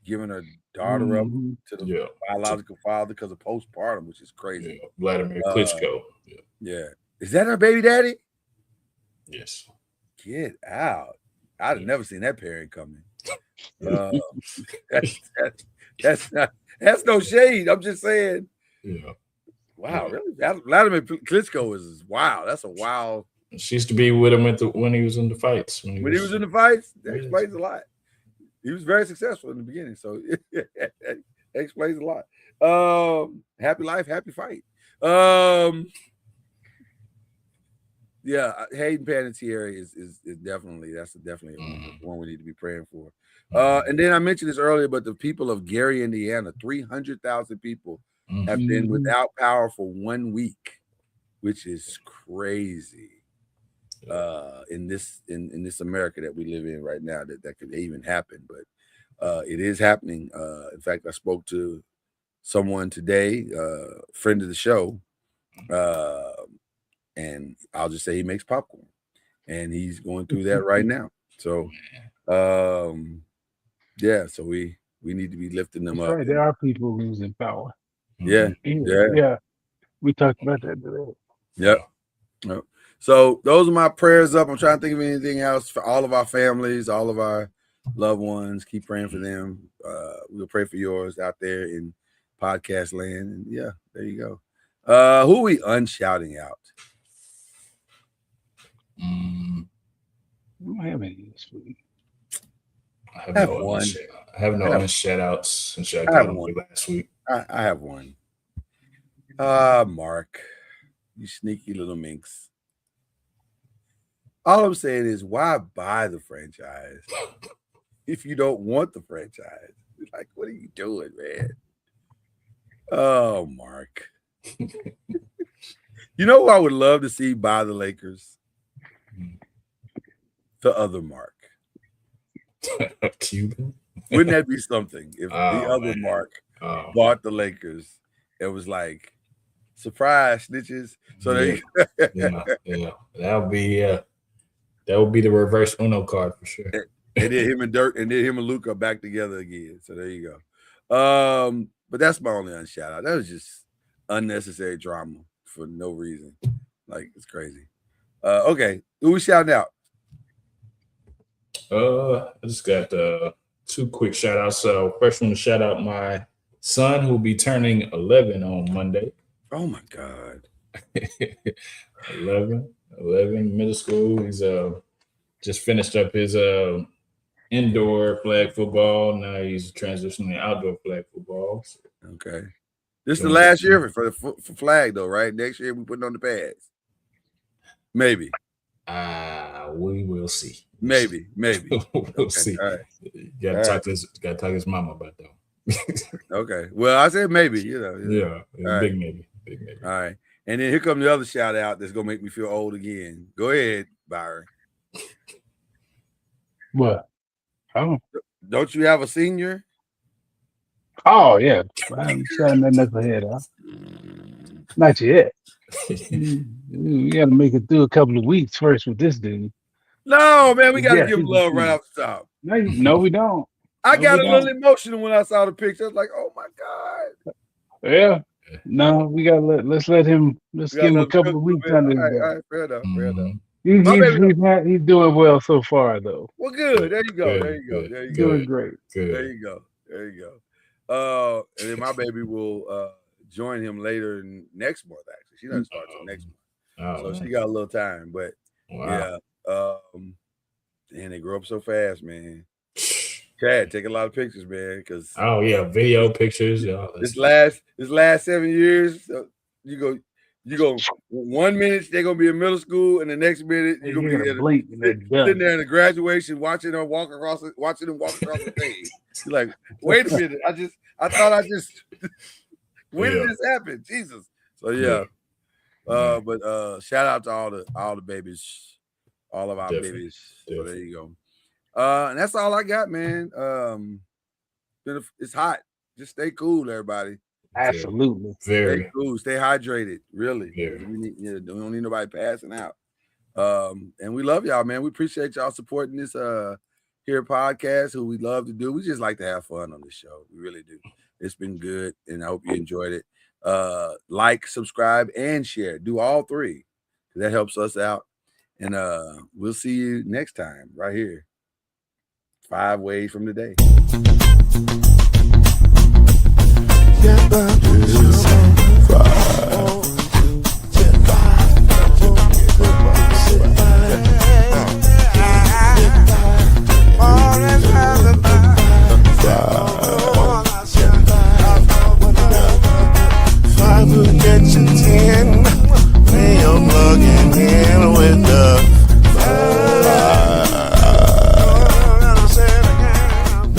giving her daughter up to the biological father because of postpartum, which is crazy. Yeah. Vladimir Klitschko. Yeah. Is that her baby daddy? Yes. Get out. I'd have never seen that pairing coming. That's no shade. I'm just saying. Yeah. Wow, really? Vladimir Klitschko is wow. That's a wild. She used to be with him when he was in the fights. When he was in the fights, that explains a lot. He was very successful in the beginning, so that explains a lot. Happy life, happy fight. Yeah, Hayden Panettiere is definitely one we need to be praying for. And then I mentioned this earlier, but the people of Gary, Indiana, 300,000 people have been without power for 1 week, which is crazy. In this America that we live in right now, that could even happen, but it is happening. In fact, I spoke to someone today, friend of the show, and I'll just say he makes popcorn, and he's going through that right now. So, so we need to be lifting them up. Right, there are people losing power. Yeah. We talked about that today. Yep. So those are my prayers up. I'm trying to think of anything else for all of our families, all of our loved ones. Keep praying for them. We'll pray for yours out there in podcast land. And there you go. Who are we unshouting out? We don't have any this week. I have no unshout outs since I got one last week. I have one. Mark, you sneaky little minx. All I'm saying is, why buy the franchise if you don't want the franchise? Like, what are you doing, man? Oh, Mark. You know who I would love to see buy the Lakers? The other Mark. Cuban? Wouldn't that be something if the other Mark bought the Lakers? It was like, surprise, snitches. So that would be the reverse Uno card for sure. And then him and Dirk, and then him and Luka back together again. So there you go. But that's my only unshout out. That was just unnecessary drama for no reason. Like, it's crazy. Okay, who we shouting out? I just got 2 quick shout outs. So first one to shout out my son who will be turning 11 on Monday. Oh my God. 11 middle school. He's just finished up his indoor flag football. Now he's transitioning to outdoor flag football. So. Okay. This is the last year for flag though, right? Next year we putting on the pads. Maybe. We will see. Maybe. We'll see. All right. Gotta talk to his mama about that. Okay. Well, I said maybe, Yeah. Big maybe. All right. And then here comes the other shout out that's gonna make me feel old again. Go ahead, Byron. What? Oh, Don't you have a senior? oh yeah. I'm shutting that knucklehead off. Not yet. We got to make it through a couple of weeks first with this dude. No, man, we got to Yeah, give him he's a love right senior. off the top. No, we don't. I No, got we a little don't. emotional when I saw the picture. I was like, oh my God. Yeah. No, we got to let's let him. Let's We got give him a another couple cook of for a weeks minute. under his All belt. right, fair enough, fair enough. He's, My baby- he's doing well so far, though. Well, good. There you go. Good, There you go. good, There you He's go. doing great. There Good. you go. There you go. And then my baby will join him later next month. Actually, she doesn't start till next month, Oh, so she got a little time. But wow. yeah, and they grow up so fast, man. Chad, take a lot of pictures, man, because Oh yeah, video pictures. Yeah, this last 7 years, you go 1 minute they're gonna be in middle school, and the next minute you're gonna You be gotta blink and they're sitting done. there in the graduation, watching them walk across the stage. You're like, wait a minute, I thought when did this happen? Jesus. So yeah. But shout out to all the babies, all of our Definitely. babies. So there you go. And that's all I got, man. It's hot. Just stay cool, everybody. Absolutely. Stay Very. cool. Stay hydrated. Really. Yeah. We don't need nobody passing out. And we love y'all, man. We appreciate y'all supporting this here podcast. Who we love to do. We just like to have fun on this show. We really do. It's been good, and I hope you enjoyed it. Like, subscribe, and share. Do all three. That helps us out. And we'll see you next time right here. 5 ways from today. Yeah,